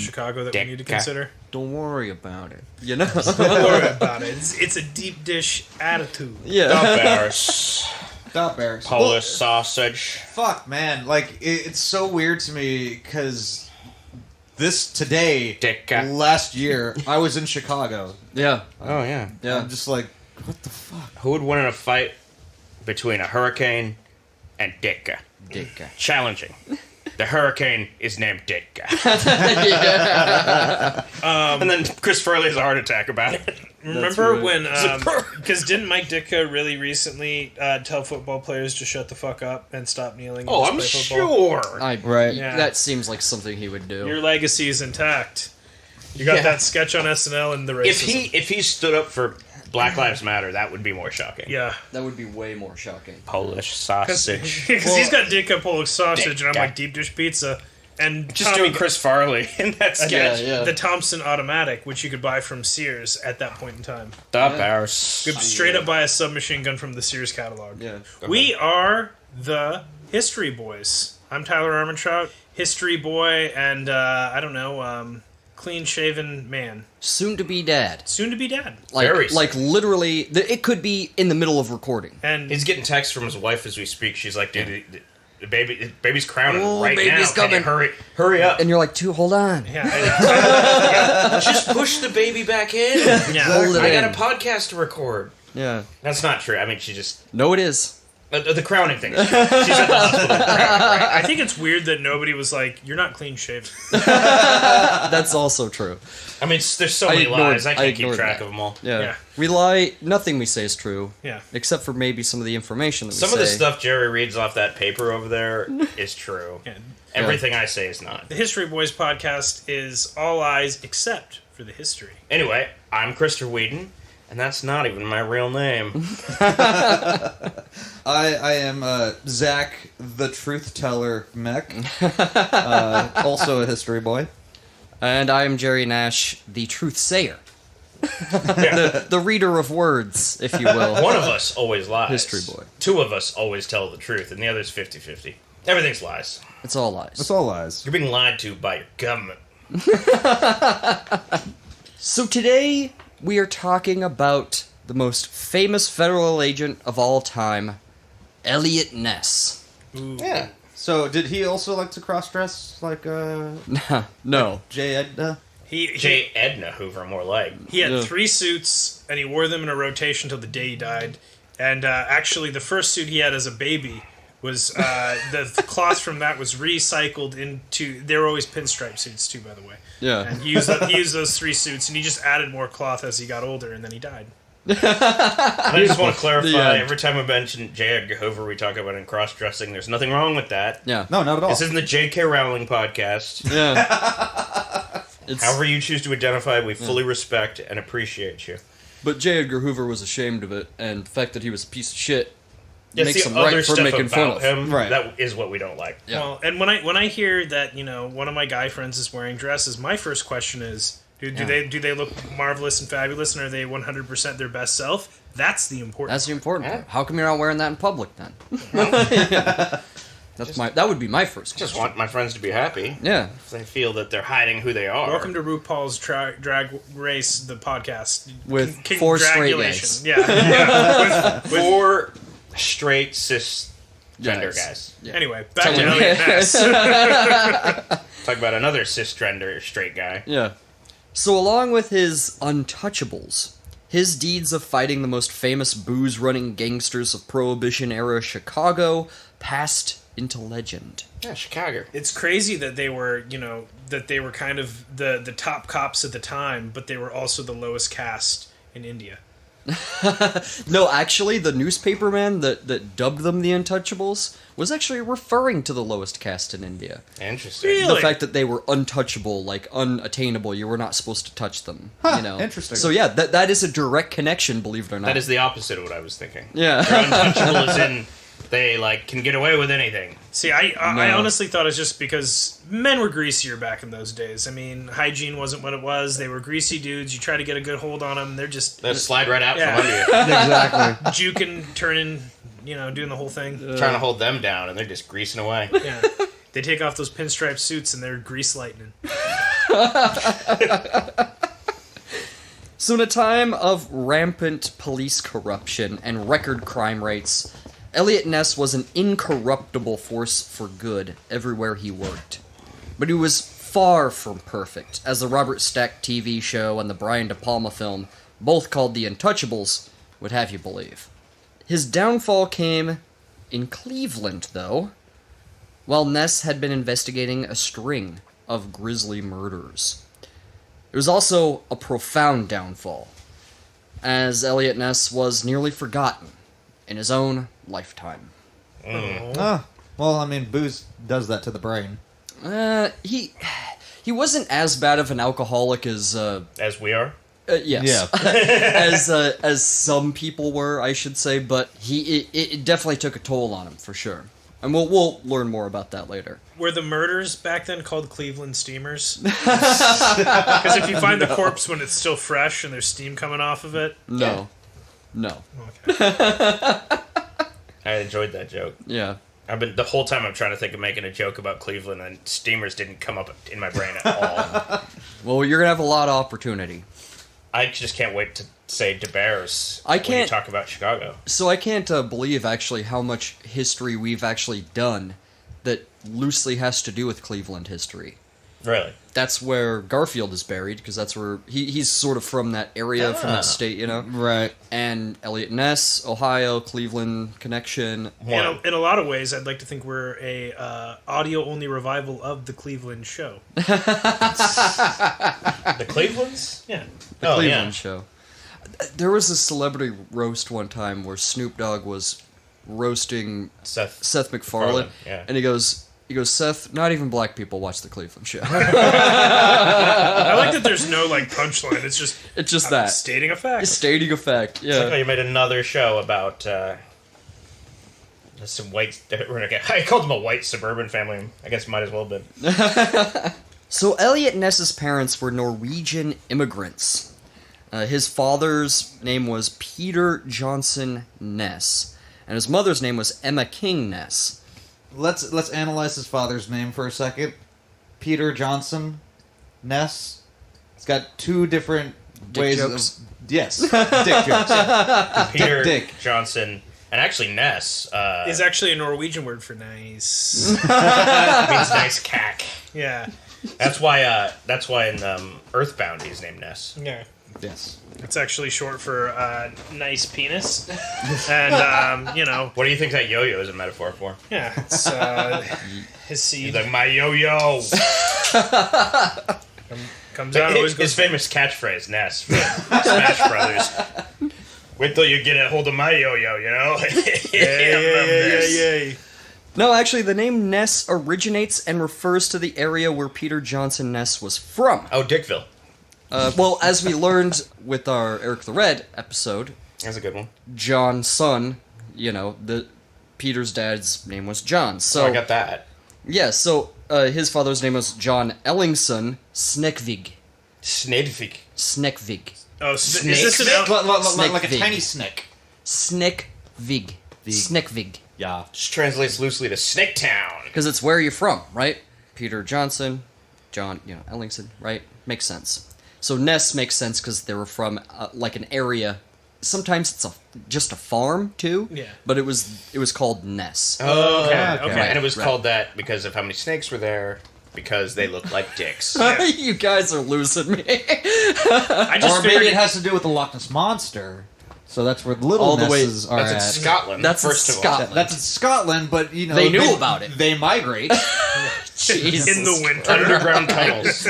Chicago that we need to consider? Don't worry about it. You know? Don't worry about it. It's a deep dish attitude. Yeah. Stop bears. Polish sausage. Fuck, man. Like, it's so weird to me because today, last year, I was in Chicago. Yeah. Oh, yeah. Yeah. I'm just like, what the fuck? Who would win in a fight between a hurricane and Ditka? Ditka. Challenging. The hurricane is named Ditka. And then Chris Farley has a heart attack about it. Remember when, because didn't Mike Ditka really recently tell football players to shut the fuck up and stop kneeling? Oh, I'm sure. Right. Yeah. That seems like something he would do. Your legacy is intact. You got that sketch on SNL and the racism. If he stood up for Black Lives Matter, that would be more shocking. Yeah. That would be way more shocking. Polish sausage. Because he's got Ditka Polish sausage, and I'm like, deep dish pizza. And just doing Chris Farley in that sketch. Yeah. The Thompson Automatic, which you could buy from Sears at that point in time. The Bears. Could straight up buy a submachine gun from the Sears catalog. Yeah. We are the History Boys. I'm Tyler Armentrout, History Boy, and clean-shaven man. Soon to be dad. Soon to be dad. Like literally, it could be in the middle of recording. And he's getting texts from his wife as we speak. She's like, dude, the baby's crowning right baby's now. Coming. Hurry up. And you're like, hold on. yeah, just push the baby back in. Yeah. I got a podcast to record. Yeah. That's not true. I mean, she just... No, it is. The crowning thing. She's at the hospital crowning, right? I think it's weird that nobody was like, you're not clean-shaven. That's also true. I mean, there's so many lies. I can't keep track of them all. Yeah. We lie. Nothing we say is true. Yeah. Except for maybe some of the information that we say. Some of the stuff Jerry reads off that paper over there is true. Yeah. Everything I say is not. The History Boys podcast is all eyes except for the history. Anyway, I'm Christopher Whedon, and that's not even my real name. I am Zach, the Truth Teller Mech, also a history boy. And I am Jerry Nash, the Truth Sayer. the reader of words, if you will. One of us always lies. History boy. Two of us always tell the truth, and the other's 50-50. Everything's lies. It's all lies. It's all lies. You're being lied to by your government. So today, we are talking about the most famous federal agent of all time, Eliot Ness. Ooh. Yeah. So, did he also like to cross-dress like No. J. Edna? J. Edna Hoover, more like. He had 3 suits, and he wore them in a rotation till the day he died. And actually, the first suit he had as a baby was the cloth from that was recycled into. They were always pinstripe suits too, by the way. Yeah. And he used those 3 suits, and he just added more cloth as he got older, and then he died. I just want to clarify, every time we mention J. Edgar Hoover, we talk about in cross-dressing. There's nothing wrong with that. Yeah. No, not at all. This isn't the J.K. Rowling podcast. Yeah. However you choose to identify, we fully respect and appreciate you. But J. Edgar Hoover was ashamed of it, and the fact that he was a piece of shit Yes, makes the him other right for stuff making fun about of him, Right. that is what we don't like. Yeah. Well, and when I hear that one of my guy friends is wearing dresses, my first question is, do they look marvelous and fabulous, and are they 100% their best self? That's the important. That's the important Yeah. part. How come you're not wearing that in public then? That would be my first question. Just want my friends to be happy. Yeah. If they feel that they're hiding who they are. Welcome to RuPaul's Drag Race, the podcast With King 4 straight Dragulation. guys. Yeah. With 4 straight cisgender guys. Yeah. Anyway, back to Eliot Ness. Talk about another cisgender straight guy. Yeah. So along with his untouchables, his deeds of fighting the most famous booze-running gangsters of Prohibition-era Chicago passed into legend. Yeah, Chicago. It's crazy that they were, kind of the top cops at the time, but they were also the lowest caste in India. No, actually, the newspaper man that dubbed them the Untouchables was actually referring to the lowest caste in India. Interesting. Really? The fact that they were untouchable, like unattainable, you were not supposed to touch them. Interesting. So yeah, that is a direct connection, believe it or not. That is the opposite of what I was thinking. Yeah. They're untouchable as in they can get away with anything. See, I honestly thought it's just because men were greasier back in those days. I mean, hygiene wasn't what it was. They were greasy dudes. You try to get a good hold on them, they're just They'll slide right out Yeah. from under you. Exactly. juking, turning, doing the whole thing. Trying to hold them down, and they're just greasing away. Yeah. They take off those pinstripe suits and they're grease lightning. So in a time of rampant police corruption and record crime rates, Eliot Ness was an incorruptible force for good everywhere he worked. But he was far from perfect, as the Robert Stack TV show and the Brian De Palma film, both called The Untouchables, would have you believe. His downfall came in Cleveland, though, while Ness had been investigating a string of grisly murders. It was also a profound downfall, as Eliot Ness was nearly forgotten in his own lifetime. Well, I mean, booze does that to the brain. He wasn't as bad of an alcoholic as we are. Yes, Yeah. as some people were, I should say, but it definitely took a toll on him for sure, and we'll learn more about that later. Were the murders back then called Cleveland steamers? Because if you find the corpse when it's still fresh and there's steam coming off of it, No. okay. I enjoyed that joke. Yeah. The whole time I'm trying to think of making a joke about Cleveland, and steamers didn't come up in my brain at all. Well, you're gonna have a lot of opportunity. I just can't wait to say DeBears I when you can't- talk about Chicago. So I can't believe actually how much history we've actually done that loosely has to do with Cleveland history. Really? That's where Garfield is buried, because that's where he's sort of from that area, from that state, you know? Right. And Eliot Ness, Ohio, Cleveland connection. In a lot of ways, I'd like to think we're a audio-only revival of the Cleveland show. The Clevelands? Yeah. The Cleveland show. There was a celebrity roast one time where Snoop Dogg was roasting Seth MacFarlane, yeah. and he goes, Seth, not even black people watch the Cleveland show. I like that there's no punchline. It's just that. stating a fact. Stating a fact, yeah. It's like you made another show about some white... I called them a white suburban family. I guess might as well have been. So Eliot Ness's parents were Norwegian immigrants. His father's name was Peter Johnson Ness, and his mother's name was Emma King Ness. Let's analyze his father's name for a second. Peter Johnson Ness. It's got two different ways jokes. of... Yes, dick jokes. Yeah. Peter Dick. Johnson, and actually Ness Is actually a Norwegian word for nice. means nice cack. Yeah. That's why in Earthbound he's named Ness. Yeah. Yes. It's actually short for nice penis. And, What do you think that yo-yo is a metaphor for? yeah, it's his seed. He's like, my yo-yo! Comes out, always His goes... famous catchphrase, Ness, from Smash Brothers. Wait till you get a hold of my yo-yo, you know? Yeah. No, actually, the name Ness originates and refers to the area where Peter Johnson Ness was from. Oh, Dickville. Well, as we learned with our Eric the Red episode, That's a good one. John's son, Peter's dad's name was John. So I got that. Yeah, so his father's name was John Ellingson Snekvig. Snedvik. Snekvig. Oh, Snake. is this an... Like a Snake tiny snake. Snekvig. Snekvig. Yeah. Just translates loosely to Snake Town. Because it's where you're from, right? Peter Johnson, John, Ellingson, right? Makes sense. So Ness makes sense because they were from an area. Sometimes it's just a farm too. Yeah. But it was called Ness. Oh, okay. okay. And it was Right. called that because of how many snakes were there, because they look like dicks. You guys are losing me. I just Or maybe figured it has to do with the Loch Ness Monster. So that's where the little All the way- Nesses are That's in at. Scotland, That's in first of all. Scotland. That's in Scotland, but They knew about it. They migrate. Jesus in the winter. Underground tunnels.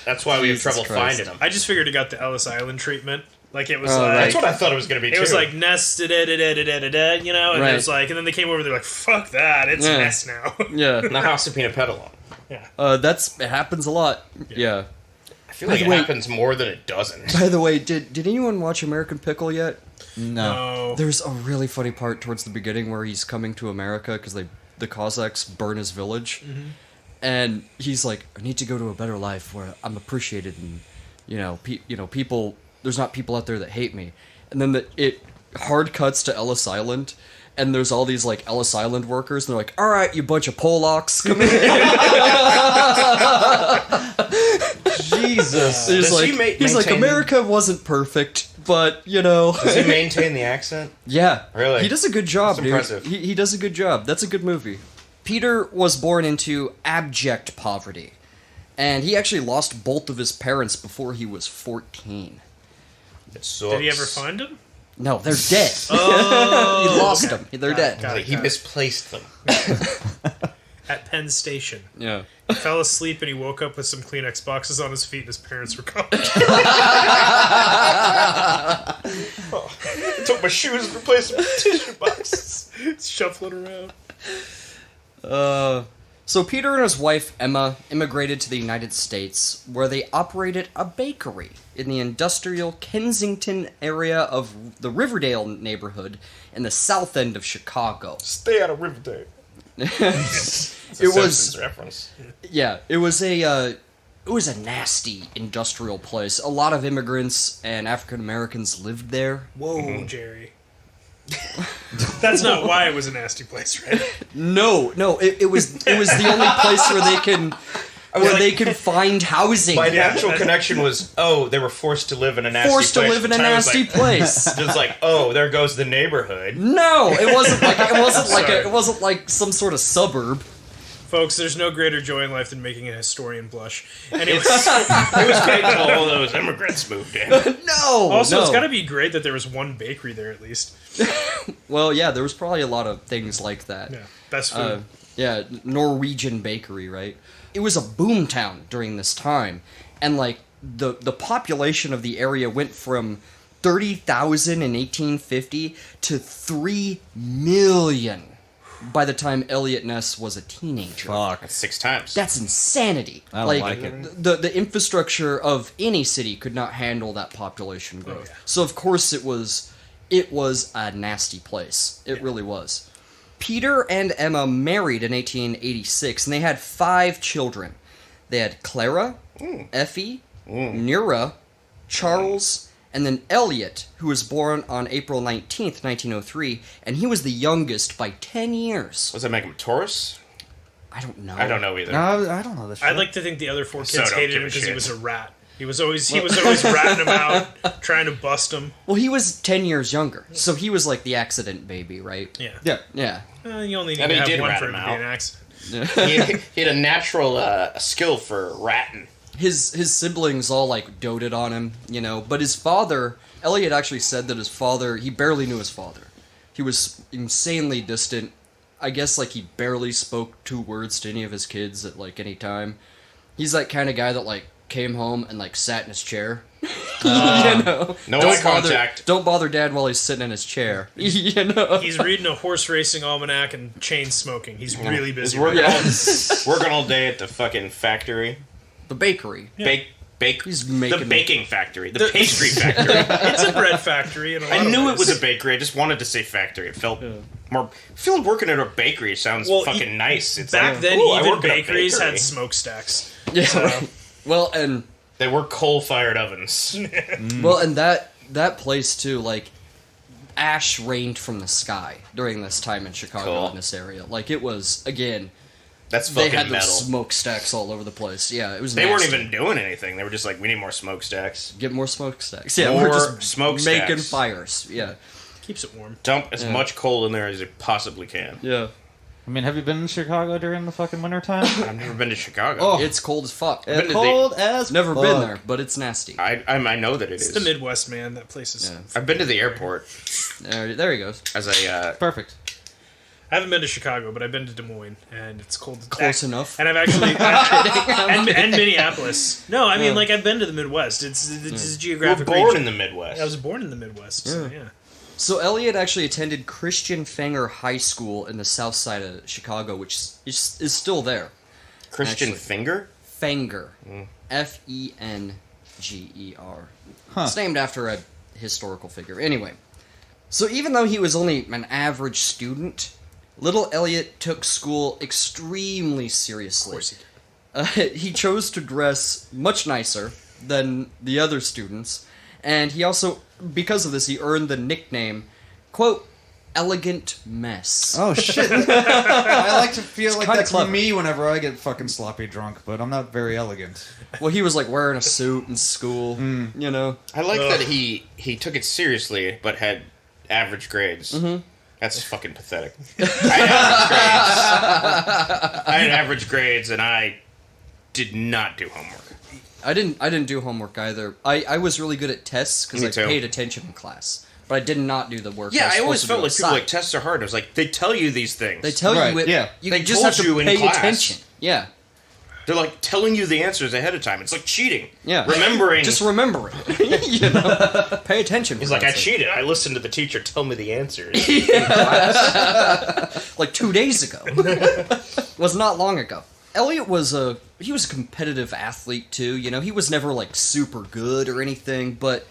That's why we have Jesus trouble Christ. finding them. I just figured it got the Ellis Island treatment. Like it was Oh, like... That's what I thought it was going to be, It too. was like Ness, and Right. it was like, and then they came over, they're like, fuck that, it's Yeah. Ness now. Yeah. The House of Peanut Petalon. It happens a lot. Yeah. I feel like it Wait. happens more than it doesn't. By the way, did anyone watch American Pickle yet? No. Oh. There's a really funny part towards the beginning where he's coming to America because the Cossacks burn his village, and he's like, "I need to go to a better life where I'm appreciated, and people. There's not people out there that hate me." And then it hard cuts to Ellis Island, and there's all these Ellis Island workers, and they're like, "All right, you bunch of Polacks, come here." Jesus. He's Does he like, he's like, maintain- America wasn't perfect, but, you know. Does he maintain the accent? Yeah. Really? He does a good job, That's dude. impressive. He does a good job. That's a good movie. Peter was born into abject poverty, and he actually lost both of his parents before he was 14. It sucks. Did he ever find him? No, they're dead. Oh, He lost them. They're dead. got it. He misplaced them. At Penn Station. Yeah. He fell asleep and he woke up with some Kleenex boxes on his feet and his parents were gone. I took my shoes and replaced them with tissue boxes. Shuffling around. So Peter and his wife Emma immigrated to the United States, where they operated a bakery in the industrial Kensington area of the Riverdale neighborhood in the south end of Chicago. Stay out of Riverdale. It was reference. Yeah, it was a nasty industrial place. A lot of immigrants and African Americans lived there. Whoa, Jerry. That's not why it was a nasty place, right? No, it was the only place where they can find housing. My natural connection was, they were forced to live in a nasty place. Forced to live in a nasty place. Just like, there goes the neighborhood. No, it wasn't like some sort of suburb. Folks, there's no greater joy in life than making a historian blush. Anyway, It was great until all those immigrants moved in. No. also, no. it's got to be great that there was one bakery there at least. Well, yeah, there was probably a lot of things like that. Yeah, best food. Yeah, Norwegian bakery, right? It was a boom town during this time, and like the population of the area went from 30,000 in 1850 to 3 million by the time Eliot Ness was a teenager. Fuck. That's 6 times. That's insanity. I don't like it. The infrastructure of any city could not handle that population growth. yeah. So of course it was a nasty place. It really was. Peter and Emma married in 1886, and they had 5 children. They had Clara, Effie, Nira, Charles, and then Eliot, who was born on April 19th, 1903, and he was the youngest by 10 years. Does that make him Taurus? I don't know. I don't know either. No, I don't know this shit. I'd like to think the other 4 So kids don't hated give him a because he shit. was a rat. He was always ratting him out, trying to bust him. Well, he was 10 years younger, so he was like the accident baby, right? Yeah. Yeah. Yeah. You only need I mean, to he have did one rat for it him to be out. an accident. he had a natural skill for ratting. His siblings all like doted on him, you know, but his father, Eliot actually said that his father, he barely knew his father. He was insanely distant. I guess like he barely spoke 2 words to any of his kids at like any time. He's that kind of guy that like came home and like sat in his chair. You know, No eye contact. Don't bother Dad while he's sitting in his chair. You know, He's reading a horse racing almanac and chain smoking. He's really busy. He's working, right all, working all day at the fucking factory. the bakery. Bake. He's making the baking factory. The pastry factory. It's a bread factory. In a lot I of knew ways. it was a bakery. I just wanted to say factory. It felt more. I feel like working at a bakery sounds Well, fucking nice. It's Back like, then, ooh, I even work at a bakeries bakery. had smokestacks. Yeah. So, Well, and They were coal-fired ovens. Well, and that place too, like, ash rained from the sky during this time in Chicago Cool. in this area. Like, it was, again, That's they fucking had metal. those smokestacks all over the place. Yeah, it was They weren't nasty. even doing anything. They were just like, we need more smokestacks. Get more smokestacks. Yeah, More we're just smokestacks. making fires. Yeah. keeps it warm. Dump as Yeah. much coal in there as you possibly can. Yeah. I mean, have you been in Chicago during the fucking wintertime? I've never been to Chicago. Oh. It's cold as fuck. been to the- cold as Never fuck. been there, but it's nasty. I know that It's is. the Midwest, man. That place is. Yeah. I've been to the airport There he goes. as a. Perfect. I haven't been to Chicago, but I've been to Des Moines, and it's cold. Close enough. And I've actually and Minneapolis. No, I mean like I've been to the Midwest. It's a You were geographic born region. in the Midwest. I was born in the Midwest. So, yeah. So Eliot actually attended Christian Fenger High School in the south side of Chicago, which is still there. Christian actually. Finger? Fenger. Fenger. Huh. It's named after a historical figure. Anyway, so even though he was only an average student, little Eliot took school extremely seriously. Of course he did. He chose to dress much nicer than the other students, and he also, because of this, he earned the nickname, quote, elegant mess. Oh shit! I like to feel like that's clever. me whenever I get fucking sloppy drunk, but I'm not very elegant. Well, he was like wearing a suit in school, you know. I like that he took it seriously, but had average grades. Mm-hmm. That's fucking pathetic. I had average grades, and I did not do homework. I didn't do homework either. I was really good at tests because Me I too. paid attention in class, but I did not do the work. Yeah, I always felt like people people like tests are hard. I was like, they tell you these things. They tell Right, you it. yeah. You They just told have to you in pay class. attention. Yeah. They're like telling you the answers ahead of time. It's like cheating. Yeah. Remembering. Just remember it. You know, pay attention. He's for like, I God's sake. cheated. I listened to the teacher tell me the answers. Like 2 days ago. Was not long ago. Eliot was a competitive athlete too. You know, he was never like super good or anything, but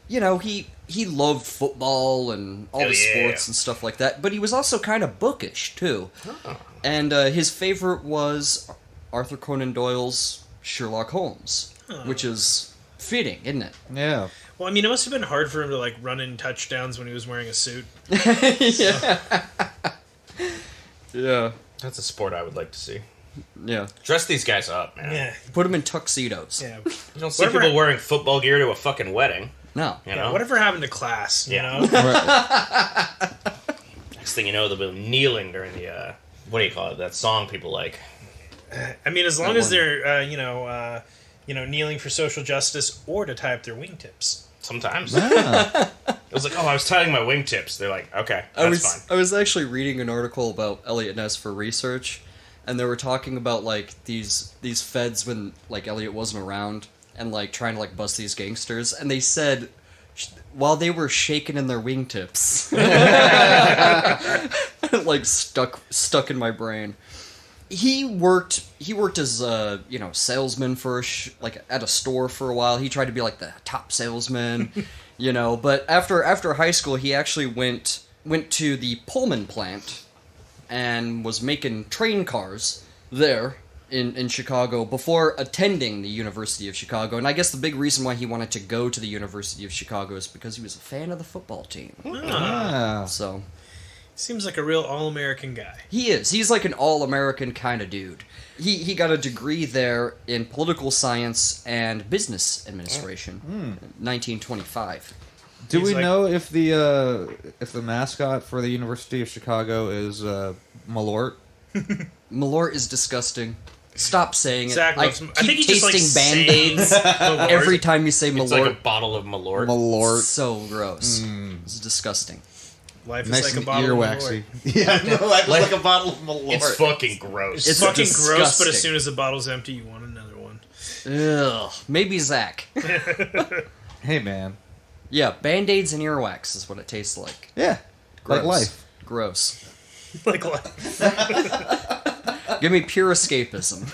you know, he loved football and all Hell the yeah. sports and stuff like that. But he was also kind of bookish too. Oh. And his favorite was Arthur Conan Doyle's Sherlock Holmes, which is fitting, isn't it? Yeah. Well, I mean, it must have been hard for him to like run in touchdowns when he was wearing a suit. Yeah. Yeah. That's a sport I would like to see. Yeah. Dress these guys up, man. Yeah, Put him in tuxedos. yeah. You don't see Whatever- people wearing football gear to a fucking wedding. No. You Yeah, know? whatever happened to class? You Yeah. know? Next thing you know, they'll be kneeling during the, what do you call it? That song people like. I mean, as long as they're kneeling for social justice or to tie up their wingtips. Sometimes. Ah. It was like, oh, I was tying my wingtips. They're like, okay, that's fine. I was actually reading an article about Eliot Ness for research, and they were talking about like these feds when like Eliot wasn't around and like trying to like bust these gangsters, and they said while they were shaking in their wingtips, like stuck in my brain. He worked as a salesman for like at a store for a while. He tried to be like the top salesman, But after high school, he actually went to the Pullman plant and was making train cars there in Chicago before attending the University of Chicago. And I guess the big reason why he wanted to go to the University of Chicago is because he was a fan of the football team. Ah. So Seems like a real all-American guy. he is. He's like an all-American kind of dude. He got a degree there in political science and business administration, 1925. Do He's we like- know if the mascot for the University of Chicago is Malort? Malort is disgusting. Stop saying Zach it. I loves- keep I think he just tasting likes Band-Aids Malort. every time you say It's Malort. like a bottle of Malort. Malort. So gross. It's disgusting. Life is Nice like a and bottle of earwaxy. Malort. Yeah, no, it's Like- like a bottle of Malort. It's fucking gross. It's It's fucking gross, but disgusting. as soon as the bottle's empty, you want another one. Ugh. Maybe Zach. Hey, man. Yeah, Band-Aids and earwax is what it tastes like. Yeah, Gross. like life. Gross. Like what? Give me pure escapism.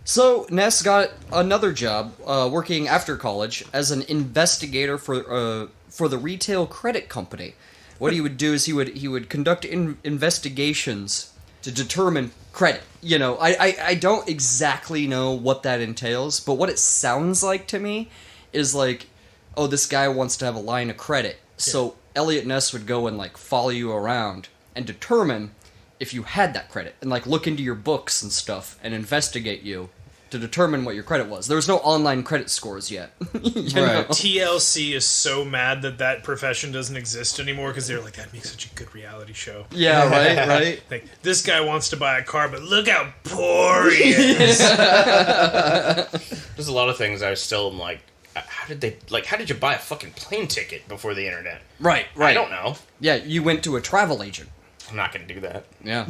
So, Ness got another job working after college as an investigator for the retail credit company. What he would do is he would conduct investigations to determine credit. I don't exactly know what that entails, but what it sounds like to me is like, oh, this guy wants to have a line of credit. So Eliot Ness would go and like follow you around and determine if you had that credit and like look into your books and stuff and investigate you to determine what your credit was. There was no online credit scores yet. You know? Right. TLC is so mad that profession doesn't exist anymore because they're like, that makes such a good reality show. Yeah, right. Like, this guy wants to buy a car, but look how poor he is. There's a lot of things I still am like, how did you buy a fucking plane ticket before the internet? Right. I don't know. Yeah, you went to a travel agent. I'm not going to do that. Yeah.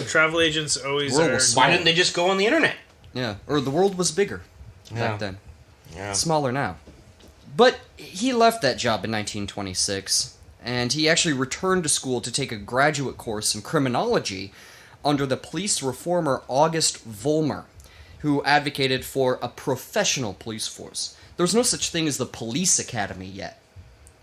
Travel agents always World are. was small. Why didn't they just go on the internet? Yeah. Or the world was bigger Yeah. back then. Yeah. Smaller now. But he left that job in 1926, and he actually returned to school to take a graduate course in criminology under the police reformer August Vollmer, who advocated for a professional police force. There was no such thing as the police academy yet,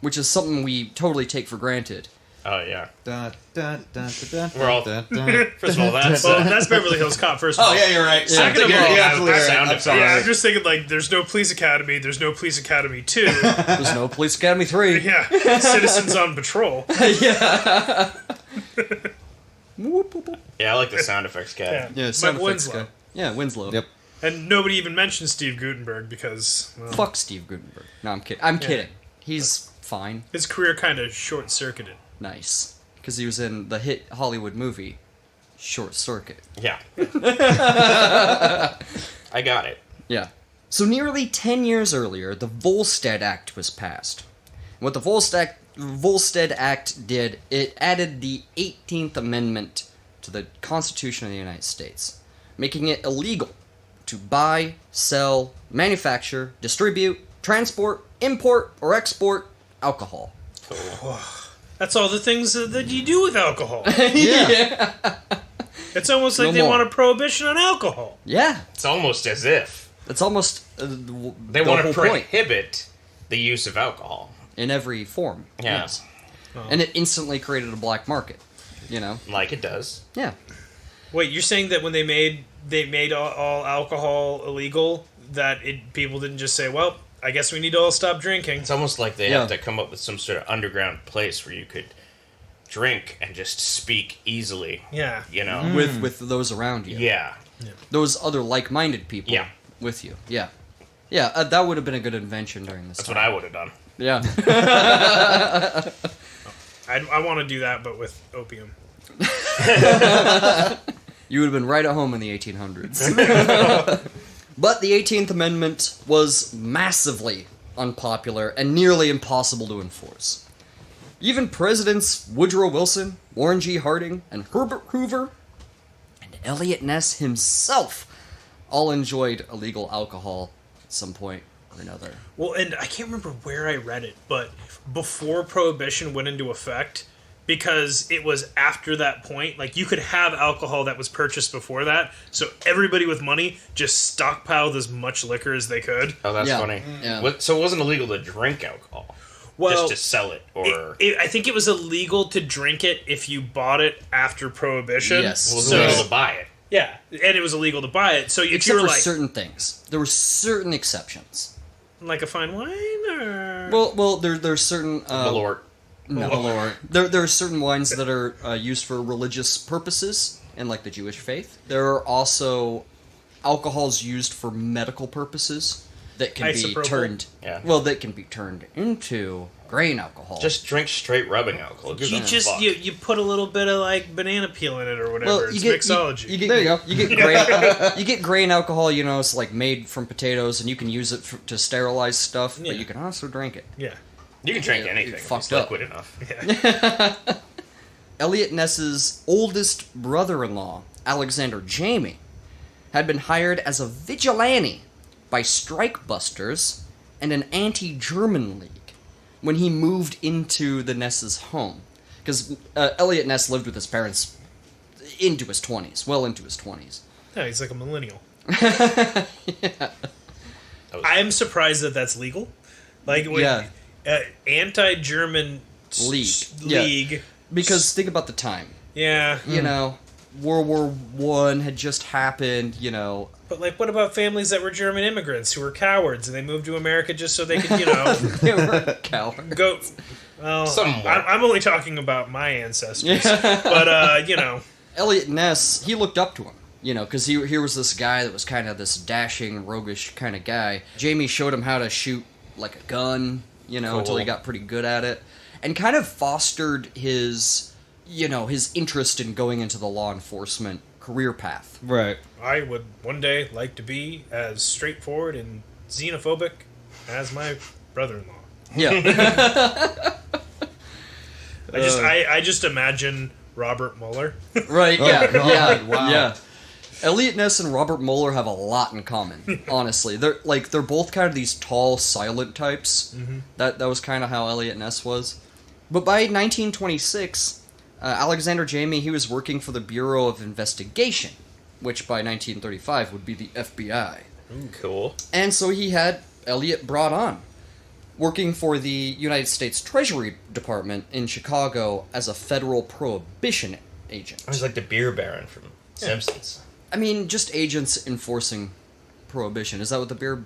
which is something we totally take for granted. Oh, yeah. Dun, dun, dun, dun, We're all- dun, dun. First of all, that's... Well, that's Beverly Hills Cop, first of all. Oh, yeah, you're right. Second of You're all, absolutely right. sound I'm sorry. Yeah, I'm just thinking, like, there's no Police Academy, there's no Police Academy 2. There's no Police Academy 3. Yeah, Citizens on Patrol. Whoop, whoop, whoop. Yeah, I like the sound effects guy. Yeah, Yeah, sound Mike effects Winslow. guy. Yeah, Winslow. Yep. And nobody even mentions Steve Guttenberg because, well, Fuck Steve Guttenberg. No, I'm kidding. I'm kidding. He's fine. his career kind of short-circuited. Nice. Because he was in the hit Hollywood movie, Short Circuit. Yeah. I got it. Yeah. So nearly 10 years earlier, the Volstead Act was passed. What the Volstead Act did, it added the 18th Amendment to the Constitution of the United States, making it illegal to buy, sell, manufacture, distribute, transport, import, or export alcohol. Cool. That's all the things that you do with alcohol. Yeah. It's almost like No they more. want a prohibition on alcohol. Yeah. It's almost as if It's almost they the want whole to point prohibit the use of alcohol. in every form. Yeah. Yes. And it instantly created a black market. You know? Like it does. Yeah. Wait, you're saying that when they made all alcohol illegal, that people didn't just say, well, I guess we need to all stop drinking. It's almost like they Yeah. have to come up with some sort of underground place where you could drink and just speak easily. Yeah. You know? With those around you. Yeah. Those other like-minded people Yeah. with you. Yeah. Yeah, that would have been a good invention during this That's time. what I would have done. Yeah. I want to do that, but with opium. You would have been right at home in the 1800s. But the 18th Amendment was massively unpopular and nearly impossible to enforce. Even Presidents Woodrow Wilson, Warren G. Harding, and Herbert Hoover, and Eliot Ness himself all enjoyed illegal alcohol at some point or another. Well, and I can't remember where I read it, but before Prohibition went into effect, because it was after that point, like, you could have alcohol that was purchased before that, so everybody with money just stockpiled as much liquor as they could. Oh, that's Yeah. funny. Yeah. So it wasn't illegal to drink alcohol. Well, Just to sell it, or... I think it was illegal to drink it if you bought it after Prohibition. Yes. It was So- illegal to buy it. Yeah, and it was illegal to buy it. So if Except you were for like, certain things. There were certain exceptions. like a fine wine, or Well, there's certain... Malort. No. There are certain wines that are used for religious purposes, in like the Jewish faith. There are also alcohols used for medical purposes that can be Isopropyl. turned. Yeah. Well, that can be turned into grain alcohol. Just drink straight rubbing alcohol. It gives you a just fuck. you put a little bit of like banana peel in it or whatever. well, It's mixology. there you go. You get grain. You get grain alcohol. You know, it's like made from potatoes, and you can use it to sterilize stuff. Yeah. But you can also drink it. yeah, You can drink Yeah, anything. it's It's fucked up. liquid enough. yeah. Eliot Ness's oldest brother-in-law, Alexander Jamie, had been hired as a vigilante by strike busters and an anti-German league when he moved into the Ness's home. Because Eliot Ness lived with his parents into his 20s, well into his 20s. No, he's like a millennial. That was- I am surprised that that's legal. Like, when, Yeah. Anti-German League. Yeah. league. Because think about the time. Yeah, You know, World War One had just happened, you know. but like, what about families that were German immigrants who were cowards and they moved to America just so they could, you know, They were cowards. go? Well, Somewhat. I'm only talking about my ancestors, but you know, Eliot Ness, he looked up to him, you know, because here was this guy that was kind of this dashing, roguish kind of guy. Jamie showed him how to shoot like a gun, you know, Cool. until he got pretty good at it, and kind of fostered his, you know, his interest in going into the law enforcement career path. Right. I would one day like to be as straightforward and xenophobic as my brother-in-law. Yeah, I just imagine Robert Mueller. right. Oh, Yeah, God, yeah, wow. yeah. Eliot Ness and Robert Mueller have a lot in common. Honestly, they're both kind of these tall, silent types. Mm-hmm. That was kind of how Eliot Ness was. But by 1926, Alexander Jamie, he was working for the Bureau of Investigation, which by 1935 would be the FBI. Cool. And so he had Eliot brought on. working for the United States Treasury Department in Chicago as a federal prohibition agent. I was like the beer baron from Simpsons. I mean, just agents enforcing prohibition. Is that what the beer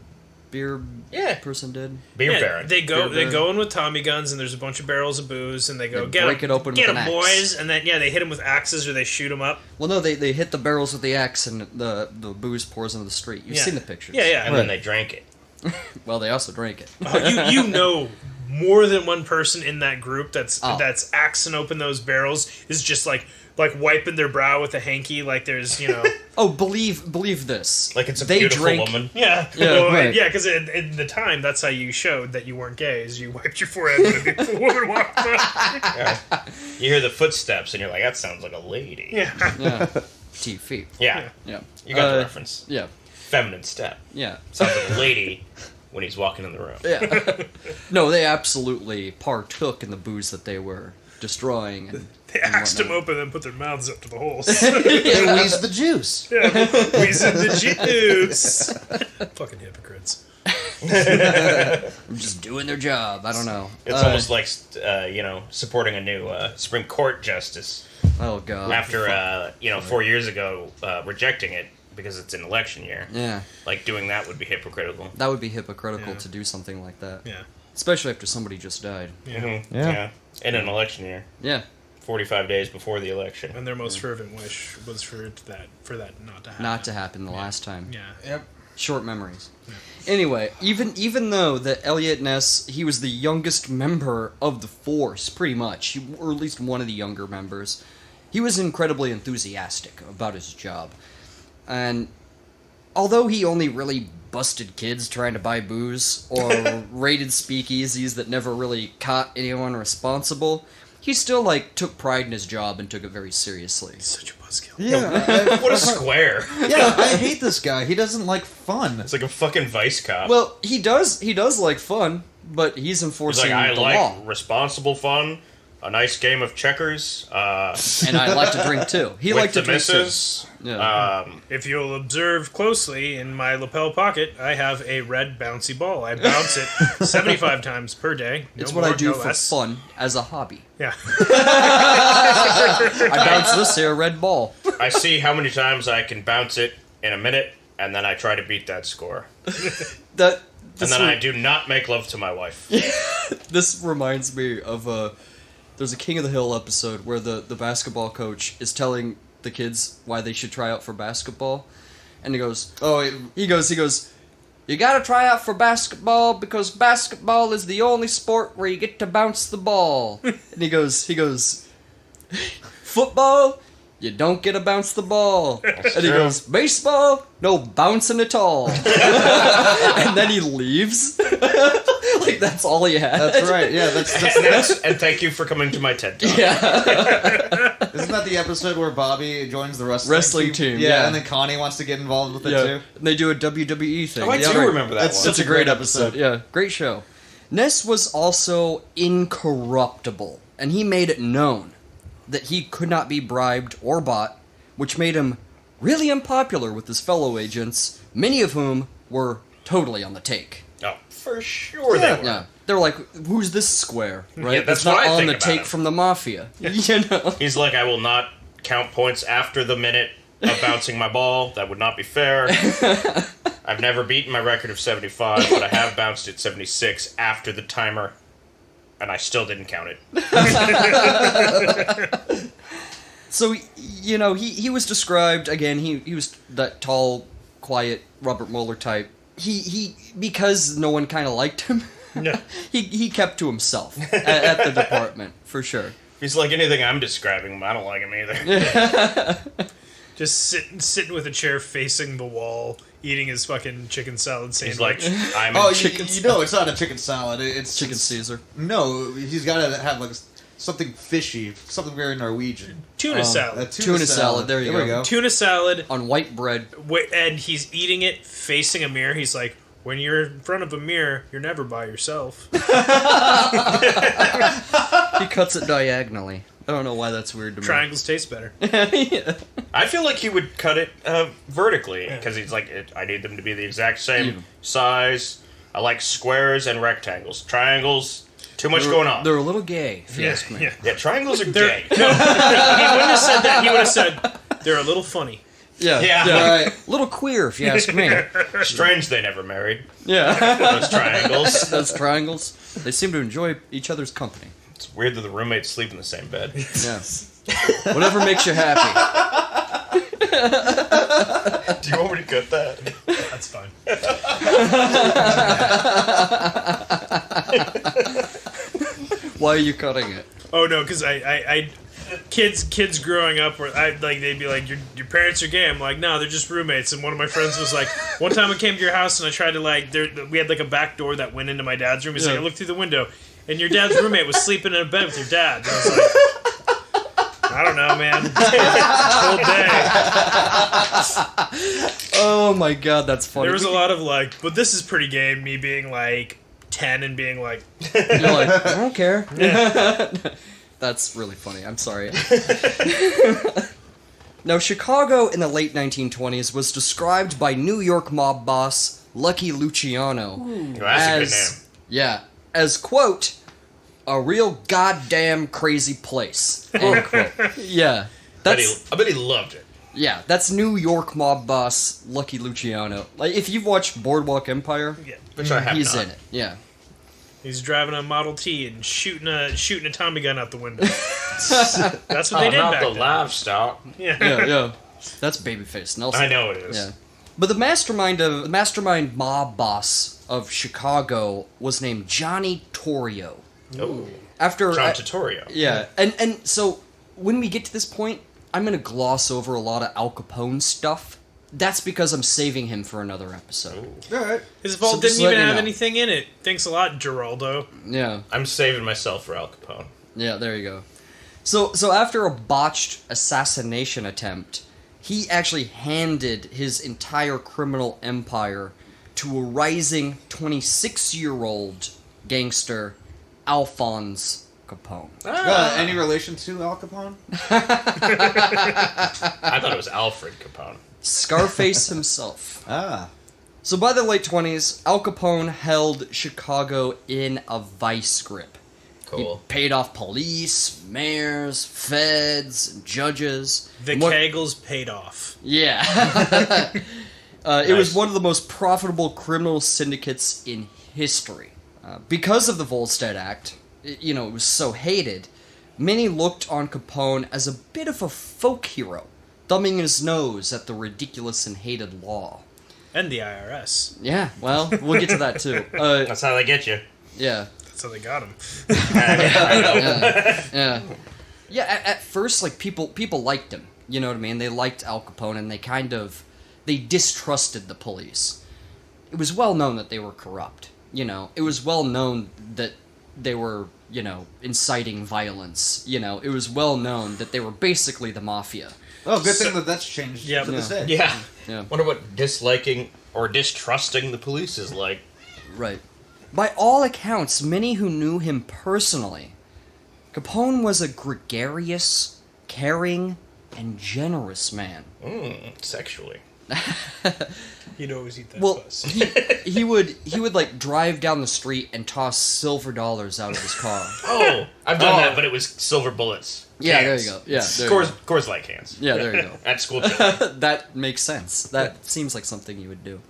person did? Beer baron. They go in with Tommy guns, and there's a bunch of barrels of booze, and they go, break it open get with them, an axe. boys, and then they hit them with axes or they shoot them up. Well, no, they hit the barrels with the axe, and the booze pours into the street. You've seen the pictures. Yeah. And then they drank it. Well, they also drank it. You know more than one person in that group that's axing open those barrels is just like wiping their brow with a hanky, like there's Oh, believe this. Like it's a they beautiful drank, woman. Yeah, right. because in the time that's how you showed that you weren't gay, is you wiped your forehead when a beautiful woman walked by. Yeah. You hear the footsteps and you're like, that sounds like a lady. Yeah. T feet. Yeah. Yeah. You got the reference. Yeah. Feminine step. Yeah. Sounds like a lady when he's walking in the room. Yeah. No, they absolutely partook in the booze that they were destroying. And They axed them open and put their mouths up to the holes. They wheezed the juice. Wheezing the juice. Fucking hypocrites. just doing their job. I don't know. It's almost like, supporting a new Supreme Court justice. Oh, God. After, 4 years ago, rejecting it because it's an election year. Yeah. Like, doing that would be hypocritical. That would be hypocritical to do something like that. Yeah. Especially after somebody just died. Yeah. Mm-hmm. Yeah. In an election year. Yeah. 45 days before the election. And their most fervent wish was for that not to happen. Not to happen the last time. Yeah. Yep. Short memories. Yeah. Anyway, even though that Eliot Ness, he was the youngest member of the force, pretty much, or at least one of the younger members, he was incredibly enthusiastic about his job. And although he only really busted kids trying to buy booze, or raided speakeasies that never really caught anyone responsible, he still, took pride in his job and took it very seriously. He's such a buzzkill. Yeah. What a square. Yeah, I hate this guy. He doesn't like fun. It's like a fucking vice cop. Well, he does like fun, but he's He's enforcing like, I the like law. responsible fun, a nice game of checkers, And I like to drink too. He with liked to the drink too. missus. Yeah. If you'll observe closely, in my lapel pocket, I have a red bouncy ball. I bounce it 75 times per day. No It's what more, I do no for less. fun as a hobby. Yeah. I bounce this here red ball. I see how many times I can bounce it in a minute, and then I try to beat that score. And then I do not make love to my wife. This reminds me of there's a King of the Hill episode where the basketball coach is telling the kids why they should try out for basketball, and he goes, he goes, you gotta try out for basketball because basketball is the only sport where you get to bounce the ball. And he goes, football, you don't get to bounce the ball. And he goes, baseball, no bouncing at all. And then he leaves. That's all he had. That's right. Yeah, that's And thank you for coming to my TED Talk. Yeah. Isn't that the episode where Bobby joins the Wrestling team, Yeah, yeah. and then Connie wants to get involved with it Yeah, too. and they do a WWE thing. Oh, I Yeah, do right. remember that That's one. It's a great episode. Yeah, great show. Ness was also incorruptible, and he made it known that he could not be bribed or bought, which made him really unpopular with his fellow agents, many of whom were totally on the take. Oh, for sure they were. Yeah, they were like, "Who's this square?" Right? Yeah, that's it's not what I on think the about take him. from the mafia. You know. He's like, I will not count points after the minute of bouncing my ball. That would not be fair. I've never beaten my record of 75, but I have bounced it 76 after the timer, and I still didn't count it. So, he was described, again, he was that tall, quiet Robert Mueller type. He because no one kind of liked him, No. he kept to himself at the department, for sure. He's like anything I'm describing, I don't like him either. Just sitting with a chair facing the wall, eating his fucking chicken salad sandwich. He's like, I'm Oh, Chicken you know it's not a chicken salad. It's Chicken Caesar. No, he's got to have something fishy, something very Norwegian. tuna A salad. Tuna salad, there you we go. Tuna salad, On white bread. and he's eating it facing a mirror. He's like, when you're in front of a mirror, you're never by yourself. He cuts it diagonally. I don't know why that's weird to me. Triangles taste better. Yeah. I feel like he would cut it vertically, because he's like, I need them to be the exact same Even. size. I like squares and rectangles. Triangles, too much going on. They're a little gay, if you ask me. Yeah, triangles are gay. No, he wouldn't have said that. He would have said, they're a little funny. Yeah. Right. A little queer, if you ask me. Strange they never married. Yeah. Those triangles. Those triangles. They seem to enjoy each other's company. It's weird that the roommates sleep in the same bed. Yeah. Whatever makes you happy. Do you want me to cut that? That's fine. Why are you cutting it? Oh no, because I kids growing up where they'd be like, your parents are gay. I'm like, no, they're just roommates. And one of my friends was like, one time I came to your house and I tried to we had like a back door that went into my dad's room. He's like, I looked through the window and your dad's roommate was sleeping in a bed with your dad. And I was like, I don't know, man. Whole day. Oh my god, that's funny. There was a lot of like, but this is pretty gay. Me being like 10 and being like, You're like, I don't care. That's really funny. I'm sorry. Now, Chicago in the late 1920s was described by New York mob boss Lucky Luciano That's a good name. as, quote, a real goddamn crazy place, end quote. Yeah. I bet he loved it. Yeah, that's New York mob boss Lucky Luciano. Like, if you've watched Boardwalk Empire, Which I have he's not. in it. Yeah. he's driving a Model T and shooting a Tommy gun out the window. That's what they did not back the then. livestock. Yeah. That's Babyface Nelson. I know it is. Yeah. But the mastermind mob boss of Chicago was named Johnny Torrio. Oh. After John Tutorio. Yeah. And so when we get to this point, I'm going to gloss over a lot of Al Capone stuff. That's because I'm saving him for another episode. All right. His vault So just didn't even let you have know. anything in it. Thanks a lot, Geraldo. Yeah. I'm saving myself for Al Capone. Yeah, there you go. So after a botched assassination attempt, he actually handed his entire criminal empire to a rising 26-year-old gangster, Alphonse Capone. Any relation to Al Capone? I thought it was Alfred Capone. Scarface himself. Ah. So by the late 20s, Al Capone held Chicago in a vice grip. Cool. He paid off police, mayors, feds, judges. The And what- Kegels paid off. Yeah. It was one of the most profitable criminal syndicates in history. Because of the Volstead Act, it was so hated, many looked on Capone as a bit of a folk hero, thumbing his nose at the ridiculous and hated law. And the IRS. Yeah, well, we'll get to that too. That's how they get you. Yeah. That's how they got him. Yeah. Yeah, at first, like, people liked him. You know what I mean? They liked Al Capone, and they distrusted the police. It was well known that they were corrupt. It was well known that they were, inciting violence. It was well known that they were basically the mafia. Oh, good thing that's changed Yeah. to this day. Yeah. Yeah. Wonder what disliking or distrusting the police is like. Right. By all accounts, many who knew him personally, Capone was a gregarious, caring, and generous man. Sexually. He'd always eat that Well, puss. he would like drive down the street and toss silver dollars out of his car. Oh, I've done that, but it was silver bullets. Yeah, Cans. there you go. Yeah, there you Coors Light cans. Yeah, there you go. At school chili. That makes sense. That seems like something you would do.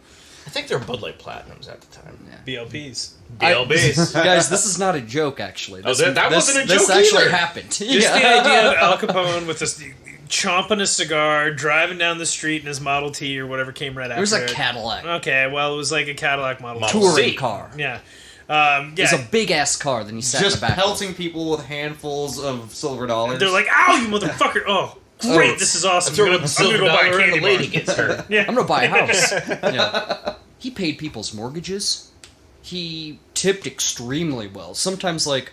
I think they were Bud Light Platinums at the time. BLPs. BLBs. Guys, this is not a joke, actually. Oh, that wasn't a joke This actually either. happened. Just the idea of Al Capone with this chomping a cigar, driving down the street in his Model T or whatever came right after It was a Cadillac. Okay, well, it was like a Cadillac Model T. Touring C. car. Yeah. It was a big-ass car, then he sat Just in the back. pelting people with handfuls of silver dollars. They're like, ow, you motherfucker. Oh, great, Oh, this is awesome. Throw I'm a gonna silver go buy a dollar and candy the lady bar. gets hurt. Yeah. I'm gonna buy a house. Yeah. He paid people's mortgages. He tipped extremely well. Sometimes, like,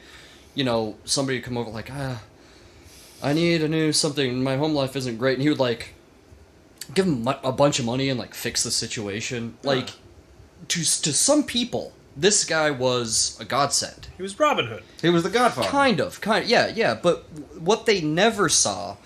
somebody would come over like, I need a new something. My home life isn't great. And he would, like, give him a bunch of money and, like, fix the situation. Like, to some people, this guy was a godsend. He was Robin Hood. He was the Godfather. Kind of. Yeah. But what they never saw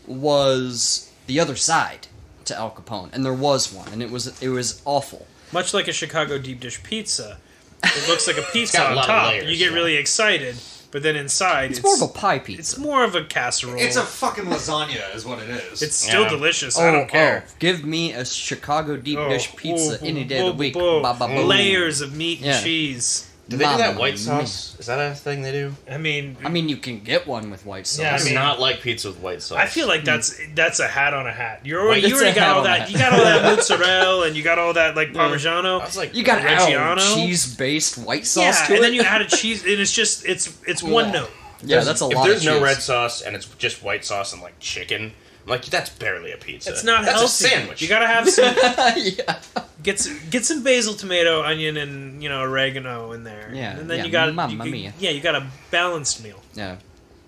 was the other side to Al Capone. And there was one. And it was awful. much like a Chicago deep dish pizza. It looks like a pizza got a on lot of top. layers, You get yeah. really excited, but then inside It's more of a pie pizza. It's more of a casserole. It's a fucking lasagna, is what it is. It's still Yeah. delicious. I don't care. Give me a Chicago deep dish pizza any day of the week. Whoa. Ba, ba, boom. Layers of meat Yeah. and cheese. Do they do that Mamma white mia. sauce? Is that a thing they do? I mean, You can get one with white sauce. Yeah, I I do mean- not like pizza with white sauce. I feel like that's a hat on a hat. You It's already a got hat all on a that. hat. You got all that mozzarella and you got all that like Parmigiano. I was like, You got Reggiano? cheese-based white sauce Yeah, to and it. then you add a cheese, and it's just it's one note. Yeah, that's a if lot there's of cheese. no red sauce and it's just white sauce and like chicken, I'm like, that's barely a pizza. It's not that's healthy. a sandwich. You gotta have some Yeah. get some basil, tomato, onion, and oregano in there. Yeah, and then yeah, you got mamma mia. you got a balanced meal. Yeah.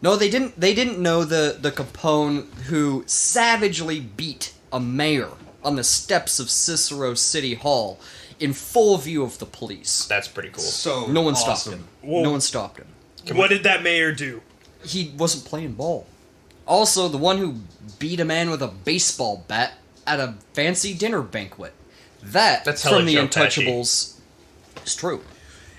No, they didn't. They didn't know the Capone who savagely beat a mayor on the steps of Cicero City Hall in full view of the police. That's pretty cool. so No one awesome. stopped him. Whoa. No one stopped him. What did that mayor do? He wasn't playing ball. Also, the one who beat a man with a baseball bat at a fancy dinner banquet. That's hella from the Joe Pesci. Untouchables is true.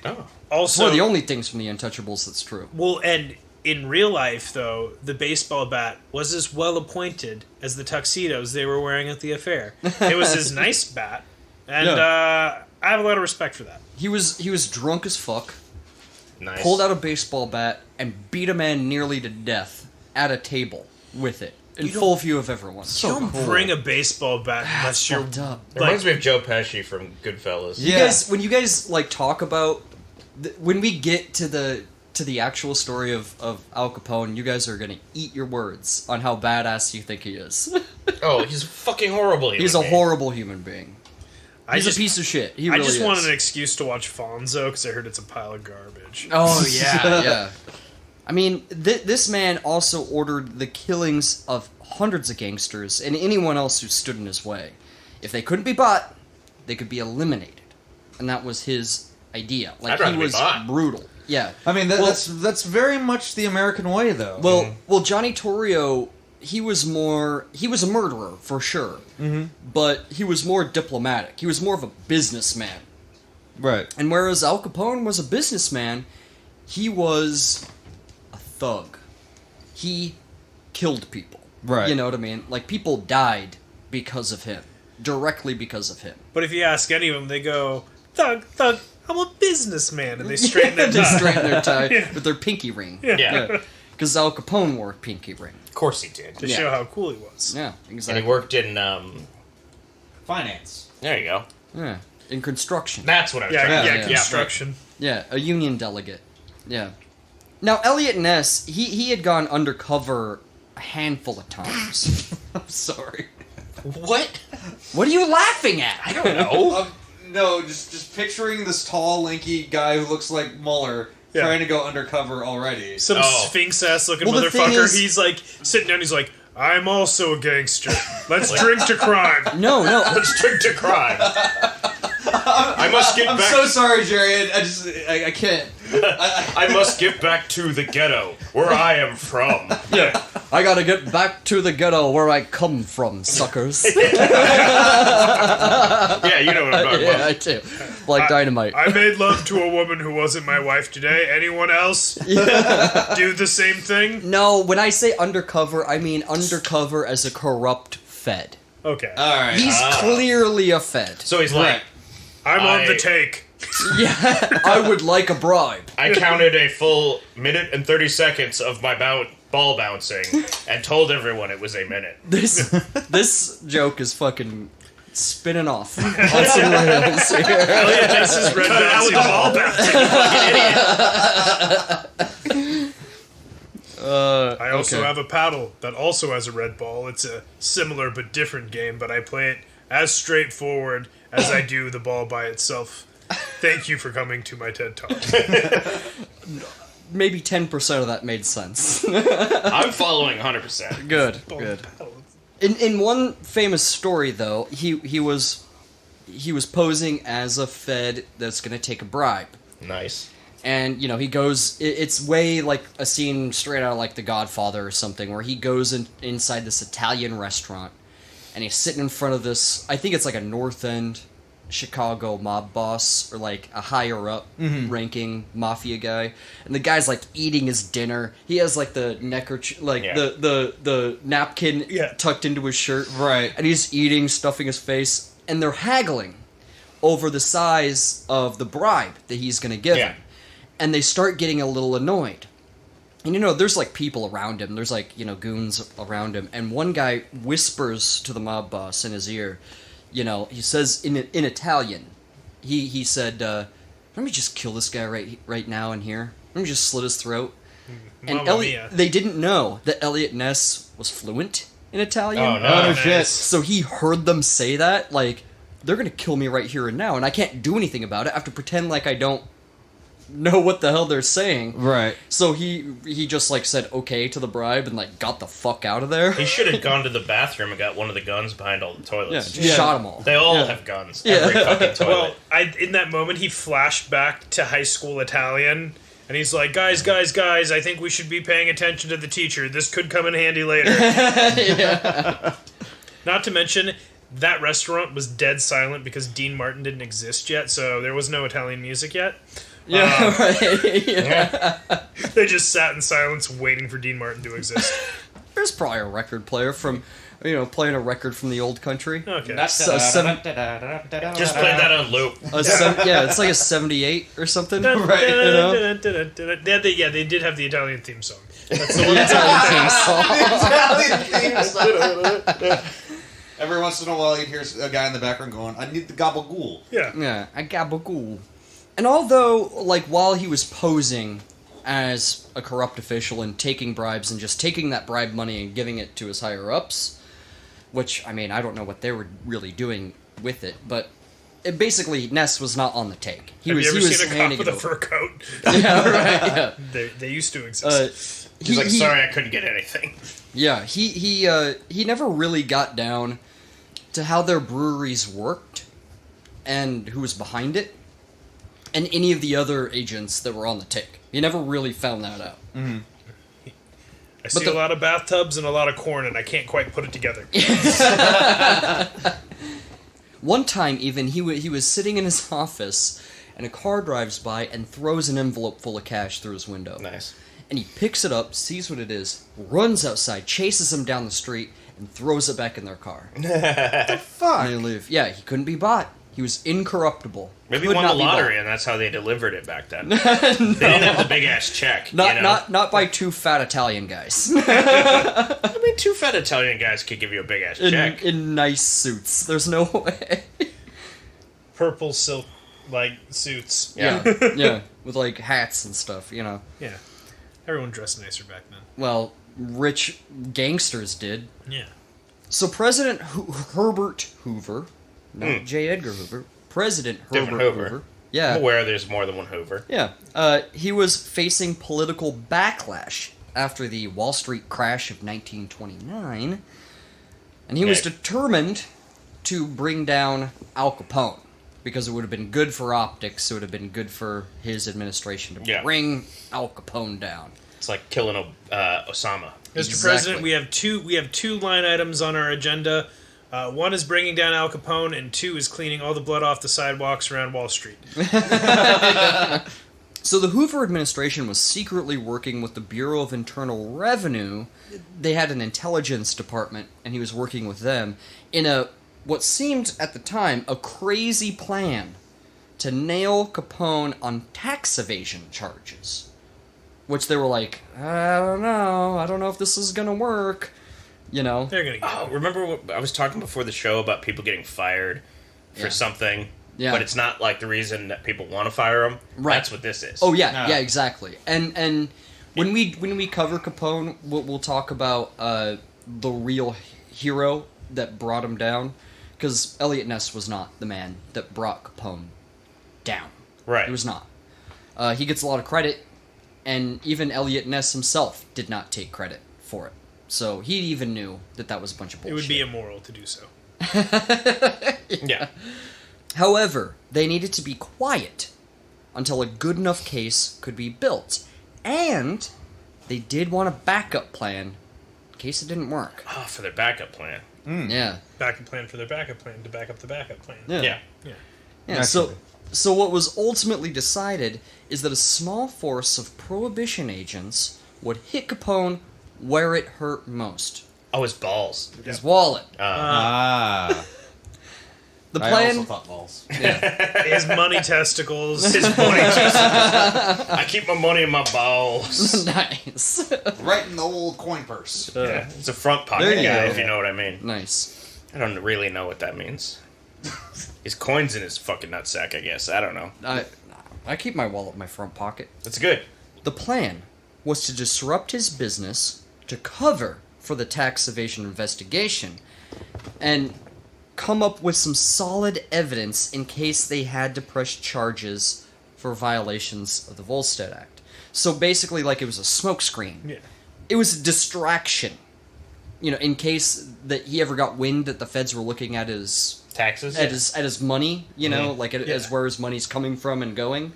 Oh. It's Also, one of the only things from the Untouchables that's true. well, and in real life, though, the baseball bat was as well appointed as the tuxedos they were wearing at the affair. It was his nice bat, and I have a lot of respect for that. He was drunk as fuck, Nice. pulled out a baseball bat, and beat a man nearly to death at a table with it in full view of everyone. You don't bring a baseball bat unless you're fucked up. It reminds me of Joe Pesci from Goodfellas. Yeah. When you guys like talk about when we get to the actual story of Al Capone, you guys are gonna eat your words on how badass you think he is. Oh, he's fucking horrible. He's a horrible human being. He's a piece of shit. He I really just is. wanted an excuse to watch Fonzo because I heard it's a pile of garbage. Oh yeah, yeah. I mean, this man also ordered the killings of hundreds of gangsters and anyone else who stood in his way. If they couldn't be bought, they could be eliminated, and that was his idea. Like I'd rather he be was bought. brutal. Yeah. I mean, that's very much the American way, though. Well, Johnny Torrio, he was a murderer for sure, but he was more diplomatic. He was more of a businessman. right. And whereas Al Capone was a businessman, he was a thug. He killed people. Right. You know what I mean? Like, people died because of him. Directly because of him. But if you ask any of them, they go, "Thug, thug, I'm a businessman," and they straighten their They tie. straighten their tie Yeah. with their pinky ring. Yeah. Because Al Capone wore a pinky ring. Of course he did. to Yeah. show how cool he was. Yeah, And exactly. he worked in, Finance. there you go. Yeah, in construction. That's what I was Yeah, trying yeah, to yeah, construction. Yeah, a union delegate. Yeah. Now, Eliot Ness, he had gone undercover a handful of times. I'm sorry. What? What are you laughing at? I don't know. No, just picturing this tall, lanky guy who looks like Mueller Yeah. trying to go undercover already. Some Oh. sphinx ass looking Well, the thing motherfucker. is- He's like sitting down. He's like, "I'm also a gangster. Let's drink to crime." No. Let's drink to crime. I must get I'm back. so sorry, Jerry. I can't. I must get back to the ghetto where I am from. Yeah. I gotta get back to the ghetto where I come from, suckers. Yeah, you know what I'm talking Yeah, about. I do. Like dynamite. I made love to a woman who wasn't my wife today. Anyone else do the same thing? No, when I say undercover, I mean undercover as a corrupt Fed. Okay. All right. He's clearly a Fed. So he's like, I'm on the I- take. Yeah, I would like a bribe. I counted a full minute and 30 seconds of my ball bouncing and told everyone it was a minute. This joke is fucking spinning off on some rails here. Elliot takes his red bouncy ball I also okay. have a paddle that also has a red ball. It's a similar but different game, but I play it as straightforward as I do the ball by itself. Thank you for coming to my TED Talk. Maybe 10% of that made sense. I'm following 100%. Good. In one famous story, though, he was posing as a Fed that's going to take a bribe. Nice. And, you know, he goes... It's way like a scene straight out of, like, The Godfather or something, where he goes inside this Italian restaurant, and he's sitting in front of this... I think it's like a North End Chicago mob boss or like a higher up ranking mafia guy, and the guy's like eating his dinner. He has like the the napkin tucked into his shirt, Right. and he's eating, stuffing his face, and they're haggling over the size of the bribe that he's going to give him, and they start getting a little annoyed. And there's like people around him. There's like goons around him, and one guy whispers to the mob boss in his ear. He says in Italian, he said, "Let me just kill this guy right now in here. Let me just slit his throat." And they didn't know that Eliot Ness was fluent in Italian. Oh no, shit! So he heard them say that, like, they're gonna kill me right here and now, and I can't do anything about it. I have to pretend like I don't know what the hell they're saying. Right. So he just like said okay to the bribe and like got the fuck out of there. He should have gone to the bathroom and got one of the guns behind all the toilets. Just shot them all. They all have guns. Every fucking toilet. Well, in that moment, he flashed back to high school Italian, and he's like, guys, I think we should be paying attention to the teacher. This could come in handy later. Not to mention, that restaurant was dead silent because Dean Martin didn't exist yet, so there was no Italian music yet. They just sat in silence waiting for Dean Martin to exist. There's probably a record player from, playing a record from the old country. Okay. Just play that on loop. It's like a 78 or something. Right. They did have the Italian theme song. That's the one. Italian theme song. Every once in a while, you'd hear a guy in the background going, "I need the gabagool." Yeah, I gabagool. And although, like, while he was posing as a corrupt official and taking bribes and just taking that bribe money and giving it to his higher-ups, which, I mean, I don't know what they were really doing with it, but basically, Ness was not on the take. Have you ever seen a cop with a fur coat? Yeah, right, yeah. They used to exist. He's like, sorry, I couldn't get anything. Yeah, he never really got down to how their breweries worked and who was behind it, and any of the other agents that were on the take. He never really found that out. Mm-hmm. I see a lot of bathtubs and a lot of corn, and I can't quite put it together. One time, even, he was sitting in his office, and a car drives by and throws an envelope full of cash through his window. Nice. And he picks it up, sees what it is, runs outside, chases him down the street, and throws it back in their car. The fuck? And they leave. Yeah, he couldn't be bought. He was incorruptible. Maybe he won the lottery, and that's how they delivered it back then. They didn't have the big ass check. Not by two fat Italian guys. I mean, two fat Italian guys could give you a big ass check in nice suits. There's no way. Purple silk suits. Yeah, yeah, with like hats and stuff. Yeah, everyone dressed nicer back then. Well, rich gangsters did. Yeah. So President Herbert Hoover. Not J. Edgar Hoover. President Herbert Hoover. Yeah. I'm aware there's more than one Hoover. Yeah. He was facing political backlash after the Wall Street crash of 1929, and he was determined to bring down Al Capone, because it would have been good for optics, it would have been good for his administration to bring Al Capone down. It's like killing Osama. Mr. President, we have two line items on our agenda. One is bringing down Al Capone, and two is cleaning all the blood off the sidewalks around Wall Street. So the Hoover administration was secretly working with the Bureau of Internal Revenue. They had an intelligence department, and he was working with them in what seemed at the time a crazy plan to nail Capone on tax evasion charges. Which they were like, I don't know if this is gonna work. They're gonna get remember what I was talking before the show about people getting fired for something, but it's not like the reason that people want to fire them. Right. That's what this is. Oh yeah, exactly. And when we cover Capone, we'll talk about the real hero that brought him down, because Eliot Ness was not the man that brought Capone down. Right. He was not. He gets a lot of credit, and even Eliot Ness himself did not take credit for it. So he even knew that was a bunch of bullshit. It would be immoral to do so. Yeah. However, they needed to be quiet until a good enough case could be built. And they did want a backup plan in case it didn't work. Oh, for their backup plan. Yeah. Backup plan for their backup plan to back up the backup plan. Yeah. Yeah, so what was ultimately decided is that a small force of prohibition agents would hit Capone where it hurt most. Oh, his balls. His wallet. The I plan. also thought balls. His money testicles. His money. I keep my money in my balls. Nice. Right in the old coin purse. Yeah, it's a front There pocket you guy, go. if you know what I mean. Nice. I don't really know what that means. His coins in his fucking nutsack, I guess. I don't know. I keep my wallet in my front pocket. That's good. The plan was to disrupt his business to cover for the tax evasion investigation and come up with some solid evidence in case they had to press charges for violations of the Volstead Act. So basically, like, it was a smokescreen. Yeah. It was a distraction. In case that he ever got wind that the feds were looking at his Taxes? at his money, as where his money's coming from and going.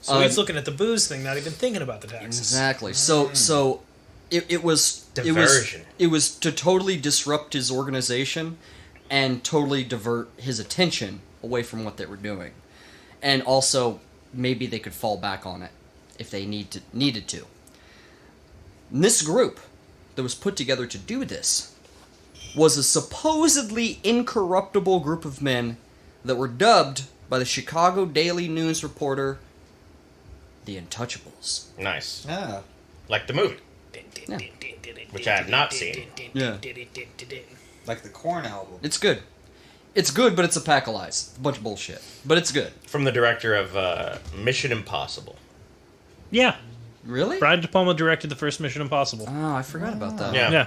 So he's looking at the booze thing, not even thinking about the taxes. Exactly. So it was Diversion. It was to totally disrupt his organization and totally divert his attention away from what they were doing. And also maybe they could fall back on it if they needed to. And this group that was put together to do this was a supposedly incorruptible group of men that were dubbed by the Chicago Daily News reporter the Untouchables. Nice. Yeah. Like the movie. Yeah. Which I have not seen. Yeah. Like the Korn album. It's good. It's good, but it's a pack of lies. It's a bunch of bullshit. But it's good. From the director of Mission Impossible. Yeah. Really? Brian De Palma directed the first Mission Impossible. Oh, I forgot about that. Yeah. Yeah.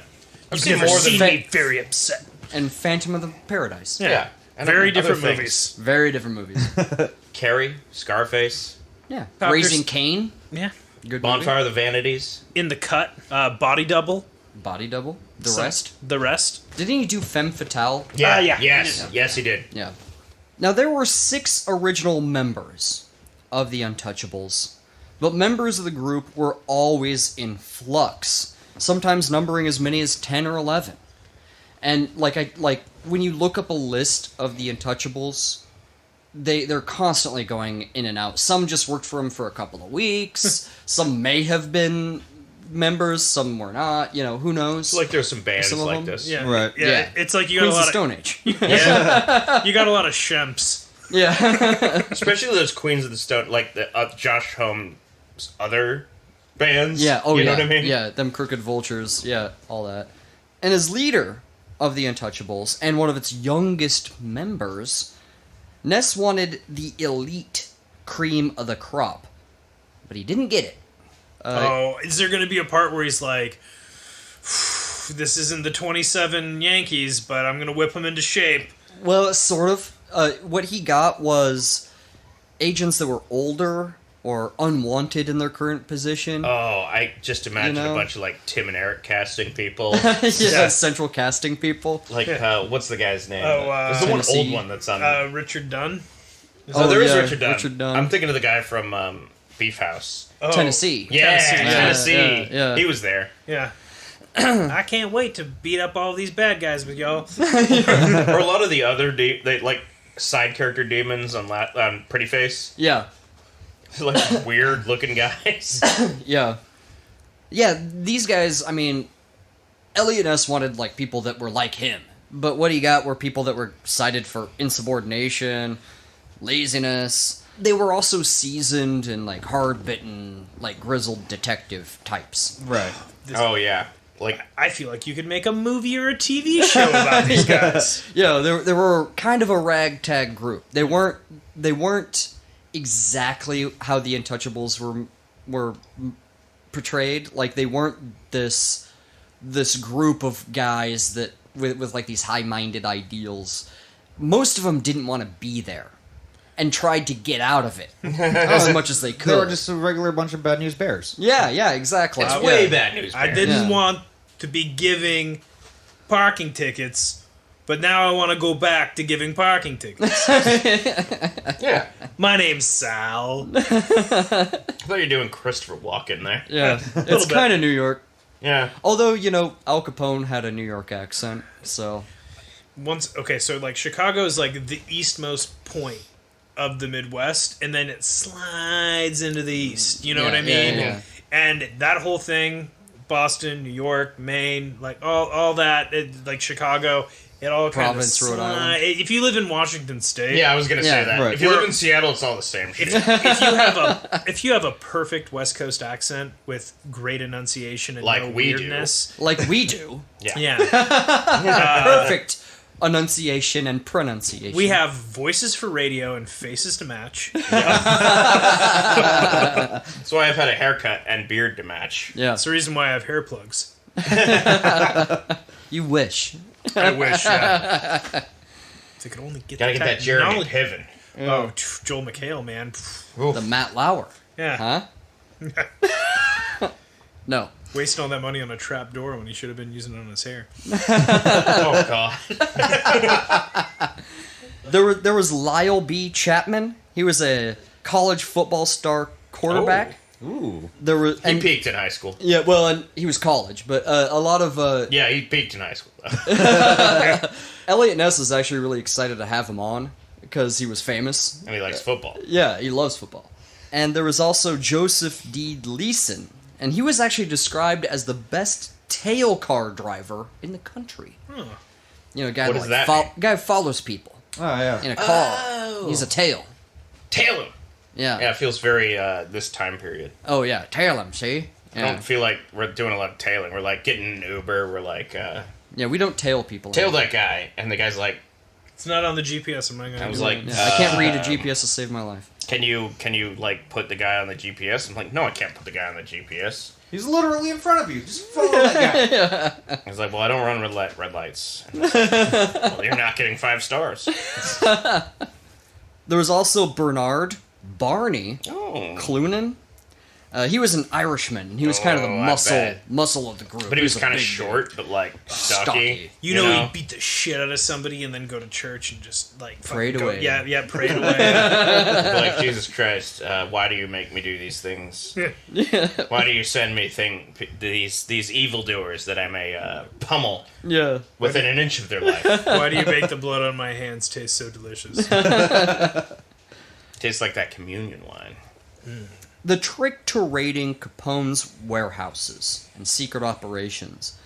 I've You've seen never more seen than... me very upset. And Phantom of the Paradise. Yeah. And Very other different things. movies. Very different movies. Carrie, Scarface, Yeah. Doctors- Raising Cain. Yeah. Good Bonfire of the Vanities. In the Cut, Body Double. movie. Body Double. The Some- Rest. The Rest. Didn't he do Femme Fatale? Yeah. yeah. Yes. Yes, he did. Yeah. Now, there were 6 original members of the Untouchables, but members of the group were always in flux, sometimes numbering as many as 10 or 11. And, when you look up a list of the Untouchables, they're constantly going in and out. Some just worked for him for a couple of weeks, some may have been members, some were not, who knows? It's like there's some bands Some of like them? this. Yeah. Right. Yeah. Yeah. It's like you got Queens a of lot of... Stone Age. Yeah. You got a lot of shemps. Yeah. Especially those Queens of the Stone, like the Josh Holmes' other bands. Yeah, oh you yeah. know what I mean? Yeah, them Crooked Vultures, yeah, all that. And as leader of the Untouchables, and one of its youngest members, Ness wanted the elite cream of the crop. But he didn't get it. Is there going to be a part where he's like, this isn't the 27 Yankees, but I'm going to whip them into shape? Well, sort of. What he got was agents that were older or unwanted in their current position. Oh, I just imagine You know? a bunch of like Tim and Eric casting people. Yeah, central casting people. Like, what's the guy's name? Oh, There's the one Tennessee. old one that's on. Richard Dunn? oh, there is yeah, Richard Dunn. Richard Dunn. I'm thinking of the guy from Beef House. Oh, Tennessee. Yeah, Tennessee. Tennessee. Yeah. He was there. Yeah. I can't wait to beat up all these bad guys with y'all. Or a lot of the other like side character demons on Pretty Face. Yeah. Like weird looking guys. Yeah. Yeah, these guys, I mean, Eliot Ness wanted, like, people that were like him. But what he got were people that were cited for insubordination, laziness. They were also seasoned and, like, hard-bitten, like, grizzled detective types. Right. Oh yeah. Like I feel like you could make a movie or a TV show about these guys. Yeah, they were kind of a ragtag group. They weren't exactly how the Untouchables were portrayed. Like, they weren't this group of guys that with like these high-minded ideals. Most of them didn't want to be there and tried to get out of it as much as they could. They were just a regular bunch of bad news bears. yeah, exactly. it's Yeah. way bad news. I bears. didn't Yeah. want to be giving parking tickets, but now I want to go back to giving parking tickets. Yeah. My name's Sal. I thought you were doing Christopher Walken there. Yeah, it's bit. kind of New York. Yeah. Although, Al Capone had a New York accent, so... So like Chicago is like the eastmost point of the Midwest, and then it slides into the East. You know what I mean? Yeah. And that whole thing, Boston, New York, Maine, like all that, like Chicago, it all kind Province, of Rhode Island. If you live in Washington State, Yeah, I was gonna say that. right. If you live in Seattle, it's all the same shit. if you have a perfect West Coast accent with great enunciation and Like no we do. weirdness, Like we do. yeah, Perfect enunciation and pronunciation. we have voices for radio and faces to match. That's why I've had a haircut and beard to match. Yeah. That's the reason why I have hair plugs. You wish. I wish. Yeah. If I could only get Gotta get that Jeremy knowledge- Piven. Oh, Joel McHale, man. The Matt Lauer. Yeah. Huh? No. Wasting all that money on a trap door when he should have been using it on his hair. Oh god. There was Lyle B. Chapman. He was a college football star quarterback. Ooh. There were He peaked in high school. yeah, well, and he was college, but a lot of Yeah, he peaked in high school though. Eliot Ness is actually really excited to have him on because he was famous. And he likes football. Yeah, he loves football. And there was also Joseph D. Leeson, and he was actually described as the best tail car driver in the country. You know, a guy What does that mean? guy who follows people Oh, yeah. in a car. He's a tail. Tail him. Yeah. Yeah, it feels very this time period. Oh yeah, tail him. See. I Yeah. don't feel like we're doing a lot of tailing. We're like getting an Uber. We're like Yeah, we don't tail people. tail anymore. that guy, and the guy's like, It's not on the GPS. I'm not gonna. I was do like, it. Yeah, I can't read a GPS to save my life. Can you like put the guy on the GPS? I'm like, no, I can't put the guy on the GPS. He's literally in front of you. Just follow that guy. I was like, well, I don't run red lights. And I was like, well, you're not getting 5 stars. There was also Bernard Barney Oh. Clunan. He was an Irishman. And he was kind of the Oh, I bet. muscle of the group. But he was a kind of big short, but like stocky. Stocky. You know, he'd beat the shit out of somebody and then go to church and just like Prayed fucking go- away. Yeah, prayed away. Like, Jesus Christ, why do you make me do these things? Why do you send me these evildoers that I may pummel Yeah. within an inch of their life? Why do you make the blood on my hands taste so delicious? Tastes like that communion wine. The trick to raiding Capone's warehouses and secret operations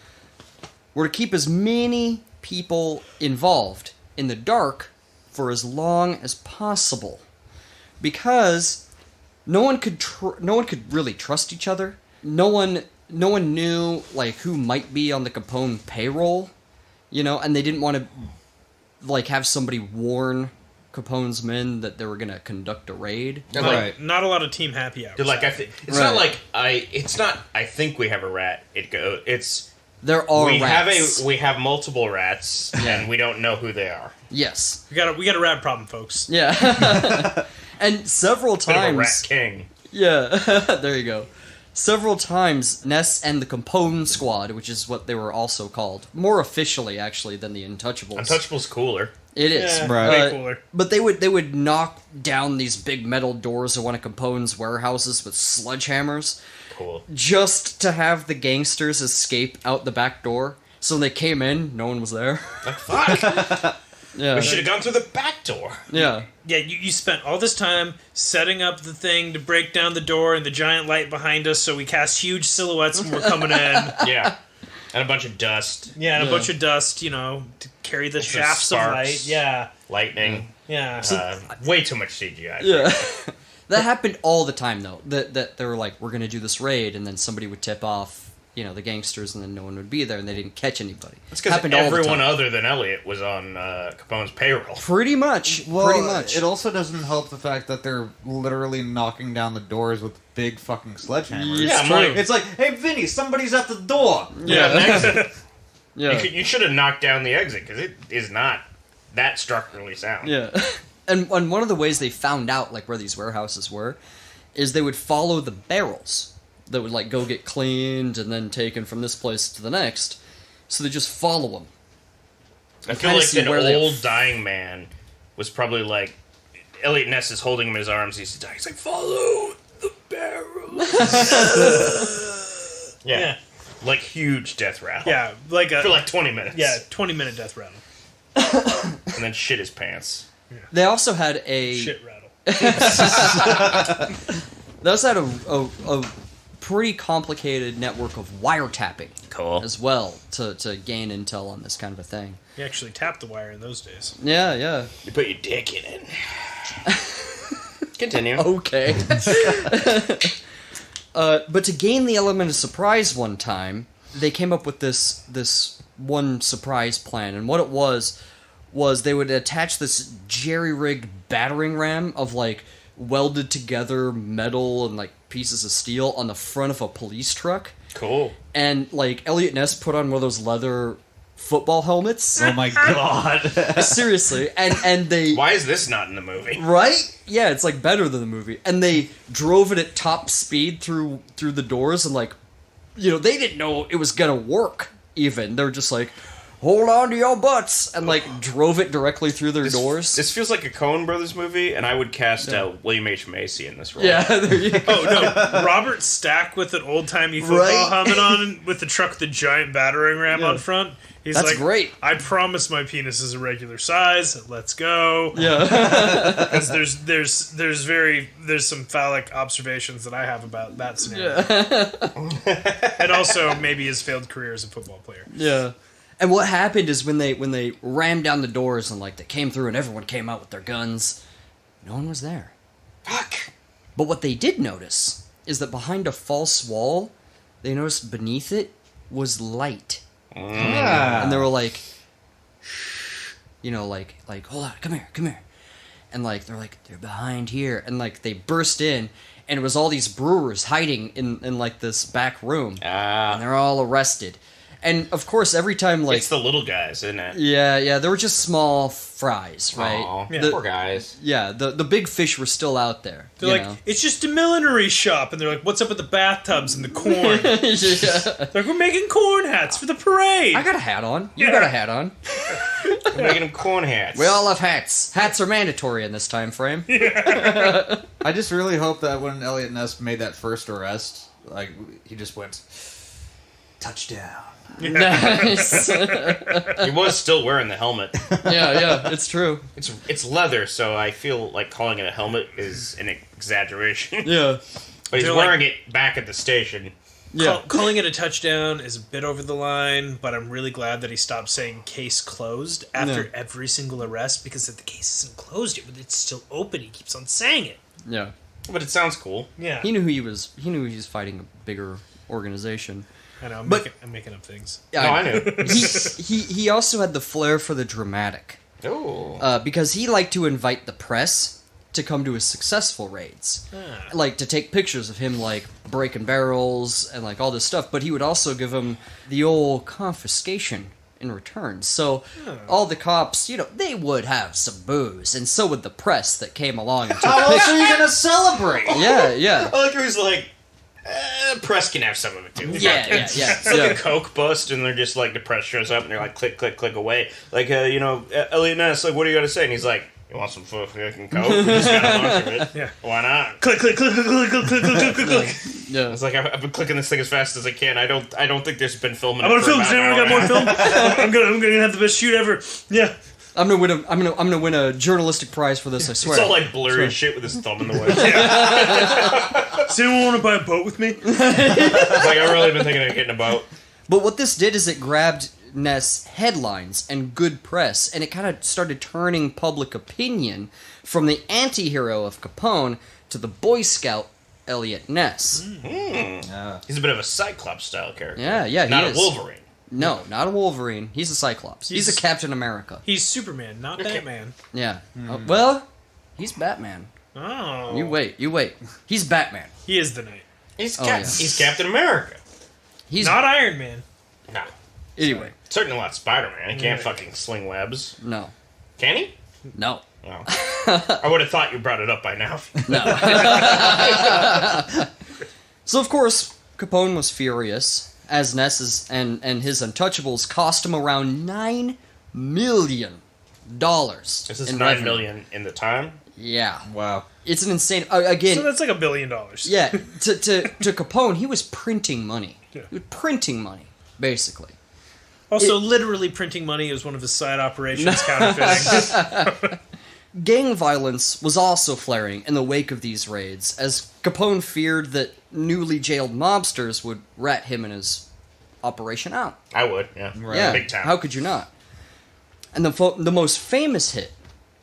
were to keep as many people involved in the dark for as long as possible, because no one could really trust each other. No one knew like who might be on the Capone payroll, you know, and they didn't want to like have somebody warn Capone's men that they were going to conduct a raid. They're Right. like, Not a lot of team happy hours. they're like it's Right. not like it's not I think we have a rat. It's There are we rats. have multiple rats and we don't know who they are. Yes. we got a rat problem, folks. Yeah. And several Bit of a rat times. king. Yeah. There you go. Several times, Ness and the Capone Squad, which is what they were also called, more officially actually than the Untouchables. Untouchable's cooler. It is. Yeah, Right. way cooler. But they would knock down these big metal doors of one of Capone's warehouses with sledgehammers Cool. just to have the gangsters escape out the back door. So when they came in, no one was there. Like, fuck. Yeah. We should have gone through the back door. Yeah. Yeah, you spent all this time setting up the thing to break down the door and the giant light behind us, so we cast huge silhouettes when we're coming in. Yeah. And a bunch of dust, Yeah, and Yeah. a bunch of dust, you know, to carry the Some shafts of sparks. light. Yeah, lightning. yeah. Way too much CGI. Yeah. That happened all the time, though. That they were like, we're going to do this raid, and then somebody would tip off, you know, the gangsters, and then no one would be there, and they didn't catch anybody. It's because Happened all the everyone time. other than Elliot was on Capone's payroll. Pretty much. Well, pretty much. it also doesn't help the fact that they're literally knocking down the doors with big fucking sledgehammers. Yeah, I'm true. like, It's like, hey, Vinny, somebody's at the door. yeah, an exit. Yeah. You should have knocked down the exit because it is not that structurally sound. Yeah. And one of the ways they found out, like, where these warehouses were, is they would follow the barrels that would, like, go get cleaned and then taken from this place to the next. So they just follow them. I feel kinda like see an where they- old dying man was probably like, Eliot Ness is holding him in his arms. He's dying. He's like, follow the barrel. Yeah. Like huge death rattle. Yeah, like a For like 20 minutes. 20-minute death rattle. And then shit his pants. They also had a Shit rattle. They also had a pretty complicated network of wiretapping Cool. as well to gain intel on this kind of a thing. You actually tapped the wire in those days. Yeah, yeah. You put your dick in it. Continue. Okay. But to gain the element of surprise one time, they came up with this one surprise plan, and what it was they would attach this jerry-rigged battering ram of like welded together metal and like pieces of steel on the front of a police truck, Cool. and like Eliot Ness put on one of those leather football helmets. Oh my god. Seriously, and they Why is this not in the movie? right? Yeah, it's like better than the movie. And they drove it at top speed through the doors, and like, you know, they didn't know it was gonna work. Even they're just like, hold on to your butts, and like drove it directly through their doors. This feels like a Coen Brothers movie, and I would cast William H. Macy in this role. Yeah, there you go. Oh no, Robert Stack with an old-timey football Right? helmet on, with the truck with the giant battering ram on front. He's That's like, great. I promise my penis is a regular size. Let's go. Yeah. Because there's some phallic observations that I have about that scenario, and also maybe his failed career as a football player. Yeah. And what happened is when they rammed down the doors and like they came through and everyone came out with their guns, no one was there. Fuck. But what they did notice is that behind a false wall, they noticed beneath it was light. And they were like, shh, you know, like, hold on, come here. And like, they're behind here. And like, they burst in, and it was all these brewers hiding in like this back room. And they're all arrested. And of course, every time like... It's the little guys, isn't it? Yeah, they were just small fries, right? Aw, Yeah. poor guys. Yeah, the big fish were still out there. They're like, it's just a millinery shop, and they're like, what's up with the bathtubs and the corn? yeah. They're like, we're making corn hats for the parade. I got a hat on. You Yeah. got a hat on. They're making them corn hats. We all have hats. Hats are mandatory in this time frame. I just really hope that when Eliot Ness made that first arrest, like he just went touchdown. Nice. He was still wearing the helmet. Yeah, it's true. It's leather, so I feel like calling it a helmet is an exaggeration. Yeah. But he's They're wearing it back at the station. Yeah. Calling it a touchdown is a bit over the line, but I'm really glad that he stopped saying case closed after Yeah. every single arrest, because if the case isn't closed yet, but it's still open, he keeps on saying it. Yeah. But it sounds cool. Yeah. He knew he was fighting a bigger organization. I know, But- I'm making up things. No, I knew. He also had the flair for the dramatic. Oh. Because he liked to invite the press to come to his successful raids. Like, to take pictures of him, like, breaking barrels and, like, all this stuff. But he would also give them the old confiscation in return. So, all the cops, you know, they would have some booze. And so would the press that came along and took How else pictures. are you gonna celebrate? Yeah. I like how he's like, press can have some of it too. Yeah. It's like a Coke bust, and they're just like, the press shows up, and they're like, click, click, click away. Like, Eliot Ness, like, what do you got to say? And he's like, you want some fucking Coke? We just got a bunch of it. Yeah. Why not? Click, click, click, click, click, click, click, click, click, click. Yeah. It's like, I've been clicking this thing as fast as I can. I don't think there's been filming. I'm on film. Does anyone got more film? I'm gonna have the best shoot ever. Yeah. I'm gonna win a journalistic prize for this, I swear. It's all like blurry as shit with his thumb in the way. Does anyone want to buy a boat with me? It's like, I've really been thinking of getting a boat. But what this did is it grabbed Ness headlines and good press, and it kind of started turning public opinion from the anti-hero of Capone to the Boy Scout Eliot Ness. He's a bit of a Cyclops style character. Yeah, he Not is. a Wolverine. No, not a Wolverine. He's a Cyclops. He's a Captain America. He's Superman, not Batman. Yeah. Well, he's Batman. Oh. You wait. He's Batman. He is the Knight. He's yeah. He's Captain America. He's Not Iron Man. No. anyway. Certainly not Spider-Man. He can't fucking sling webs. No. Can he? No. No. I would have thought you brought it up by now. No. So of course, Capone was furious, as Ness's and his Untouchables cost him around $9 million. This is in $9 revenue. million in the time. Yeah, Wow. it's an insane. Again, So that's like $1 billion. yeah. To Capone, he was printing money. Yeah. He was printing money, basically. Also, literally printing money is one of his side operations, counterfeiting. Gang violence was also flaring in the wake of these raids, as Capone feared that newly jailed mobsters would rat him and his operation out. I would, yeah. Right. Yeah, Big time. how could you not? And the most famous hit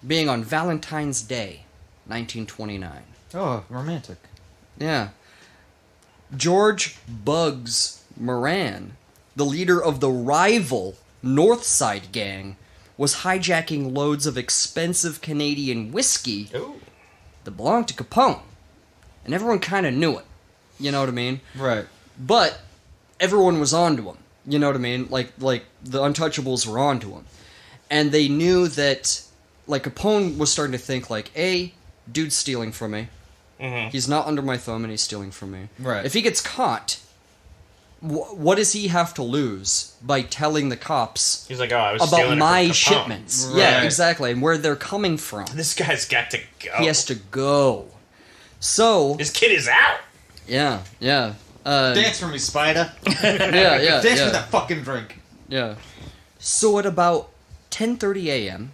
being on Valentine's Day, 1929. Oh, romantic. Yeah. George Bugs Moran, the leader of the rival North Side Gang, was hijacking loads of expensive Canadian whiskey Ooh. that belonged to Capone. And everyone kind of knew it. You know what I mean? Right. But everyone was onto him. You know what I mean? Like the Untouchables were onto him. And they knew that, like, Capone was starting to think, like, dude's stealing from me. Mm-hmm. He's not under my thumb and he's stealing from me. Right. If he gets caught, what does he have to lose by telling the cops He's like, oh, I was about stealing it my from Capone. shipments? Right. Yeah, exactly. And where they're coming from. This guy's got to go. He has to go. So, This kid is out. yeah. Dance for me, Spider. Yeah. Dance for that fucking drink. Yeah. So at about 10:30 a.m.,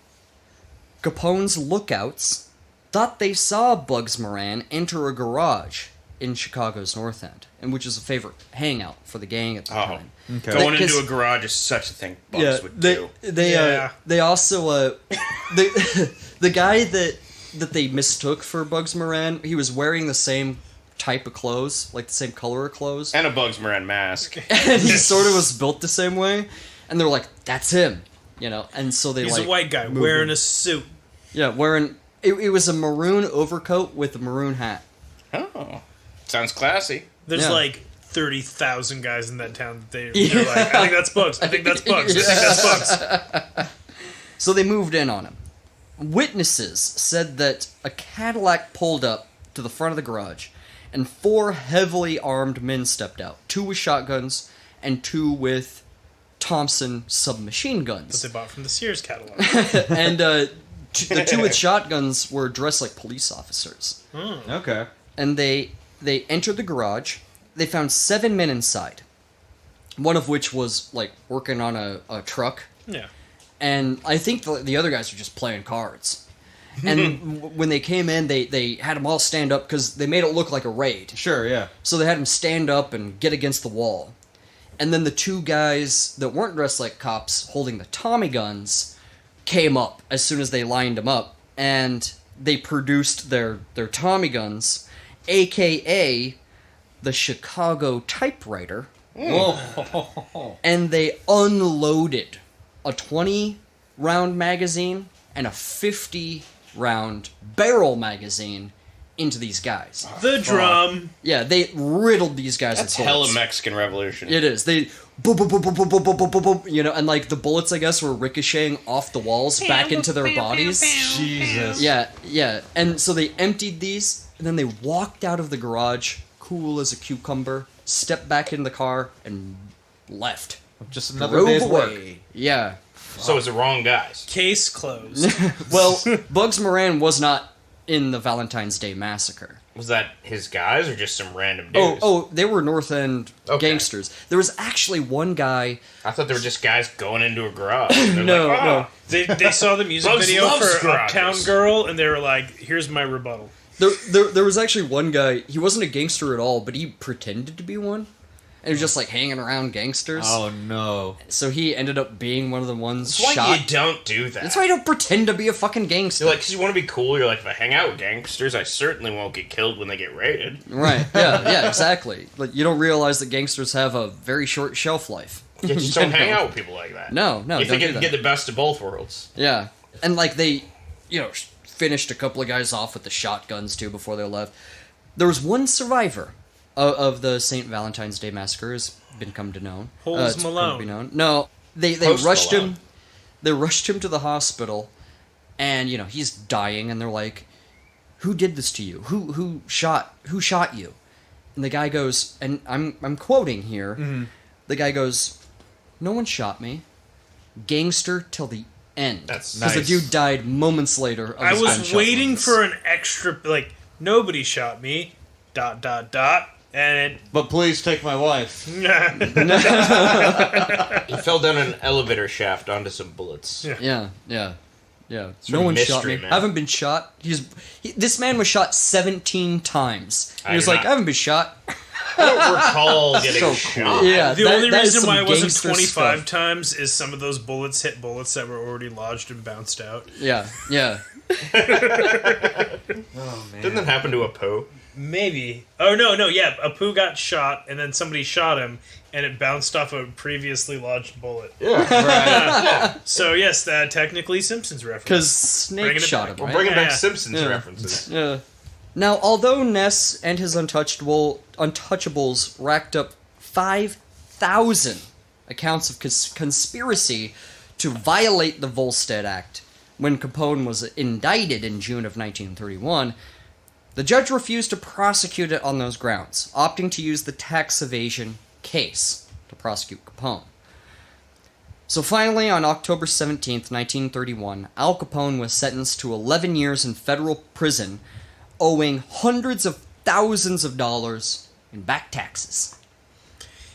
Capone's lookouts thought they saw Bugs Moran enter a garage in Chicago's North End, and which is a favorite hangout for the gang at the time. Okay. Going Because- into a garage is such a thing Bugs would do. They also the guy that they mistook for Bugs Moran, he was wearing the same type of clothes, like the same color of clothes, And a Bugs Moran mask. and he sort of was built the same way, and they were like, "That's him," you know, and so they He's like a white guy moved wearing him. a suit. Yeah, wearing it was a maroon overcoat with a maroon hat. Oh. Sounds classy. There's Yeah. like 30,000 guys in that town that they're like, I think that's Bugs. I think that's Bugs. I think that's Bugs. So they moved in on him. Witnesses said that a Cadillac pulled up to the front of the garage, and 4 heavily armed men stepped out. 2 with shotguns, and 2 with Thompson submachine That guns. they bought from the Sears catalog. And the 2 with shotguns were dressed like police officers. Okay. And they entered the garage. They found 7 men inside. One of which was like working on a truck. Yeah. And I think the other guys were just playing cards. And when they came in, they had them all stand up because they made it look like a raid. Sure, yeah. So they had them stand up and get against the wall. And then the 2 guys that weren't dressed like cops holding the Tommy guns came up as soon as they lined them up. And they produced their Tommy guns, a.k.a. the Chicago typewriter. Whoa. And they unloaded a 20-round magazine and a 50-round barrel magazine into these guys. The drum. Yeah, they riddled these guys That's with hella bullets. Mexican Revolution. It is. They boom, boom, boom, boom, boom, boom, boom, boom, boom, boom, you know, and like the bullets, I guess, were ricocheting off the walls back into their bodies. Jesus. Yeah. And so they emptied these, and then they walked out of the garage, cool as a cucumber, stepped back in the car, and left. Just another Drove day's work. away. Yeah. So it's the wrong guys. Case closed. Well, Bugs Moran was not in the Valentine's Day massacre. Was that his guys or just some random dudes? Oh, they were North End Okay. gangsters. There was actually one guy. I thought they were just guys going into a garage. They're No, like, no. They saw the music Bugs video loves for garages. Uptown Girl, and they were like, here's my rebuttal. There was actually one guy. He wasn't a gangster at all, but he pretended to be one, and he was just like hanging around gangsters. Oh, no. So he ended up being one of the ones That's why shot. you don't do that. That's why you don't pretend to be a fucking gangster. You're like, because you want to be cool. You're like, if I hang out with gangsters, I certainly won't get killed when they get raided. Right? Yeah, exactly. Like you don't realize that gangsters have a very short shelf life. You just don't hang out with people like that. No, You don't think do you that. can get the best of both worlds. Yeah, and like they, finished a couple of guys off with the shotguns too before they left. There was one survivor of the St. Valentine's Day massacre, has been come to known. Holes it's come Malone. to be known. No, they Post rushed Malone. him. They rushed him to the hospital, and he's dying, and they're like, "Who did this to you? Who shot you?" And the guy goes, and I'm quoting here. Mm-hmm. The guy goes, "No one shot me. Gangster till the end." That's Because nice. the dude died moments later. Of I his was gunshot waiting wounds. for an extra, like, nobody shot me, ... and But please take my wife. it... He fell down an elevator shaft onto some bullets. Yeah. Yeah. Yeah, Sort no of one shot mystery, me. man. I haven't been shot. This man was shot 17 times. He was do like, not- I haven't been shot. I don't recall getting So shot. cool. Yeah, The that- only that is reason some why it wasn't gangster 25 stuff. times is some of those bullets hit bullets that were already lodged and bounced out. Yeah, yeah. Oh man. Didn't that happen to a Poe? Maybe. Oh, no, yeah. Apu got shot, and then somebody shot him, and it bounced off a previously lodged bullet. Right. So, yes, that technically Simpsons reference. Because Snake Bringing it shot back. him, We're right? bringing back Yeah. Simpsons Yeah. references. Yeah. Now, although Ness and his Untouchables racked up 5,000 accounts of conspiracy to violate the Volstead Act when Capone was indicted in June of 1931, the judge refused to prosecute it on those grounds, opting to use the tax evasion case to prosecute Capone. So finally, on October 17th, 1931, Al Capone was sentenced to 11 years in federal prison, owing hundreds of thousands of dollars in back taxes.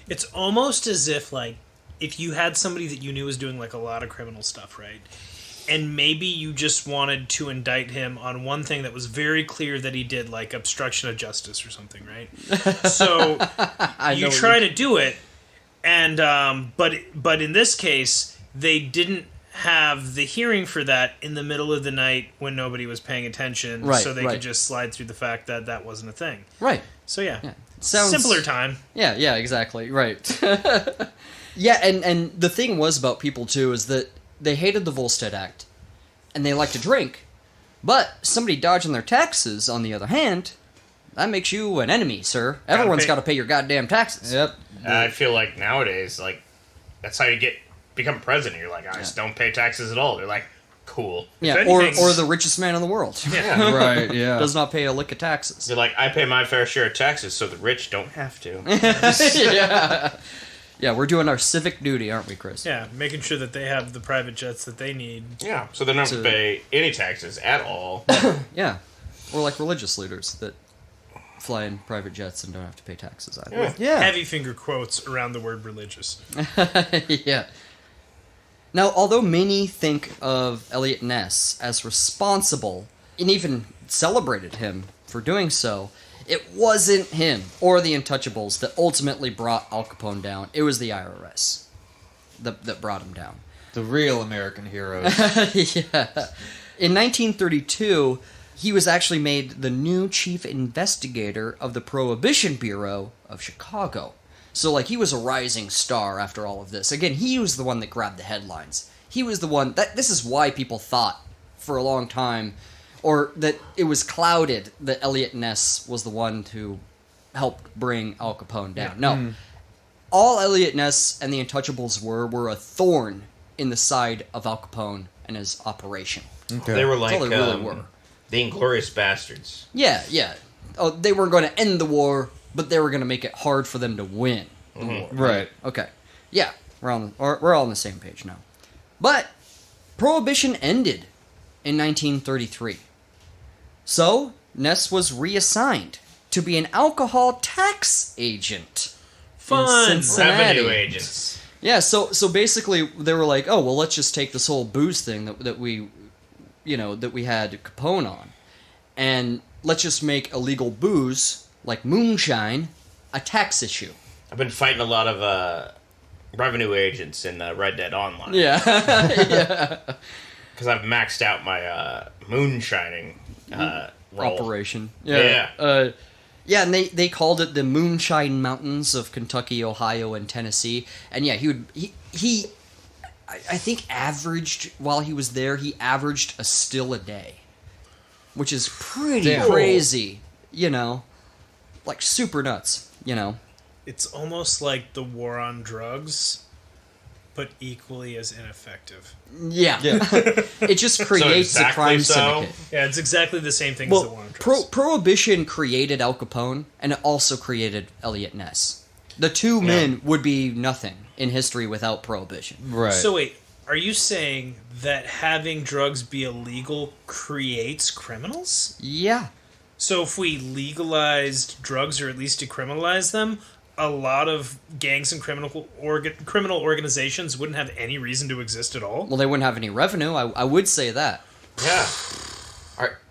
It's almost as if, like, if you had somebody that you knew was doing, like, a lot of criminal stuff, right? And maybe you just wanted to indict him on one thing that was very clear that he did, like obstruction of justice or something, right? So you try to do it, and but in this case, they didn't have the hearing for that in the middle of the night when nobody was paying attention, Right, so they right. could just slide through the fact that that wasn't a thing. Right. So yeah, Sounds simpler time. Yeah, exactly. Right. Yeah, and the thing was about people too is that they hated the Volstead Act and they like to drink. But somebody dodging their taxes, on the other hand, that makes you an enemy, sir. Everyone's pay- got to pay your goddamn taxes. Yep. I feel like nowadays, like, that's how you become president. You're like, I just don't pay taxes at all. They're like, cool. Yeah, If or anything- the richest man in the world. Yeah. Right. Yeah. Does not pay a lick of taxes. They're like, I pay my fair share of taxes so the rich don't have to. Yeah, we're doing our civic duty, aren't we, Chris? Yeah, making sure that they have the private jets that they need. Yeah, so they don't have to pay any taxes at all. Yeah. Or like religious leaders that fly in private jets and don't have to pay taxes either. Yeah. Yeah. Heavy finger quotes around the word religious. Yeah. Now, although many think of Eliot Ness as responsible, and even celebrated him for doing so, it wasn't him or the Untouchables that ultimately brought Al Capone down. It was the IRS that brought him down. The real American heroes. Yeah. In 1932, he was actually made the new chief investigator of the Prohibition Bureau of Chicago. So, like, he was a rising star after all of this. Again, he was the one that grabbed the headlines. He was the one this is why people thought for a long time, or that it was clouded that Eliot Ness was the one who helped bring Al Capone down. No. All Eliot Ness and the Untouchables were a thorn in the side of Al Capone and his operation. Okay. They were That's like all they really were. the Inglorious Bastards. Yeah. Oh, they weren't going to end the war, but they were going to make it hard for them to win the war. Right. Okay. Yeah, we're all on the same page now. But Prohibition ended in 1933. So, Ness was reassigned to be an alcohol tax agent. Fun. In Cincinnati. Revenue agents. Yeah, so basically they were like, oh, well, let's just take this whole booze thing that we had Capone on, and let's just make illegal booze, like moonshine, a tax issue. I've been fighting a lot of revenue agents in Red Dead Online. Yeah. Because I've maxed out my moonshining role. Operation. Yeah. Yeah, and they called it the Moonshine Mountains of Kentucky, Ohio, and Tennessee. And yeah, I think averaged, while he was there, he averaged a still a day. Which is pretty Damn. crazy, like super nuts, It's almost like the war on drugs, but equally as ineffective. Yeah. It just creates a exactly crime so? syndicate. Yeah, it's exactly the same thing as the war Well, on drugs. Prohibition created Al Capone, and it also created Eliot Ness. The two men would be nothing in history without Prohibition. Right. So wait, are you saying that having drugs be illegal creates criminals? Yeah. So if we legalized drugs, or at least decriminalized them, a lot of gangs and criminal organizations wouldn't have any reason to exist at all? Well, they wouldn't have any revenue. I would say that. Yeah.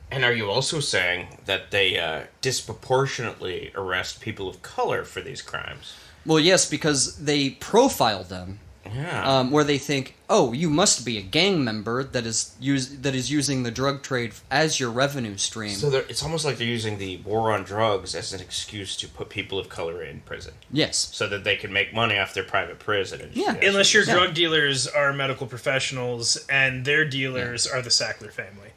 And are you also saying that they disproportionately arrest people of color for these crimes? Well, yes, because they profile them. Yeah. Where they think, oh, you must be a gang member that is using the drug trade as your revenue stream. So it's almost like they're using the war on drugs as an excuse to put people of color in prison. Yes. So that they can make money off their private prison. And Yeah. Unless your drug dealers are medical professionals and their dealers are the Sackler family.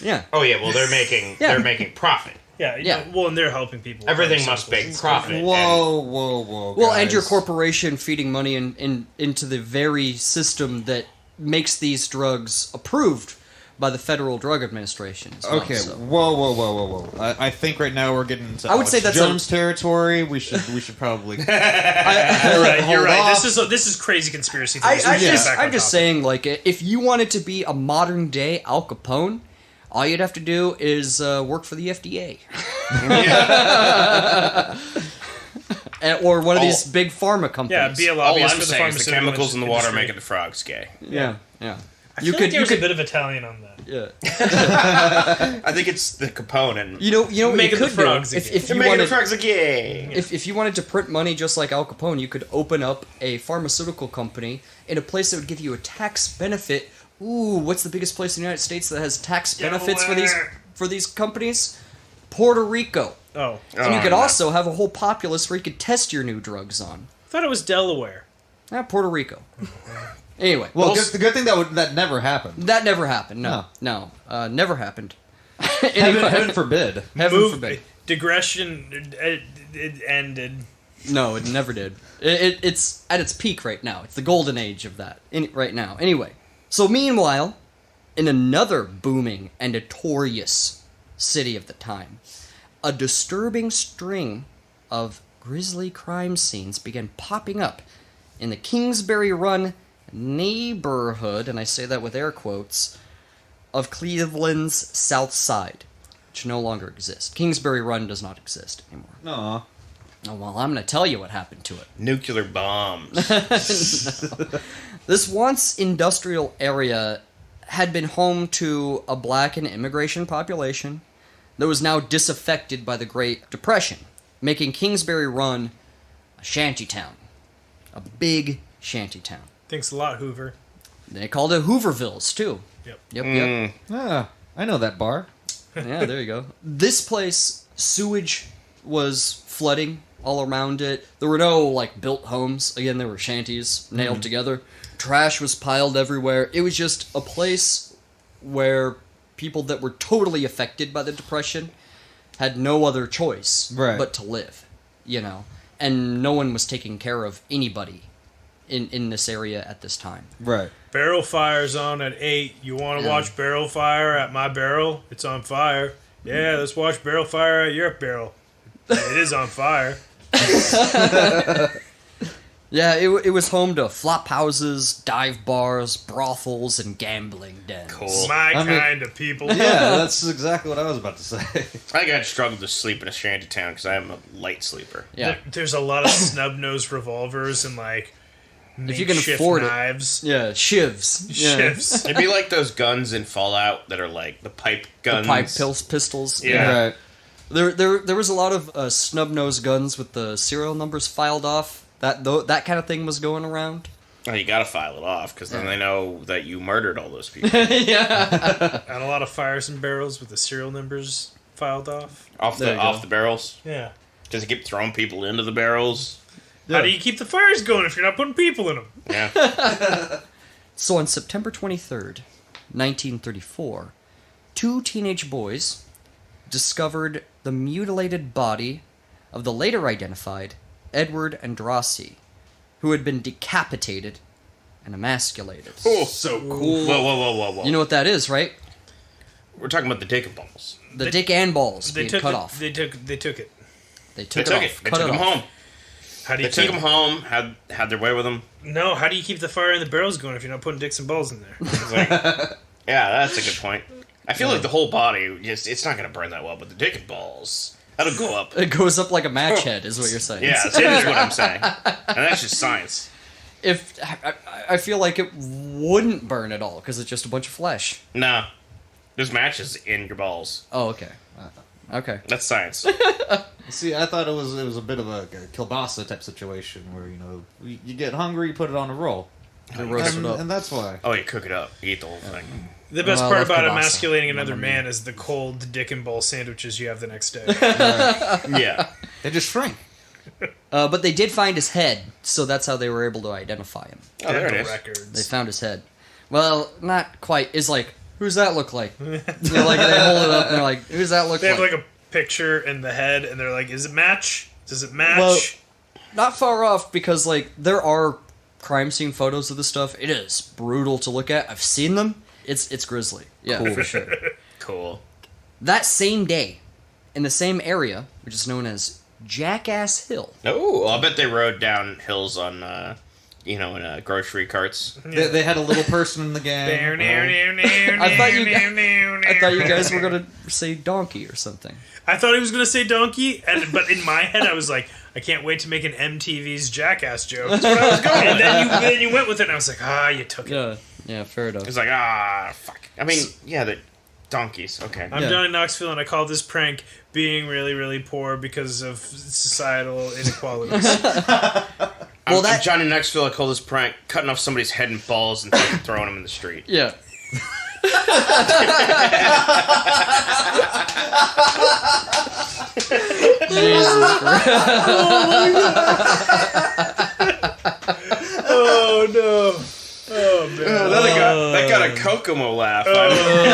Yeah. Oh yeah, well they're making profit. Yeah, well, and they're helping people. Everything must make profit. Whoa, Well, guys. and your corporation feeding money into the very system that makes these drugs approved by the Federal Drug Administration. As well, Okay, so. whoa. I think right now we're getting into I would say that's Jones territory. We should probably. You're right. Hold off. This is crazy conspiracy theories. I'm We should get back on just topic. saying, like, if you wanted to be a modern day Al Capone, all you'd have to do is work for the FDA. Or one of these big pharma companies. Yeah, be a All lobbyist I'm for the saying is the pharmaceutical chemicals in the water industry. making the frogs gay. Yeah. I feel like there was a bit of Italian on that. Yeah. I think it's the Capone and You know what you Making could the frogs do? again. If they're you making the wanted, frogs gay. if you wanted to print money just like Al Capone, you could open up a pharmaceutical company in a place that would give you a tax benefit. Ooh, what's the biggest place in the United States that has tax benefits Delaware. for these companies? Puerto Rico. Oh, And you could no. also have a whole populace where you could test your new drugs on. I thought it was Delaware. Puerto Rico. Anyway, Well, the good thing that never happened. that never happened. No, never happened. Anyway, Heaven forbid. heaven forbid. Digression it ended. No, it never did. It's at its peak right now. It's the golden age of that right now. Anyway, so meanwhile, in another booming and notorious city of the time, a disturbing string of grisly crime scenes began popping up in the Kingsbury Run neighborhood, and I say that with air quotes, of Cleveland's South Side, which no longer exists. Kingsbury Run does not exist anymore. Aw. Oh, well, I'm going to tell you what happened to it. Nuclear bombs. This once industrial area had been home to a black and immigration population that was now disaffected by the Great Depression, making Kingsbury Run a shantytown. A big shantytown. Thanks a lot, Hoover. They called it Hoovervilles, too. Yep. Yep. Ah, I know that bar. Yeah, there you go. This place, sewage was flooding all around it. There were no, like, built homes. Again, there were shanties nailed together. Trash was piled everywhere. It was just a place where people that were totally affected by the Depression had no other choice but to live, you know. And no one was taking care of anybody in this area at this time. Right. Barrel fire's on at 8. You want to watch barrel fire at my barrel? It's on fire. Yeah, let's watch barrel fire at your barrel. It is on fire. Yeah, it was home to flop houses, dive bars, brothels, and gambling dens. Cool. My I mean- kind of people. Yeah, that's exactly what I was about to say. I think I'd struggle to sleep in a shanty town because I am a light sleeper. Yeah. There's a lot of snub-nosed revolvers and, like, If you can makeshift afford knives. Yeah, shivs. Yeah. Shifts. It'd be like those guns in Fallout that are like the pipe guns. Pipe pistols. Yeah. Right. There was a lot of snub-nosed guns with the serial numbers filed off. That kind of thing was going around. Oh, you gotta file it off because then they know that you murdered all those people. Yeah. And a lot of fires and barrels with the serial numbers filed off. off There you the go. barrels. Yeah. Because they keep throwing people into the barrels. How do you keep the fires going if you're not putting people in them? Yeah. So on September 23rd, 1934, two teenage boys discovered the mutilated body of the later identified Edward Andrassi, who had been decapitated and emasculated. Oh, So cool. whoa. You know what that is, right? We're talking about the dick and balls. The dick and balls They being took cut it. off. They took it. They They took took it it. off. They Cut took it him off. home. How do They you took keep him home. Had their way with him. No, how do you keep the fire and the barrels going if you're not putting dicks and balls in there? It's like, yeah, that's a good point. I feel like the whole body it's not gonna burn that well, but the dick and balls that'll go up. It goes up like a match head, is what you're saying. Yeah, that is what I'm saying, and that's just science. I feel like it wouldn't burn at all because it's just a bunch of flesh. No, There's matches in your balls. Oh, okay. Okay. That's science. See, I thought it was a bit of a kielbasa type situation where, you get hungry, you put it on a roll. Roast it up. And that's why. Oh, you cook it up. You eat the whole thing. The best Well, I part love about kielbasa. emasculating another man is the cold dick and ball sandwiches you have the next day. Yeah. They just shrink. But they did find his head, so that's how they were able to identify him. Oh, there it Dental is. They records. found his head. Well, not quite. It's like, who's that look like? Like they hold it up and they're like, who's that look They have like? like a picture in the head, and they're like, "Is it match? Does it match?" Well, not far off because like there are crime scene photos of this stuff. It is brutal to look at. I've seen them. It's grisly. Yeah, for sure. Cool. That same day, in the same area, which is known as Jackass Hill. Oh, I bet they rode down hills on, in grocery carts. They had a little person in the gang. I thought you guys were gonna say donkey or something. I thought he was gonna say donkey, but in my head I was like, I can't wait to make an MTV's Jackass joke. That's where I was going. And then you went with it, and I was like, you took it. Yeah, fair enough. It's like, fuck. I mean, yeah, the donkeys. Okay. I'm Yeah. Johnny Knoxville, and I call this prank being really, really poor because of societal inequalities. Well, I'm Johnny Knoxville. I call this prank cutting off somebody's head and balls and fucking throwing them in the street. Yeah. Jesus Christ. Oh no! Oh man! That got a Kokomo laugh. Oh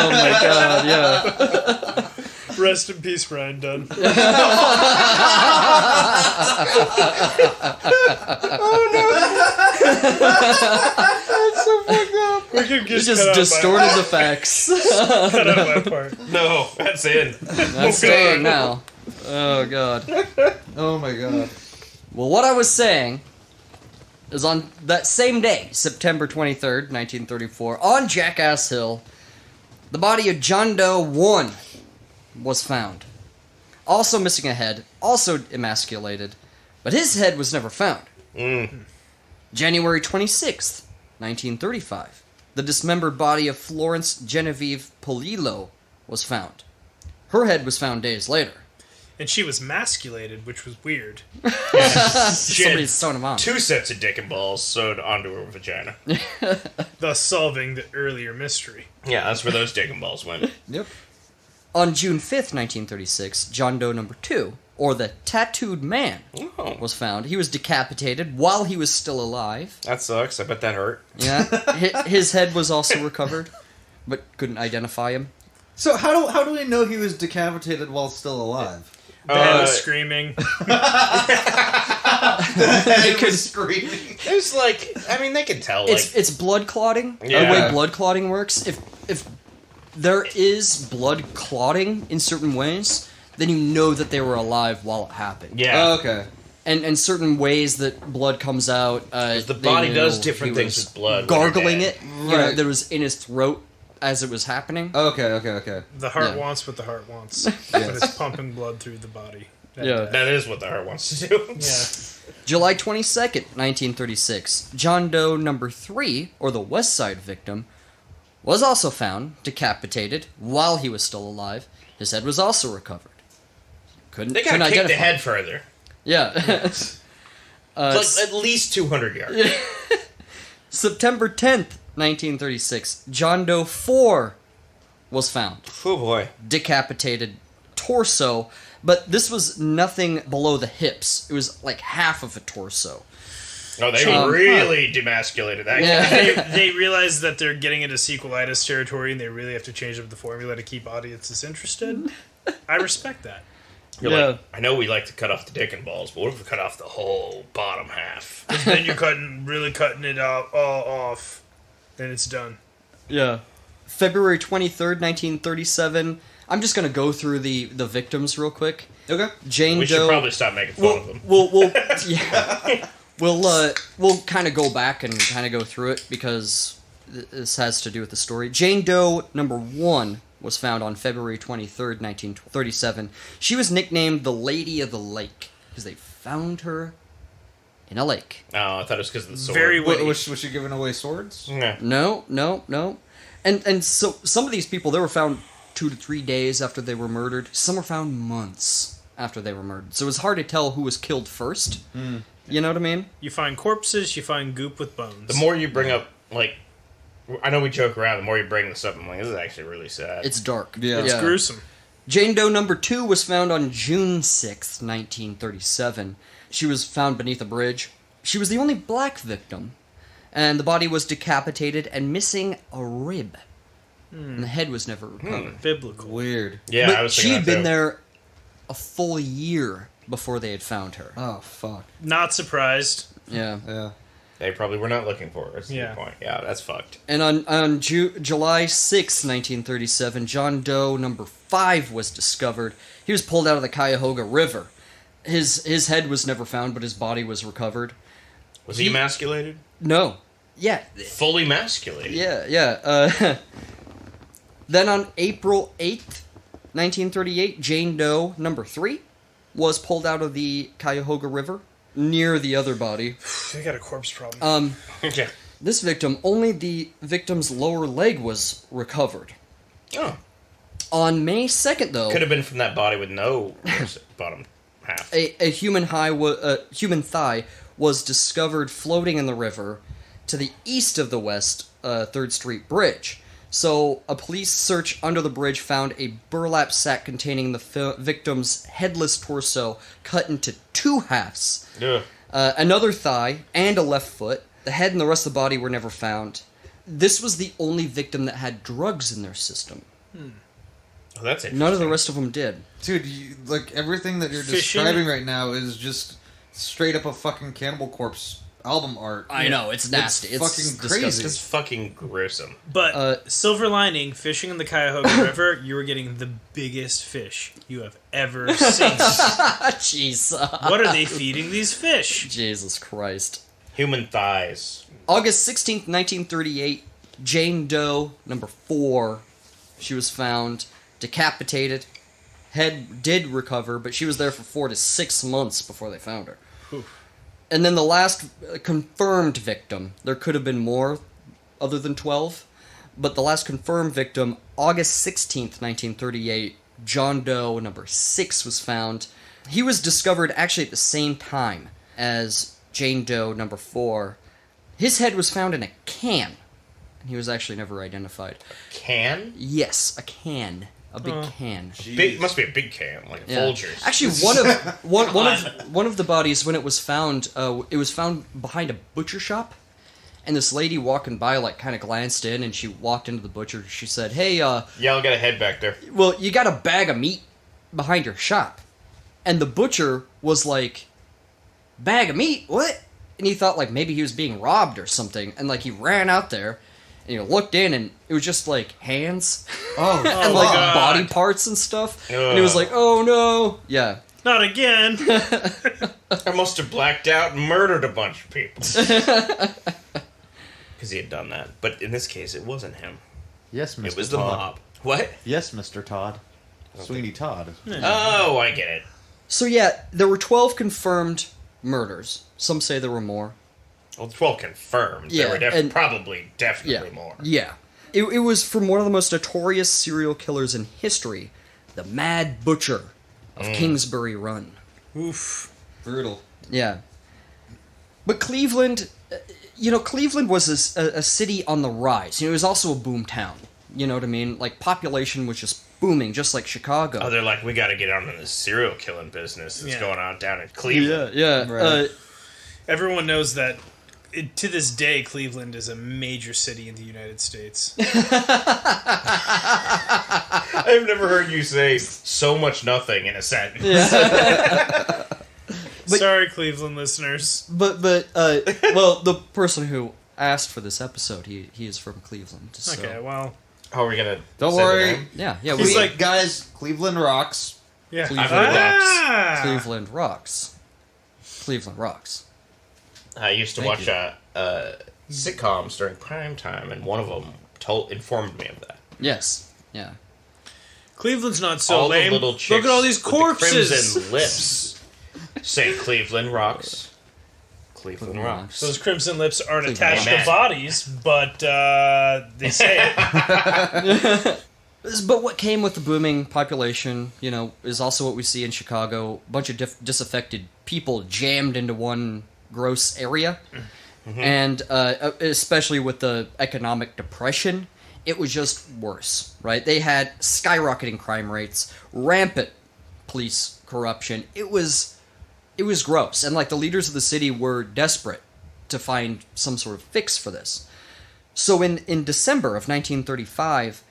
my god, yeah. Rest in peace, Ryan Dunn. We could You just distorted the facts. cut out my part. No, that's in. That's staying now. Oh god. Oh my god. Well, what I was saying is on that same day, September 23rd, 1934, on Jackass Hill, the body of John Doe 1 was found. Also missing a head, also emasculated, but his head was never found. January 26th, 1935, the dismembered body of Florence Genevieve Polillo was found. Her head was found days later. And she was masculated, which was weird. Somebody's sewing him on. 2 sets of dick and balls sewed onto her vagina. Thus solving the earlier mystery. Yeah, that's where those dick and balls went. Yep. On June 5th, 1936, John Doe number 2, or the Tattooed Man, Oh, was found. He was decapitated while he was still alive. that sucks. I bet that hurt. Yeah. His head was also recovered, but couldn't identify him. So how do we know he was decapitated while still alive? Dad was screaming. He was screaming. There's they can tell. It's blood clotting. Yeah. The way blood clotting works. If there is blood clotting in certain ways, then you know that they were alive while it happened. yeah. Oh, okay. And certain ways that blood comes out. The body they does knew different he things was with blood. Gargling it. Right. That was in his throat as it was happening. Okay. The heart Yeah. wants what the heart wants. But it's pumping blood through the body. Yeah. That is what the heart wants to do. Yeah. July 22nd, 1936, John Doe number 3, or the West Side victim, was also found decapitated while he was still alive. His head was also recovered. Couldn't They gotta couldn't kick the identify. head further. Yeah. At least 200 yards. September 10th, 1936, John Doe 4 was found. Oh boy. Decapitated torso, but this was nothing below the hips. It was like half of a torso. Oh, they really demasculated that guy. Yeah. They realize that they're getting into sequelitis territory, and they really have to change up the formula to keep audiences interested. I respect that. You're Yeah. like, I know we like to cut off the dick and balls, but what if we cut off the whole bottom half? Then you're really cutting it all off, and it's done. Yeah. February 23rd, 1937. I'm just going to go through the victims real quick. Okay. Jane We Doe. should probably stop making fun of them. We'll yeah. We'll kind of go back and kind of go through it because this has to do with the story. Jane Doe number 1 was found on February 23rd, 1937. She was nicknamed the Lady of the Lake because they found her in a lake. Oh, I thought it was because of the sword. Very witty. Was she giving away swords? Yeah. No. And so some of these people, they were found 2 to 3 days after they were murdered. Some were found months after they were murdered. So it was hard to tell who was killed first. You know what I mean? You find corpses, you find goop with bones. The more you bring up, like, I know we joke around, the more you bring this up, I'm like, this is actually really sad. It's dark. Yeah. It's gruesome. Jane Doe number 2 was found on June 6th, 1937. She was found beneath a bridge. She was the only black victim, and the body was decapitated and missing a rib. And the head was never recovered. Biblical. Weird. Yeah, But I was she thinking had that been too. there a full year before they had found her. Oh, fuck. Not surprised. Yeah. Yeah. They probably were not looking for her. That's Yeah. the point. Yeah, that's fucked. And on July 6, 1937, John Doe number 5 was discovered. He was pulled out of the Cuyahoga River. His head was never found, but his body was recovered. Was he emasculated? No. Yeah. Fully emasculated? Yeah. Then on April 8th, 1938, Jane Doe number 3 was pulled out of the Cuyahoga River near the other body. They got a corpse problem. Okay. This victim, only the victim's lower leg was recovered. Oh. On May 2nd, though, Could have been from that body with no bottom half. a human thigh was discovered floating in the river to the east of the West 3rd Street Bridge. So, a police search under the bridge found a burlap sack containing the victim's headless torso cut into 2 halves. Ugh. Another thigh and a left foot. The head and the rest of the body were never found. This was the only victim that had drugs in their system. Oh, that's interesting. None of the rest of them did. Dude, like, everything that you're Fishing? describing right now is just straight up a fucking Cannibal Corpse album art. I know, it's nasty. It's fucking disgusting. crazy. It's fucking gruesome. But silver lining, fishing in the Cuyahoga River, you were getting the biggest fish you have ever seen. Jeez. What are they feeding these fish? Jesus Christ. Human thighs. August 16th, 1938, Jane Doe, number 4. She was found decapitated. Head did recover, but she was there for 4 to 6 months before they found her. And then the last confirmed victim, there could have been more other than 12, but the last confirmed victim, August 16th, 1938, John Doe, number 6, was found. He was discovered actually at the same time as Jane Doe, number 4. His head was found in a can, and he was actually never identified. Can? Yes, a can. A big can. Big, must be a big can, like a Yeah. Folgers. Actually, one of the bodies, when it was found behind a butcher shop, and this lady walking by, like, kind of glanced in, and she walked into the butcher. She said, "Hey, Yeah, I'll get a head back there. well, you got a bag of meat behind your shop," and the butcher was like, "Bag of meat? What?" And he thought like maybe he was being robbed or something, and like he ran out there. And you looked in, and it was just like hands Oh, and like God. body parts and stuff. And it was like, "Oh no, yeah." Not again. I must have blacked out and murdered a bunch of people. Because he had done that. But in this case, it wasn't him. yes, Mr. It was the Todd. mob. What? Yes, Mr. Todd. Sweeney Todd. Oh, I get it. So yeah, there were 12 confirmed murders. Some say there were more. Well, 12 confirmed. Yeah, There were and- probably, definitely more. Yeah. It was from one of the most notorious serial killers in history, the Mad Butcher of Kingsbury Run. Oof. Brutal. Yeah. But Cleveland, Cleveland was a city on the rise. It was also a boom town. You know what I mean? Like, population was just booming, just like Chicago. Oh, they're like, we got to get on in this serial killing business that's Yeah. going on down in Cleveland. yeah. Right. Everyone knows that to this day, Cleveland is a major city in the United States. I've never heard you say so much nothing in a sentence. Sorry, Cleveland listeners. Well, the person who asked for this episode, he is from Cleveland. So. Okay, well, How are we going to Don't say the worry. name? Yeah. He's We, like- Guys, Cleveland rocks. yeah. Cleveland Ah! Cleveland rocks. Cleveland rocks. I used to Thank watch sitcoms during prime time, and one of them informed me of that. Yes. Yeah. Cleveland's not so all lame. the little chicks Look at all these with the corpses. crimson lips say Cleveland rocks. Cleveland rocks. Those crimson lips aren't Cleveland attached rocks. to bodies, but they say it. But what came with the booming population, is also what we see in Chicago. A bunch of disaffected people jammed into one gross area. Mm-hmm. And especially with the economic depression, it was just worse, right? They had skyrocketing crime rates, rampant police corruption. It was gross. And, the leaders of the city were desperate to find some sort of fix for this. So in December of 1935...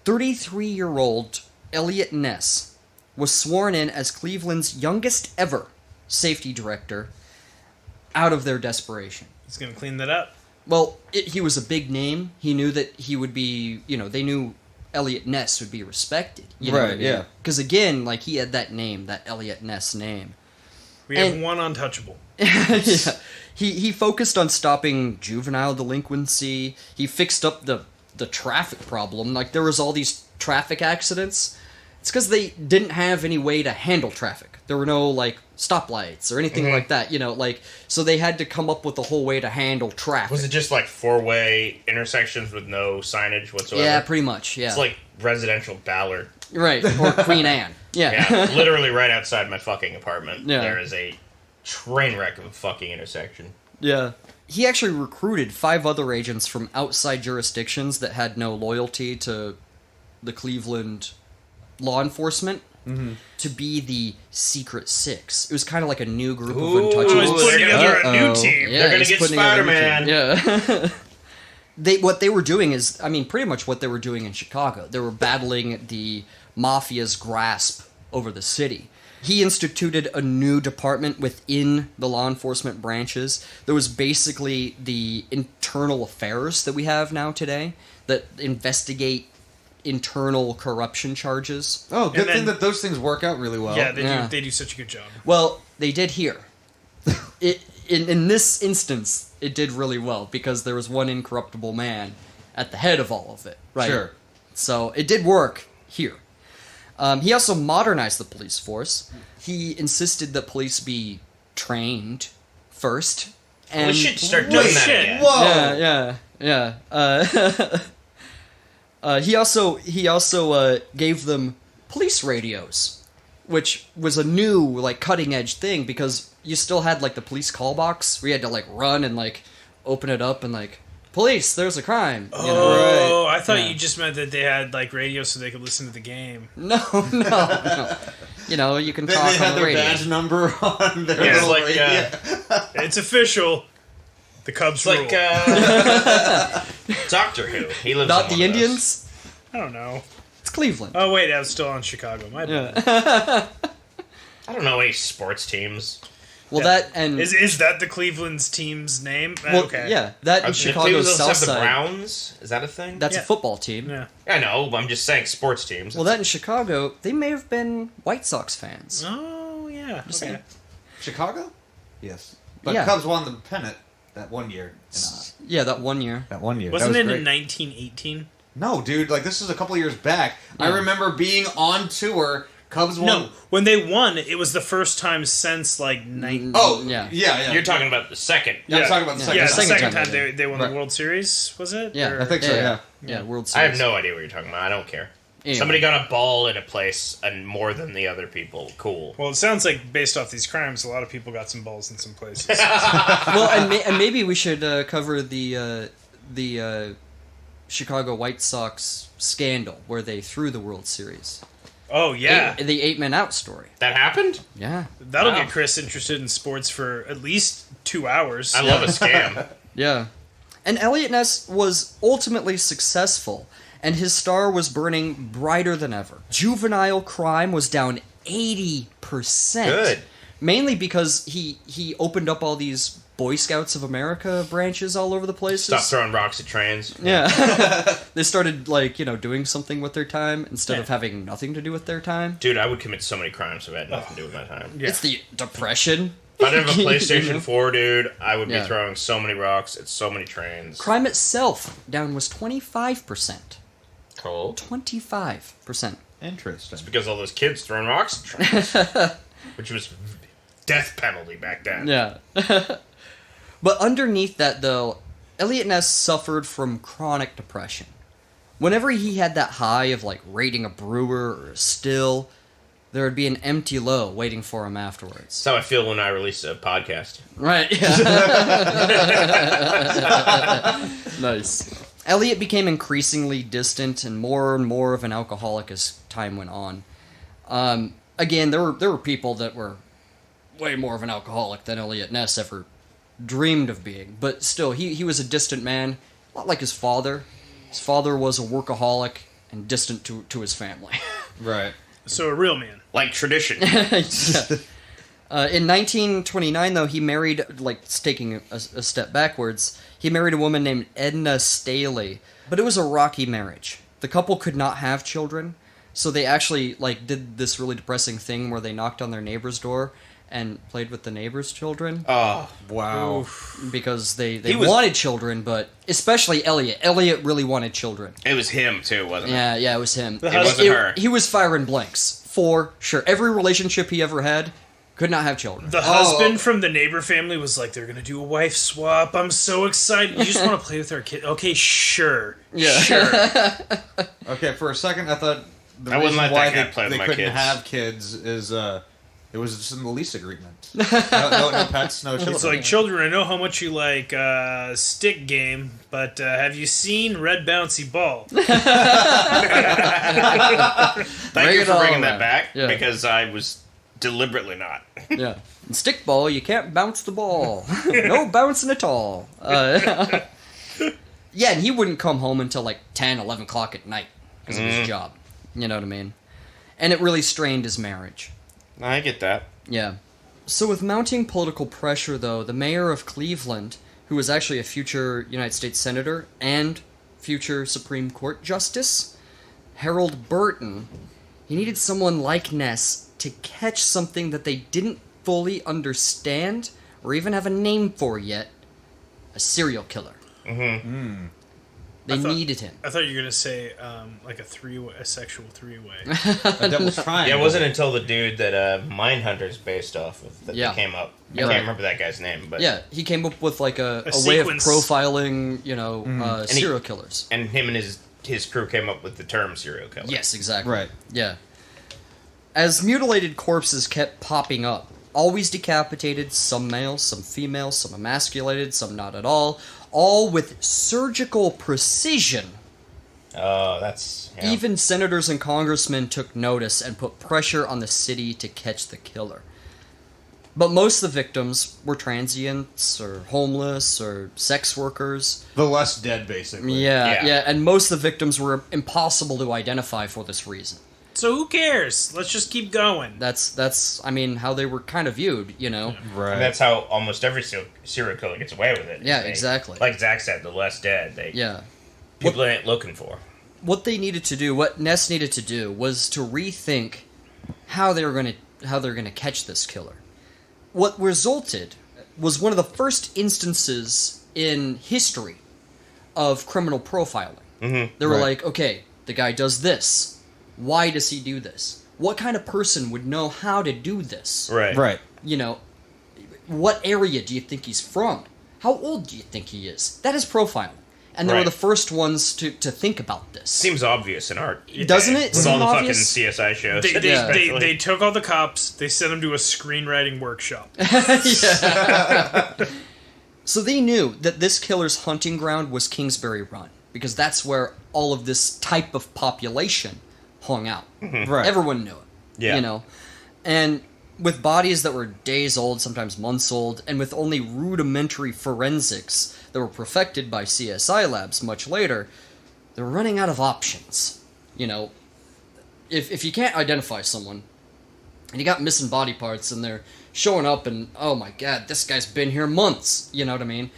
33-year-old Eliot Ness was sworn in as Cleveland's youngest ever safety director out of their desperation. He's going to clean that up. Well, he was a big name. He knew that he would be, they knew Eliot Ness would be respected. You know what I mean? Yeah. Because again, he had that name, that Eliot Ness name. We have one untouchable. Yeah. He focused on stopping juvenile delinquency. He fixed up the traffic problem. There was all these traffic accidents. It's because they didn't have any way to handle traffic. There were no, stoplights or anything like that, so they had to come up with a whole way to handle traffic. Was it just, four-way intersections with no signage whatsoever? Yeah, pretty much, yeah. It's like residential Ballard. Right, or Queen Anne. Yeah. Yeah, literally right outside my fucking apartment. Yeah. There is a train wreck of a fucking intersection. Yeah. He actually recruited 5 other agents from outside jurisdictions that had no loyalty to the Cleveland law enforcement to be the Secret Six. It was kind of like a new group of untouchables. He's putting together a new team. Yeah, they're going to get Spider-Man. Yeah. What they were doing is, pretty much what they were doing in Chicago. They were battling the mafia's grasp over the city. He instituted a new department within the law enforcement branches. There was basically the internal affairs that we have now today that investigate internal corruption charges. Oh, good thing that those things work out really well. Yeah, they do such a good job. Well, they did here. In this instance, it did really well because there was one incorruptible man at the head of all of it. Right? Sure. So it did work here. He also modernized the police force. He insisted that police be trained first. And We should start doing that again. Whoa! Yeah. He also gave them police radios, which was a new cutting edge thing because you still had the police call box where you had to run and open it up and police, there's a crime. Oh, I thought you just meant that they had radio so they could listen to the game. No. You can talk They had on the their radio. badge number on their Yeah, little it's radio. It's official. The Cubs It's rule. Doctor Who. He lives Not in the one of those. Indians. I don't know. It's Cleveland. Oh wait, I was still on Chicago. My bad. Yeah. I don't know any sports teams. Well, Yeah. that and Is that the Cleveland's team's name? well, Okay. yeah, that Are and the Chicago's Cleveland South have the Side. Browns? Is that a thing? That's Yeah. a football team. Yeah. I know, but I'm just saying sports teams. Well, that in Chicago, they may have been White Sox fans. Oh yeah. Okay. saying. Chicago? Yes. But Yeah. Cubs won the pennant that one year. Yeah, that one year. That one year. Wasn't that it was in great. 1918? No, dude. This is a couple years back. I Yeah. remember being on tour. Cubs won. No, when they won, it was the first time since like nine. Oh, Yeah. yeah. You're talking about the second. Yeah, I'm talking about the second. Yeah, the the second second time time they they won Right. the World Series, was it? Yeah, Or- I think so. Yeah. Yeah, World I Series. have no idea what you're talking about. I don't care. Anyway. Somebody got a ball in a place and more than the other people. Cool. Well, it sounds like based off these crimes, a lot of people got some balls in some places. Well, and maybe we should cover the Chicago White Sox scandal where they threw the World Series. Oh yeah, The 8-man out story. That happened? Yeah. that'll Wow. get Chris interested in sports for at least 2 hours. I love a scam. Yeah. And Eliot Ness was ultimately successful, and his star was burning brighter than ever. Juvenile crime was down 80%. Good. Mainly because he opened up all these Boy Scouts of America branches all over the places. Stop throwing rocks at trains. Yeah. They started, doing something with their time instead of having nothing to do with their time. Dude, I would commit so many crimes if I had nothing to do with my time. Yeah. It's the Depression. If I didn't have a You PlayStation know? 4, dude, I would Yeah. be throwing so many rocks at so many trains. Crime itself down was 25%. Cold. 25%. Interesting. Because all those kids throwing rocks at trains. Which was death penalty back then. Yeah. But underneath that, though, Eliot Ness suffered from chronic depression. Whenever he had that high of, like, raiding a brewer or a still, there would be an empty low waiting for him afterwards. That's how I feel when I release a podcast. Right, yeah. Nice. Eliot became increasingly distant and more of an alcoholic as time went on. Again, there were people that were way more of an alcoholic than Eliot Ness ever dreamed of being. But still, he was a distant man, a lot like his father. His father was a workaholic and distant to his family. Right. So a real man. Like tradition. Yeah. In 1929, though, he married, like, taking a step backwards, he married a woman named Edna Staley. But it was a rocky marriage. The couple could not have children, so they actually, like, did this really depressing thing where they knocked on their neighbor's door and played with the neighbor's children. Oh, Wow. Because they wanted children, but especially Eliot. Eliot really wanted children. it was him too, wasn't it? Yeah, it was him. It wasn't her. He was firing blanks, for sure. Every relationship he ever had could not have children. The husband from the neighbor family was like, they're going to do a wife swap. I'm so excited. You just want to play with our kid. Okay, sure. Yeah. Sure. Okay, for a second I thought the I wouldn't reason let why that guy they, play with they my couldn't kids. have kids is it was just in the lease agreement. No pets, no children. It's like, children, I know how much you like stick game, but have you seen Red Bouncy Ball? Thank Bring you it for all bringing around. that back, Yeah. because I was deliberately not. Yeah. In stickball, you can't bounce the ball. No bouncing at all. Yeah, and he wouldn't come home until like 10, 11 o'clock at night because of his job. You know what I mean? And it really strained his marriage. I get that. Yeah. So with mounting political pressure, though, the mayor of Cleveland, who was actually a future United States Senator and future Supreme Court Justice, Harold Burton, he needed someone like Ness to catch something that they didn't fully understand or even have a name for yet, a serial killer. Mm-hmm. They I thought- needed him. I thought you were going to say like a sexual three-way. A devil's triangle. Yeah, it wasn't until the dude that Mindhunter's based off of that Yeah. they came up. Yeah. I can't remember that guy's name, but Yeah, he came up with like a A way of sequence. profiling, he- serial killers. and him and his crew came up with the term serial killer. Yes, exactly. Right. Yeah. As mutilated corpses kept popping up, always decapitated, some male, some female, some emasculated, some not at all with surgical precision. Oh, that's yeah. Even senators and congressmen took notice and put pressure on the city to catch the killer. But most of the victims were transients or homeless or sex workers. The less dead, basically. Yeah, and most of the victims were impossible to identify for this reason. So who cares? Let's just keep going. That's I mean, how they were kind of viewed, you know? Right. And that's how almost every serial killer gets away with it. Yeah, They- exactly. Like Zach said, the less dead Yeah. people ain't looking for. What they needed to do, what Ness needed to do, was to rethink how they're gonna catch this killer. What resulted was one of the first instances in history of criminal profiling. Mm-hmm. They were Right. like, okay, the guy does this. Why does he do this? What kind of person would know how to do this? Right. Right. You know, what area do you think he's from? How old do you think he is? That is profiling. And they were Right. the first ones to think about this. Seems obvious in art. Doesn't it With seem all the obvious? fucking CSI shows. They especially. they took all the cops, they sent them to a screenwriting workshop. So they knew that this killer's hunting ground was Kingsbury Run, because that's where all of this type of population hung out. Right. Everyone knew it. Yeah. You know? And with bodies that were days old, sometimes months old, and with only rudimentary forensics that were perfected by CSI labs much later, they were running out of options. You know, if you can't identify someone, and you got missing body parts, and they're showing up, and oh my god, this guy's been here months, you know what I mean?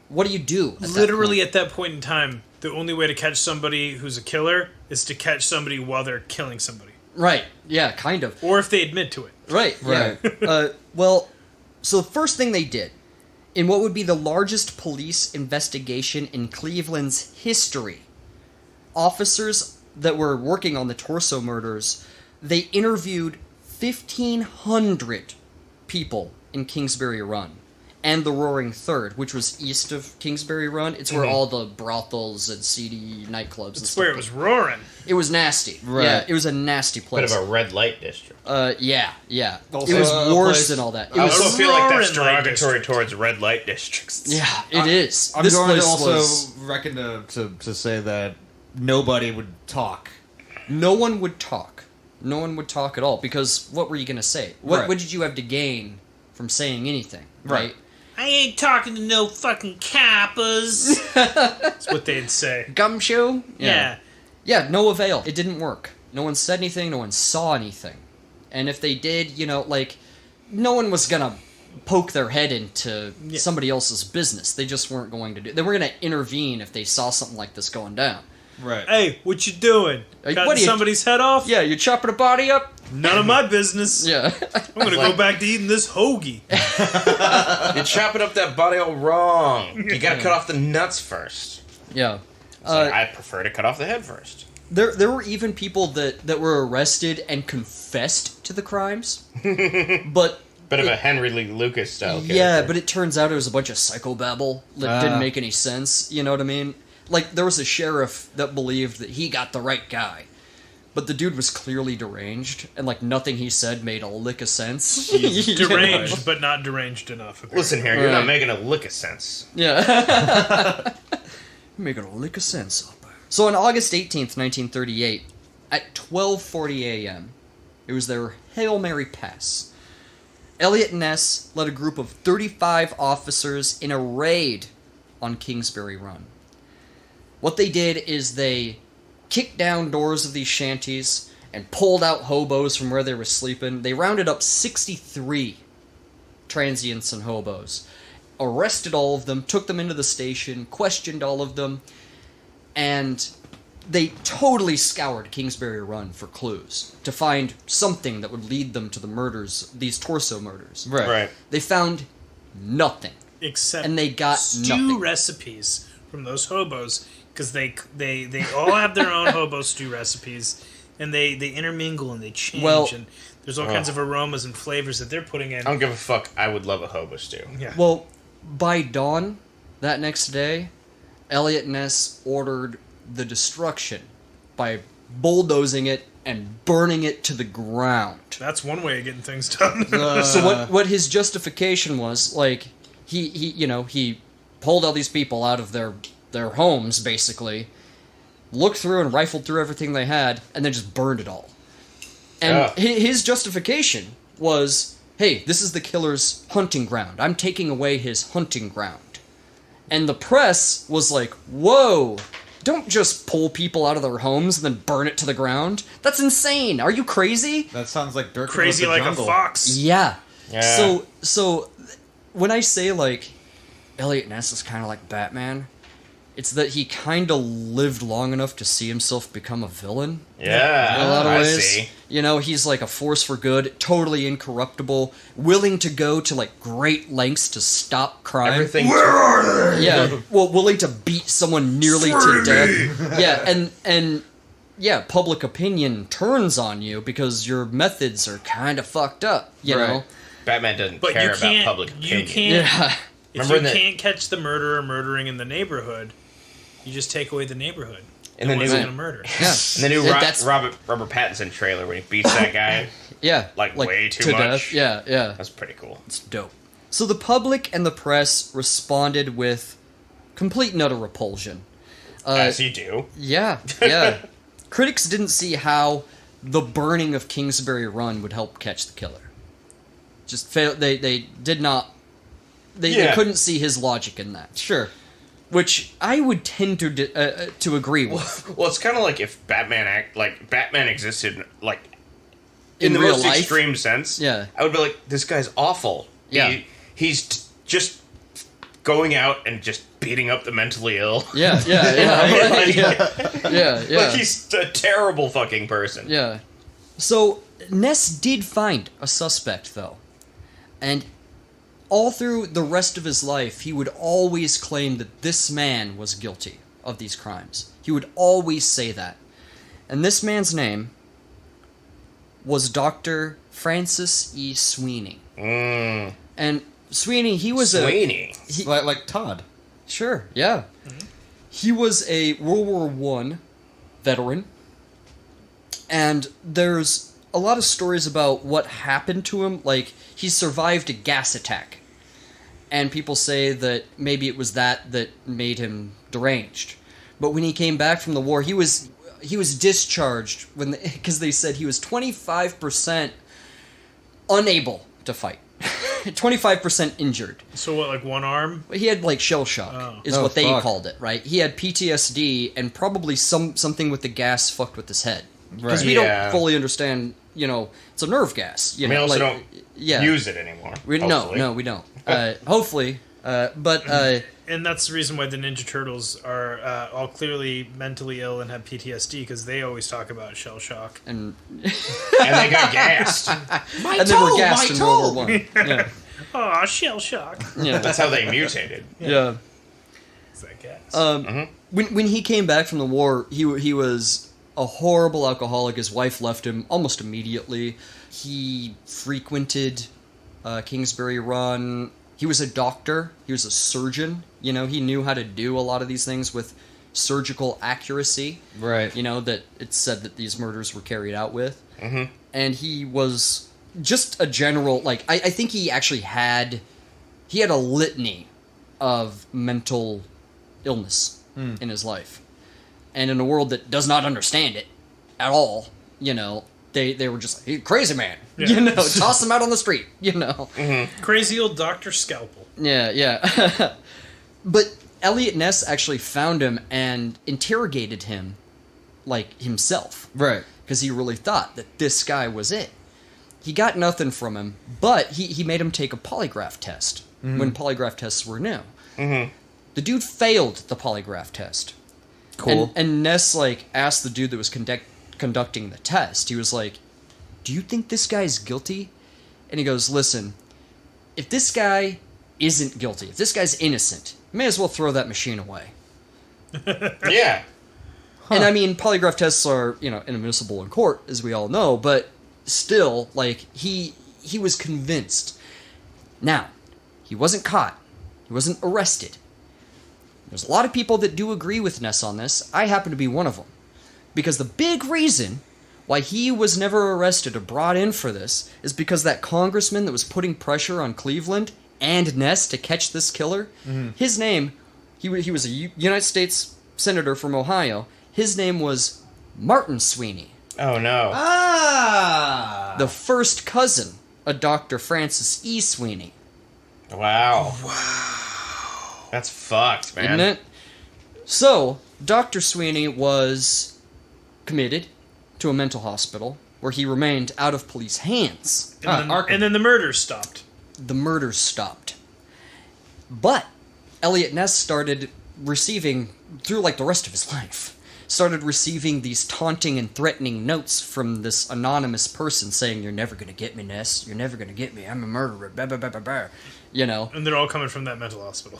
What do you do? At that Literally point? at that point in time, the only way to catch somebody who's a killer is to catch somebody while they're killing somebody. Right, yeah, kind of. Or if they admit to it. Right, Right. yeah. Well, so the first thing they did, in what would be the largest police investigation in Cleveland's history, officers that were working on the torso murders, they interviewed 1,500 people in Kingsbury Run. and the Roaring Third, which was east of Kingsbury Run. It's where all the brothals and seedy nightclubs and It's stuff. where it was roaring. It was nasty. Right. Yeah, it was a nasty Bit place. of a red light district. Yeah. Also It was a worse place- than all that. It I was, also feel like that's roaring light derogatory district. towards red light districts. yeah, it is. I'm This going to place also was... reckon to say that nobody would talk. No one would talk. No one would talk at all, because what were you going to say? What did you have to gain from saying anything, right? I ain't talking to no fucking coppers. That's what they'd say. Gumshoe? Yeah. Yeah, no avail. It didn't work. No one said anything, no one saw anything. And if they did, no one was gonna poke their head into somebody else's business. They just weren't going to do. They weren't gonna intervene if they saw something like this going down. Right. Hey, what you doing? Hey, Cutting what are you- somebody's head off? Yeah, you're chopping a body up? None of my business. Yeah. I'm gonna go back to eating this hoagie. You're chopping up that body all wrong. You gotta cut off the nuts first. Yeah. So I prefer to cut off the head first. There were even people that were arrested and confessed to the crimes. But Bit of a Henry Lee Lucas style character. yeah, but it turns out it was a bunch of psychobabble that didn't make any sense. You know what I mean? Like, there was a sheriff that believed that he got the right guy. But the dude was clearly deranged, and, like, nothing he said made a lick of sense. Deranged, but not deranged enough. Apparently. Listen here, you're Right. not making a lick of sense. Yeah. Making a lick of sense up. So on August 18th, 1938, at 12:40 a.m., it was their Hail Mary Pass. Eliot Ness led a group of 35 officers in a raid on Kingsbury Run. What they did is they kicked down doors of these shanties and pulled out hobos from where they were sleeping. They rounded up 63 transients and hobos, arrested all of them, took them into the station, questioned all of them, and they totally scoured Kingsbury Run for clues to find something that would lead them to the murders, these torso murders. Right. They found nothing. Except And they got stew nothing. recipes from those hobos, because they all have their own hobo stew recipes, and they intermingle and they change, Well- and there's all kinds of aromas and flavors that they're putting in. I don't give a fuck. I would love a hobo stew. Yeah. Well, by dawn that next day, Eliot Ness ordered the destruction by bulldozing it and burning it to the ground. That's one way of getting things done. So what his justification was, like, he pulled all these people out of their homes, basically, looked through and rifled through everything they had, and then just burned it all. And his justification was, hey, this is the killer's hunting ground. I'm taking away his hunting ground. And the press was like, whoa, don't just pull people out of their homes and then burn it to the ground. That's insane. Are you crazy? That sounds like Dirk Crazy From the like Jungle. a fox. Yeah. Yeah. So when I say, like, Eliot Ness is kind of like Batman, it's that he kind of lived long enough to see himself become a villain. Yeah. In a lot of I ways. see. He's like a force for good, totally incorruptible, willing to go to, like, great lengths to stop crime. Everything. Yeah, well, willing to beat someone nearly to death. Yeah, and yeah, public opinion turns on you because your methods are kind of fucked up, you Right. know? Batman doesn't But care you about can't. public opinion. You can't. Yeah. If Remember you that- can't catch the murderer murdering in the neighborhood, you just take away the neighborhood. In no the one's new- gonna murder. Yeah. And the new That's- Robert Pattinson trailer when he beats that guy. Yeah. Like, way too to much. death. Yeah. That's pretty cool. It's dope. So the public and the press responded with complete and utter repulsion. As you do. Yeah. Critics didn't see how the burning of Kingsbury Run would help catch the killer. Just fail. They did not. They couldn't see his logic in that. Sure. Which I would tend to agree with. Well, it's kind of like if Batman existed like in the real most life? extreme sense. Yeah. I would be like, this guy's awful. Yeah. He's just going out and just beating up the mentally ill. Yeah. Like he's a terrible fucking person. Yeah. So Ness did find a suspect, though, and all through the rest of his life, he would always claim that this man was guilty of these crimes. He would always say that. And this man's name was Dr. Francis E. Sweeney. And Sweeney, he was Sweeney. Like Todd. Sure, yeah. He was a World War I veteran, and there's a lot of stories about what happened to him. Like, he survived a gas attack, and people say that maybe it was that made him deranged. But when he came back from the war, he was discharged because they said he was 25% unable to fight. 25% injured. So what, like one arm? He had like shell shock, is what they called it, right? He had PTSD and probably something with the gas fucked with his head. Because we don't fully understand, it's a nerve gas. We also don't use it anymore. No, we don't. Hopefully. And that's the reason why the Ninja Turtles are all clearly mentally ill and have PTSD, because they always talk about shell shock. And they got gassed. They were gassed in World War I. Yeah. Aw, shell shock. Yeah. That's how they mutated. Yeah. It's that gas. When he came back from the war, he was a horrible alcoholic. His wife left him almost immediately. He frequented Kingsbury Run. He was a doctor. He was a surgeon. He knew how to do a lot of these things with surgical accuracy. Right. That it's said that these murders were carried out with. Mm-hmm. And he was just a general, I think he actually had a litany of mental illness in his life. And in a world that does not understand it at all, they were just like, hey, crazy man, toss him out on the street, Mm-hmm. Crazy old Dr. Scalpel. Yeah. But Eliot Ness actually found him and interrogated him like himself. Right. Because he really thought that this guy was it. He got nothing from him, but he made him take a polygraph test when polygraph tests were new. Mm-hmm. The dude failed the polygraph test. Cool. And Ness, asked the dude that was conducting the test, he was like, do you think this guy's guilty? And he goes, listen, if this guy isn't guilty, if this guy's innocent, you may as well throw that machine away. Yeah. And I mean, polygraph tests are, inadmissible in court, as we all know, but still, he was convinced. Now, he wasn't caught. He wasn't arrested. There's a lot of people that do agree with Ness on this. I happen to be one of them. Because the big reason why he was never arrested or brought in for this is because that congressman that was putting pressure on Cleveland and Ness to catch this killer, his name, he was a United States senator from Ohio, his name was Martin Sweeney. Oh, no. The first cousin of Dr. Francis E. Sweeney. Wow. That's fucked, man. Isn't it? So, Dr. Sweeney was committed to a mental hospital where he remained out of police hands. And then the murders stopped. The murders stopped. But Eliot Ness started receiving, through the rest of his life, started receiving these taunting and threatening notes from this anonymous person saying, you're never going to get me, Ness. You're never going to get me. I'm a murderer. Blah, blah, blah, blah, blah. And they're all coming from that mental hospital.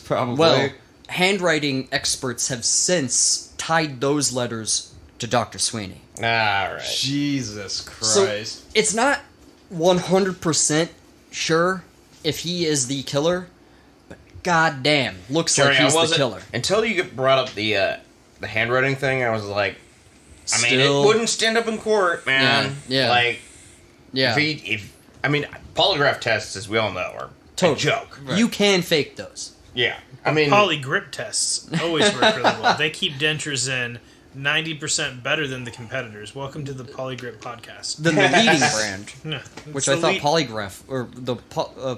Probably. Well, handwriting experts have since tied those letters to Dr. Sweeney. All right. Jesus Christ. So, it's not 100% sure if he is the killer, but goddamn, looks Jerry, like he's the killer. Until you brought up the handwriting thing, I was like, it wouldn't stand up in court, man. Yeah. Yeah. Polygraph tests, as we all know, are a joke. Right. You can fake those. Yeah. Polygrip tests always work really well. They keep dentures in 90% better than the competitors. Welcome to the Polygrip podcast. The leading brand. Yeah, which I thought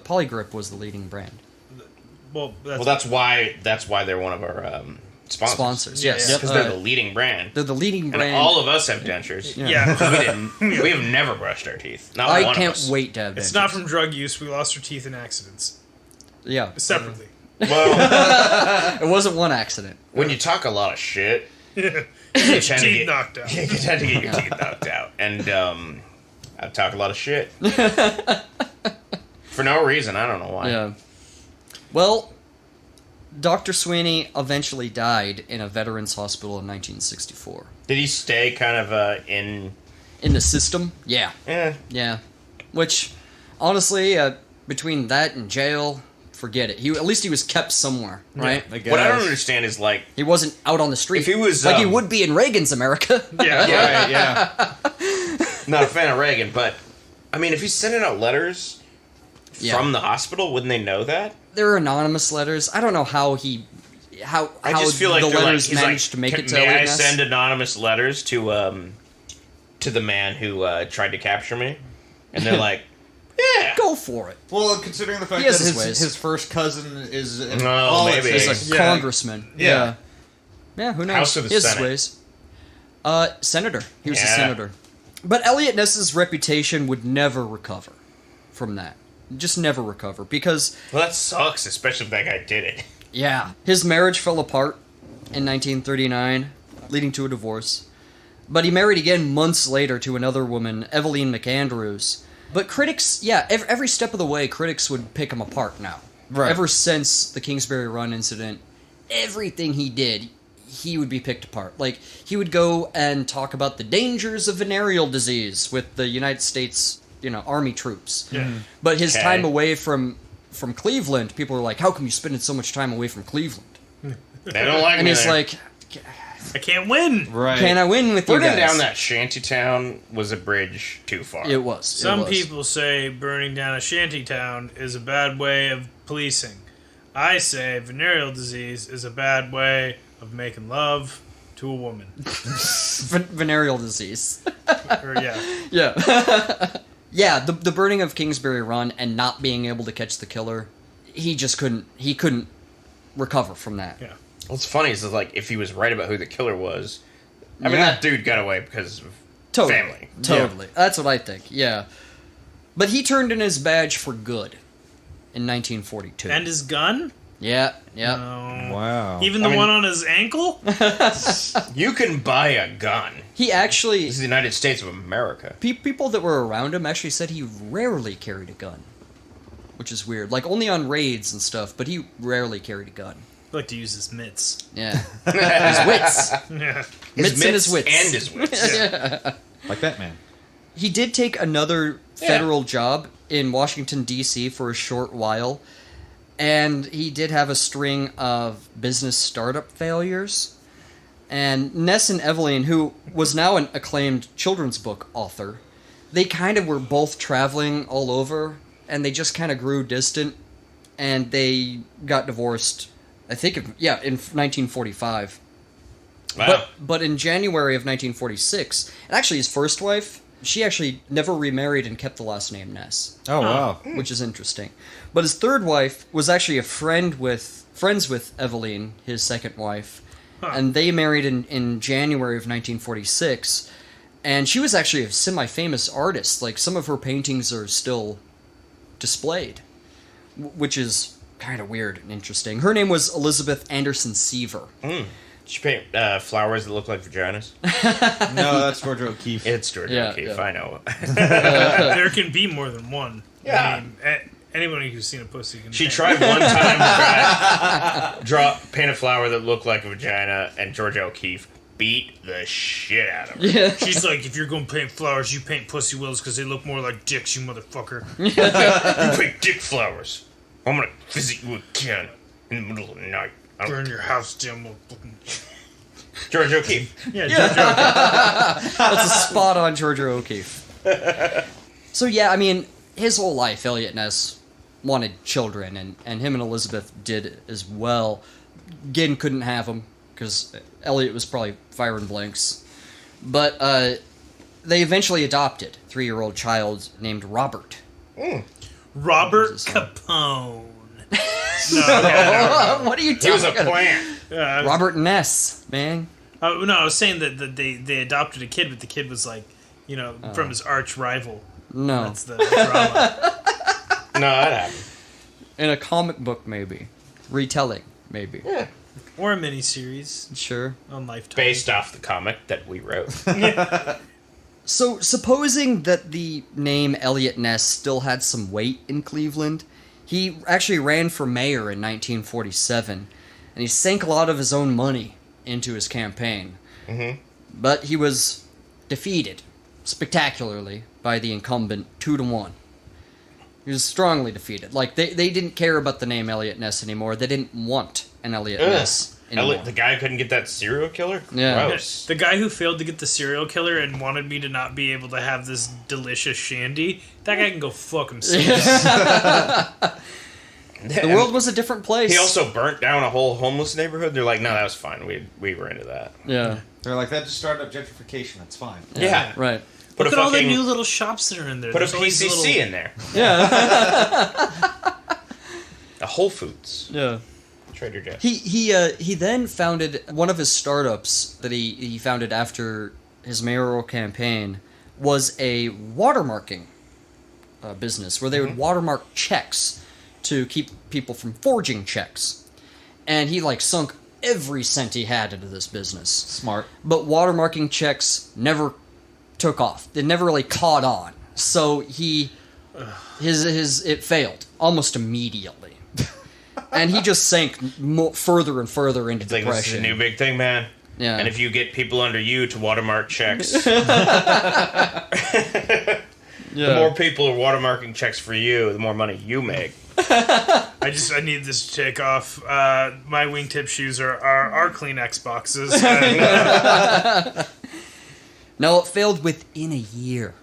Polygrip was the leading brand. Well, that's why they're one of our sponsors. Yes. Because they're the leading brand. They're the leading brand. And all of us have dentures. Yeah. We have never brushed our teeth. Not I one can't of us. wait to have dentures. It's not from drug use. We lost our teeth in accidents. Yeah. Separately. Well, it wasn't one accident. When you talk a lot of shit, you tend get to teeth knocked out. You tend to get your teeth knocked out. And I talk a lot of shit. For no reason. I don't know why. Yeah. Well, Dr. Sweeney eventually died in a veterans hospital in 1964. Did he stay kind of in the system? Yeah. Yeah. Yeah. Which, honestly, between that and jail, forget it. At least he was kept somewhere, right? What I don't understand is, like... He wasn't out on the street. If he was... Like he would be in Reagan's America. Yeah. Not a fan of Reagan, but... I mean, if he's sending out letters from the hospital, wouldn't they know that? They're anonymous letters. I don't know how he... How I just feel like the they're letters like, he's managed like, to make it to may I Eliot Ness. send anonymous letters to the man who tried to capture me? And they're like, yeah. Go for it. Well, considering the fact He has that his ways. his first cousin is in maybe. politics. He's a congressman. Yeah. Yeah, who knows? House of the He has his Senate. ways. Senator. He was a senator. But Eliot Ness's reputation would never recover from that. Just never recover. Because... Well, that sucks, especially if that guy did it. Yeah. His marriage fell apart in 1939, leading to a divorce. But he married again months later to another woman, Evelyn McAndrews. But critics, every step of the way, critics would pick him apart now. Right. Ever since the Kingsbury Run incident, everything he did, he would be picked apart. Like, he would go and talk about the dangers of venereal disease with the United States, Army troops. Yeah. But his time away from Cleveland, people were like, how come you spending so much time away from Cleveland? They don't like And me he's there. like, I can't win. Right. can I win with you Burning guys? down that shanty town was a bridge too far. It was. Some people say burning down a shanty town is a bad way of policing. I say venereal disease is a bad way of making love to a woman. Venereal disease. Or, yeah. Yeah. Yeah, the burning of Kingsbury Run and not being able to catch the killer, he couldn't recover from that. Yeah. What's funny is like if he was right about who the killer was, I mean that dude got away because of family. Totally. That's what I think, yeah. But he turned in his badge for good in 1942. And his gun? Yeah. Wow. Even the one on his ankle? You can buy a gun. He actually... This is the United States of America. People that were around him actually said he rarely carried a gun. Which is weird. Like, only on raids and stuff, but he rarely carried a gun. I like to use his mitts. Yeah. His wits. Yeah. Mitts and his wits. And his wits. Like Batman. He did take another federal job in Washington, D.C. for a short while, and he did have a string of business startup failures. And Ness and Evelyn, who was now an acclaimed children's book author, they kind of were both traveling all over, and they just kind of grew distant, and they got divorced, I think, in 1945. Wow. But in January of 1946, and actually his first wife, she actually never remarried and kept the last name Ness. Oh, wow. Which is interesting. But his third wife was actually friends with Evelyn, his second wife, and they married in January of 1946. And she was actually a semi-famous artist. Like, some of her paintings are still displayed, which is kind of weird and interesting. Her name was Elizabeth Anderson Seaver. Did you paint flowers that look like vaginas? No, that's Georgia O'Keeffe. It's Georgia O'Keeffe, I know. There can be more than one. Yeah. I mean, anyone who's seen a pussy can She paint. tried one time to paint a flower that looked like a vagina, and Georgia O'Keeffe beat the shit out of her. Yeah. She's like, if you're going to paint flowers, you paint pussy willows because they look more like dicks, you motherfucker. You paint dick flowers. I'm gonna visit you again in the middle of the night. Burn your house down. Motherfucking... Georgia O'Keeffe. Yeah, Georgia. That's a spot on Georgia O'Keeffe. So yeah, I mean, his whole life, Eliot Ness wanted children, and him and Elizabeth did as well. Again, couldn't have them, because Eliot was probably firing blanks. But they eventually adopted a 3-year-old child named Robert. Robert Capone. No. What are you He was a talking about? plant. Robert Ness, man. No, I was saying that they adopted a kid, but the kid was like, from his arch rival. No. That's the drama. No, that happened. In a comic book, maybe. Retelling, maybe. Yeah. Or a miniseries Sure. on Lifetime. Based off the comic that we wrote. So, supposing that the name Eliot Ness still had some weight in Cleveland, he actually ran for mayor in 1947, and he sank a lot of his own money into his campaign. Mm-hmm. But he was defeated, spectacularly, by the incumbent 2-1. He was strongly defeated. Like, they didn't care about the name Eliot Ness anymore. They didn't want an Eliot Ness anymore. The guy who couldn't get that serial killer? Yeah. Gross. The guy who failed to get the serial killer and wanted me to not be able to have this delicious shandy, that guy can go fuck himself. The world was a different place. He also burnt down a whole homeless neighborhood. They're like, no, that was fine. We were into that. Yeah. They're like, that just started up gentrification. That's fine. Yeah. Right. Put Look a at all the fucking new little shops that are in there. put a There's always PCC in there. Yeah. A Whole Foods. Yeah. Trader Joe's. He then founded one of his startups that he founded after his mayoral campaign was a watermarking business where they would watermark checks to keep people from forging checks, and he like sunk every cent he had into this business. Smart. But watermarking checks never took off. They never really caught on. So it failed almost immediately. And he just sank further and further into It's like, this is depression. a new big thing, man. Yeah. And if you get people under you to watermark checks, the more people are watermarking checks for you, the more money you make. I need this to take off. My wingtip shoes are Kleenex boxes. And, No, it failed within a year,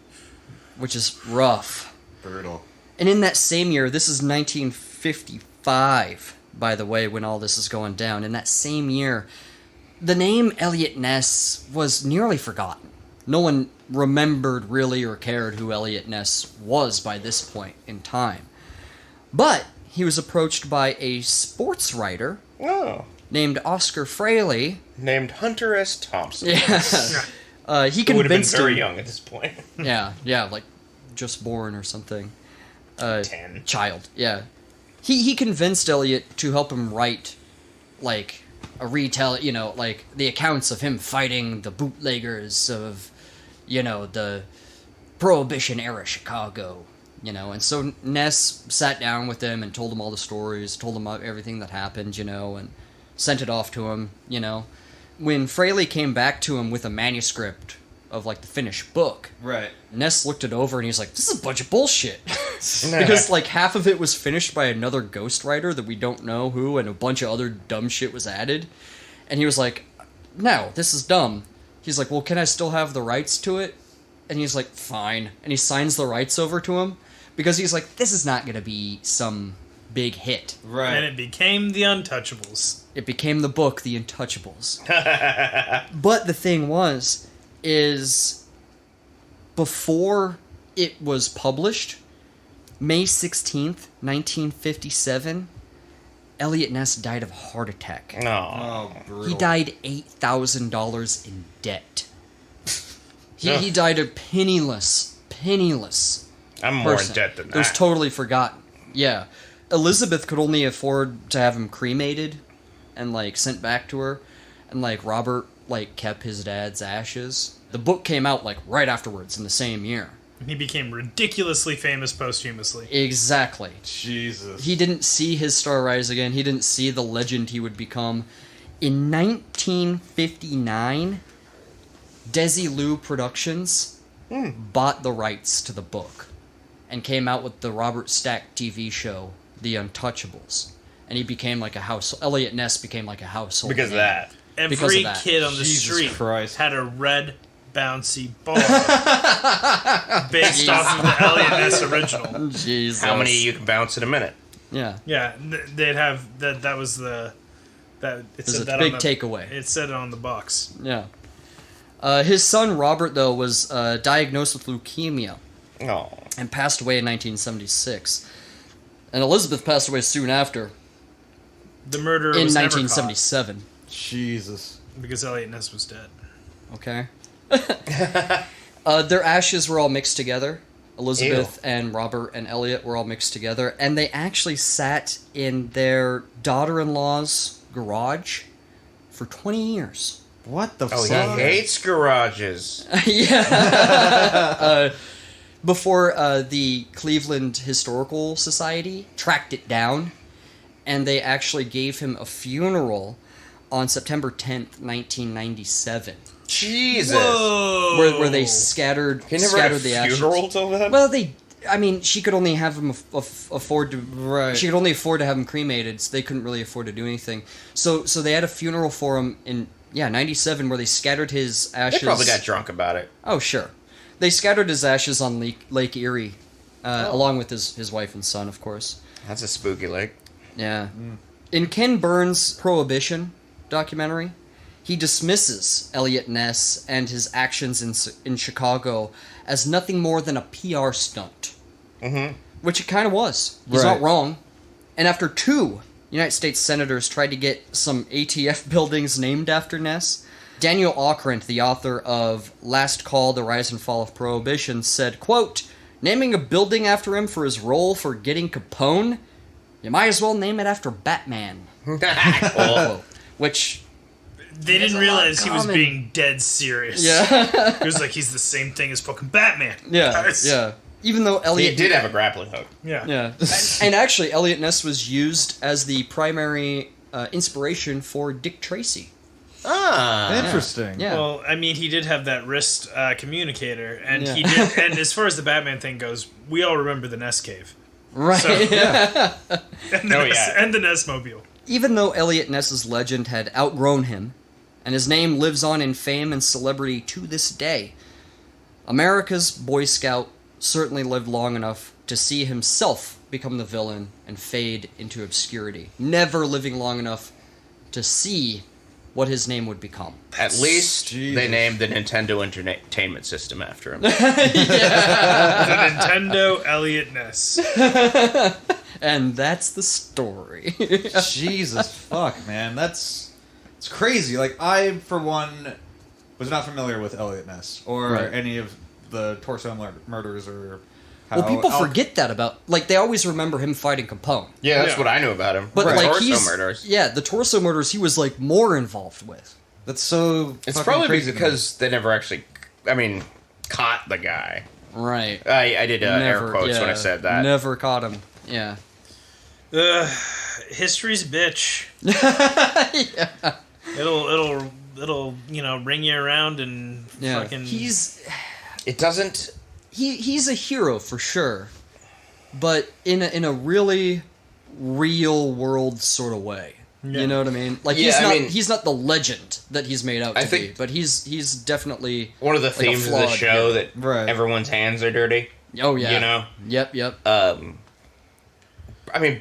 which is rough. Brutal. And in that same year, this is 1955, by the way, when all this is going down. In that same year, the name Eliot Ness was nearly forgotten. No one remembered really or cared who Eliot Ness was by this point in time. But he was approached by a sports writer Oh. named Oscar Fraley. Named Hunter S. Thompson. Yeah. He Who would have been convinced very him. young at this point. Yeah, like just born or something. 10. Child, yeah. He convinced Eliot to help him write, like, a like, the accounts of him fighting the bootleggers of, the Prohibition era Chicago, And so Ness sat down with him and told him all the stories, told him everything that happened, and sent it off to him, When Fraley came back to him with a manuscript of, like, the finished book, Right. Ness looked it over and he's like, this is a bunch of bullshit. Because, like, half of it was finished by another ghostwriter that we don't know who, and a bunch of other dumb shit was added. And he was like, no, this is dumb. He's like, well, can I still have the rights to it? And he's like, fine. And he signs the rights over to him, because he's like, this is not going to be some big hit. Right. and it became The Untouchables. It became the book, The Untouchables. But the thing is before it was published, May 16th, 1957, Eliot Ness died of a heart attack. No. Oh, brutal. He died $8,000 in debt. He died a penniless I'm more in person. debt than It was that. totally forgotten. Yeah. Elizabeth could only afford to have him cremated and, like, sent back to her. And, like, Robert, like, kept his dad's ashes. The book came out, like, right afterwards in the same year. He became ridiculously famous posthumously. Exactly. Jesus. He didn't see his star rise again. He didn't see the legend he would become. In 1959, Desilu Productions bought the rights to the book and came out with the Robert Stack TV show, The Untouchables. And he became like a household... Eliot Ness became like a household Because of name. that. Because Every of that. kid on the Jesus street Christ. had a red bouncy ball based off of the Eliot Ness original. Jesus. How many you can bounce in a minute? Yeah. Yeah, they'd have that. That was the that. It It was said a that big on the, takeaway. It said it on the box. Yeah. His son, Robert, though, was diagnosed with leukemia Oh. and passed away in 1976. And Elizabeth passed away soon after, The murderer in was 1977. Jesus. never caught because Eliot Ness was dead. Okay. Their ashes were all mixed together. Elizabeth and Robert and Eliot were all mixed together, and they actually sat in their daughter-in-law's garage for 20 years. What the Oh, fuck? he hates garages. Yeah. Before the Cleveland Historical Society tracked it down, and they actually gave him a funeral on September 10th, 1997. Jesus. Whoa! Where they scattered He never had a the ashes. funeral till then? Well, they I mean, she could only have him afford to. Right. She could only afford to have him cremated. So they couldn't really afford to do anything. So they had a funeral for him in 97, where they scattered his ashes. They probably got drunk about it. Oh, sure. They scattered his ashes on Lake Erie, along with his wife and son, of course. That's a spooky lake. Yeah. In Ken Burns' Prohibition documentary, he dismisses Eliot Ness and his actions in Chicago as nothing more than a PR stunt. Mm-hmm. Which it kind of was. He's not wrong. And after 2 United States senators tried to get some ATF buildings named after Ness, Daniel Okrent, the author of Last Call, The Rise and Fall of Prohibition, said, quote, "Naming a building after him for his role for getting Capone? You might as well name it after Batman." Oh. Which... They didn't realize he was being dead serious. Yeah. It was like, he's the same thing as fucking Batman. Yeah, Guys. yeah. Even though Eliot... He did have a grappling hook. Yeah. Yeah. And actually, Eliot Ness was used as the primary inspiration for Dick Tracy. Ah. Interesting. Yeah. Well, I mean, he did have that wrist communicator, and Yeah. he did. And as far as the Batman thing goes, we all remember the Ness cave. Right. So- Yeah. And the Oh, Ness, yeah. and the Nessmobile. Even though Eliot Ness's legend had outgrown him, and his name lives on in fame and celebrity to this day, America's Boy Scout certainly lived long enough to see himself become the villain and fade into obscurity, never living long enough to see what his name would become. At least Jesus. they named the Nintendo Entertainment System after him. The Nintendo Eliot Ness. And that's the story. Jesus fuck, man. It's crazy. Like, I, for one, was not familiar with Eliot Ness or Right. any of the torso murders or how... Well, people forget that about... Like, they always remember him fighting Capone. Yeah, that's Yeah. what I knew about him. But, The like, torso murders. Yeah, the torso murders he was, like, more involved with. That's so It's fucking probably crazy to me. because they never actually, caught the guy. Right. I did air quotes when I said that. Never caught him. Yeah. History's a bitch. Yeah. It'll ring you around and Yeah. fucking. It doesn't. He's a hero for sure, but in a really real world sort of way. Yeah. You know what I mean? Like Yeah, he's not the legend that he's made out to I be, think- but he's definitely One of the like a themes of the flawed show hero. that Right. everyone's hands are dirty. Oh yeah. You know? Yep.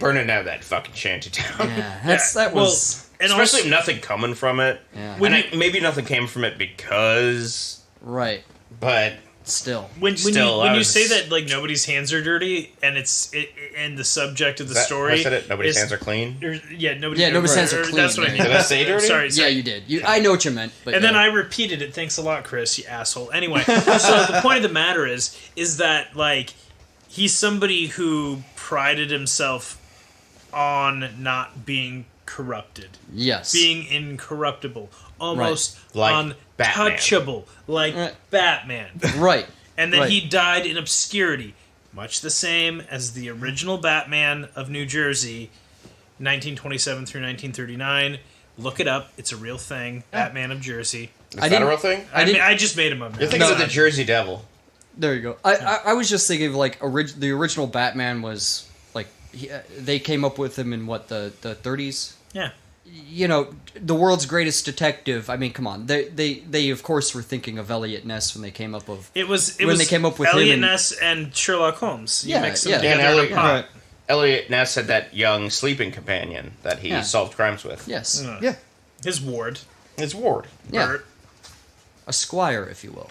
Burning down that fucking shanty town. Yeah. That well, was and Especially also, if nothing coming from it. Yeah. And maybe nothing came from it because. right. But Still. when Still, I you was- say that, like, nobody's hands are dirty, and and the subject of the that, story. I said it. Nobody's is- hands are clean. nobody's hands are clean, That's what I yeah. mean. Did I say dirty? Sorry. Yeah, you did. I know what you meant, but And then yeah. I repeated it. Thanks a lot, Chris, you asshole. Anyway, so the point of the matter is that, like, he's somebody who prided himself on not being corrupted, yes. being incorruptible, almost Like Batman. untouchable, like Right. Batman. right. And then Right. he died in obscurity, much the same as the original Batman of New Jersey, 1927 through 1939. Look it up; it's a real thing. Batman of Jersey. Is I that a didn't- real thing? I just made him up. You're thinking of the Jersey Devil. There you go. I was just thinking of, like, the original Batman was, like, they came up with him in, what, the 30s? Yeah. You know, the world's greatest detective. I mean, come on. They of course were thinking of Elliot Ness when they came up with... It was When they came up with Elliot him and- Ness and Sherlock Holmes. You Yeah, mix them yeah. together And in a Elliot- pot. Right. Elliot Ness had that young sleeping companion that he Yeah. solved crimes with. Yes. Yeah. His ward. His ward. Yeah. Bert. A squire, if you will.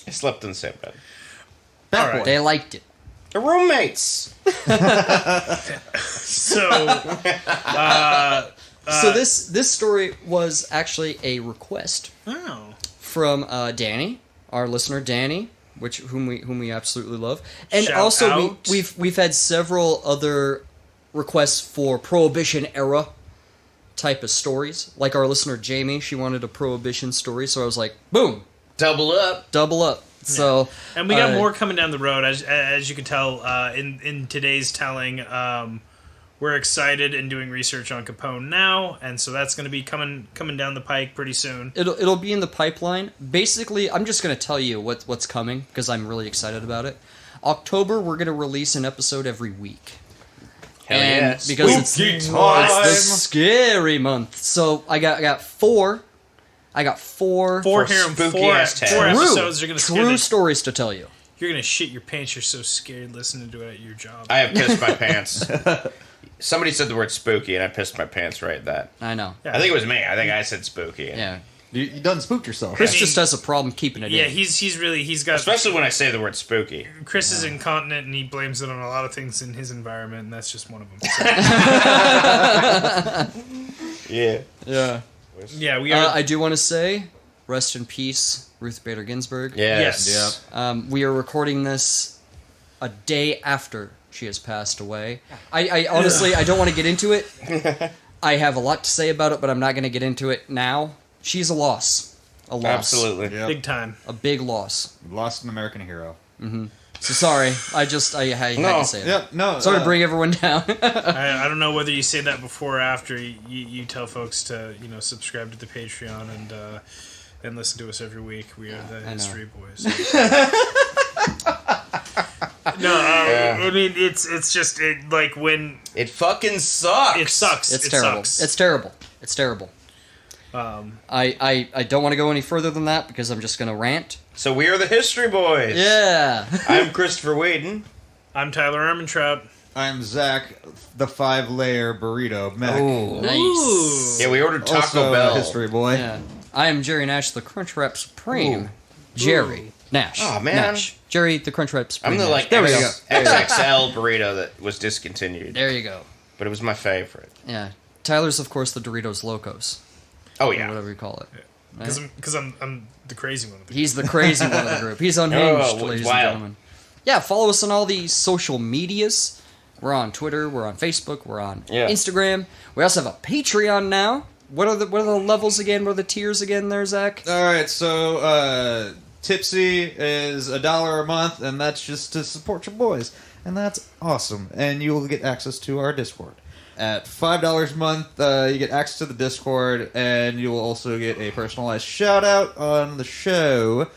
He slept in the same bed. All right. They liked it. They're roommates. So So this story was actually a request oh. from Danny, our listener Danny, whom we absolutely love, and Shout also out. we've had several other requests for Prohibition era type of stories. Like our listener Jamie, she wanted a Prohibition story, so I was like, boom, Double up. double up. So And we got more coming down the road, as you can tell in today's telling. We're excited and doing research on Capone now, and so that's going to be coming down the pike pretty soon. It'll be in the pipeline. Basically, I'm just going to tell you what's coming because I'm really excited about it. October, we're going to release an episode every week. Hell And yes. because Spooky it's time. the scary month. So I got four. Four here and spooky four ass tales. episodes are going to scare true the, stories to tell you. You're going to shit your pants. You're so scared listening to it at your job. I have pissed my pants. Somebody said the word spooky, and I pissed my pants right at that. I know. Yeah. I think it was me. I think I said spooky. Yeah. You done spooked yourself. Chris I mean- just has a problem keeping it Yeah, in. he's got. Especially when I say the word spooky. Chris is incontinent and he blames it on a lot of things in his environment, and that's just one of them. So, Yeah. Yeah. yeah, we are. I do want to say, rest in peace, Ruth Bader Ginsburg. Yes. We are recording this a day after she has passed away. I honestly, I don't want to get into it. I have a lot to say about it, but I'm not going to get into it now. She's a loss. A loss. Absolutely. Yep. big time. A big loss. Lost an American hero. So sorry. I had No. to say that. Yep. No. Sorry to bring everyone down. I don't know whether you say that before or after. You tell folks to subscribe to the Patreon and listen to us every week. We are the I know. History Boys. No, I mean it's just like when It fucking sucks. it sucks. It's it terrible. Sucks. It's terrible. It's terrible. I don't want to go any further than that because I'm just going to rant. So we are the History Boys. Yeah. I'm Christopher Whedon. I'm Tyler Ermintrout. I'm Zach, the 5-layer burrito mech. Oh, nice. Yeah, we ordered Taco Also Bell. a history boy. Yeah. I am Jerry Nash, the Crunchwrap Supreme. Jerry Nash. Oh, man. Nash. Jerry, the Crunchwrap Supreme. I'm the Nash. there we go. go. XXL burrito that was discontinued, There you go. but it was my favorite. Yeah. Tyler's, of course, the Doritos Locos. Oh Or yeah. whatever you call it. Because I'm the crazy one. He's the crazy one of the group. He's unhinged, Oh, ladies wow. and gentlemen. Yeah, follow us on all the social medias. We're on Twitter, we're on Facebook, we're on Yeah. Instagram. We also have a Patreon now. What are the levels again? What are the tiers again there, Zach? All right, so Tipsy is $1 a month, and that's just to support your boys, and that's awesome. And you will get access to our Discord. At $5 a month, you get access to the Discord, and you will also get a personalized shout out on the show.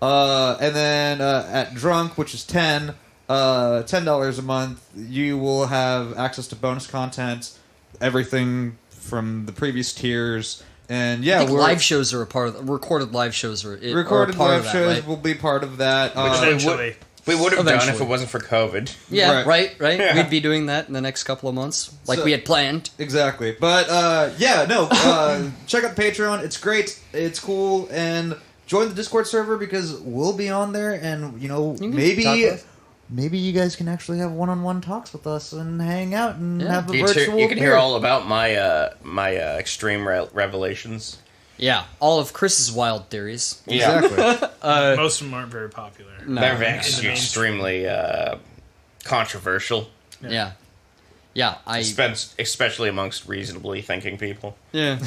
And then at Drunk, which is $10 a month, you will have access to bonus content, everything from the previous tiers. And yeah, I think live shows are a part of the recorded live shows are recorded are a part live of that, shows right? will be part of that. Eventually. We would have done if Eventually. it wasn't for COVID. Yeah, right. Yeah. We'd be doing that in the next couple of months, like So- we had planned. Exactly. But check out Patreon. It's great. It's cool. And join the Discord server because we'll be on there, and can talk with maybe us. you guys can actually have one-on-one talks with us and hang out and Yeah. have a You virtual can hear beer. all about my extreme revelations. Yeah, all of Chris's wild theories. Yeah, Exactly. Most of them aren't very popular. No, they're mainstream. extremely controversial, yeah, especially amongst reasonably thinking people. Yeah.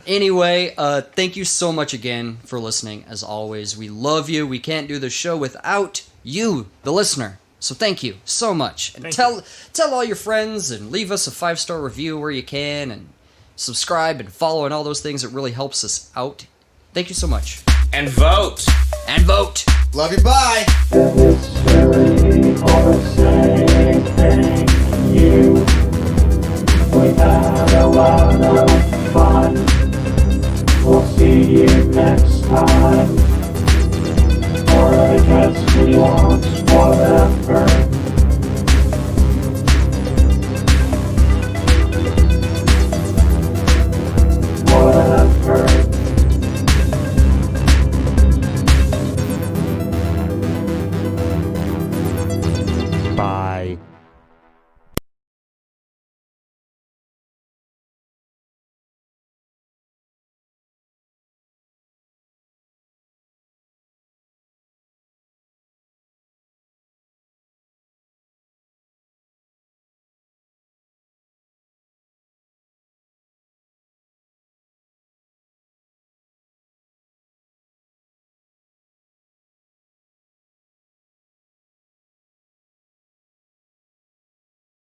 Anyway, thank you so much again for listening. As always, we love you. We can't do the show without you, the listener. So thank you so much. And Thank tell all your friends and leave us a 5-star review where you can, and subscribe and follow and all those things. It really helps us out. Thank you so much. And vote. And vote. Love you. Bye. We had a lot of fun. We'll see you next time. Or I guess we won't, whatever.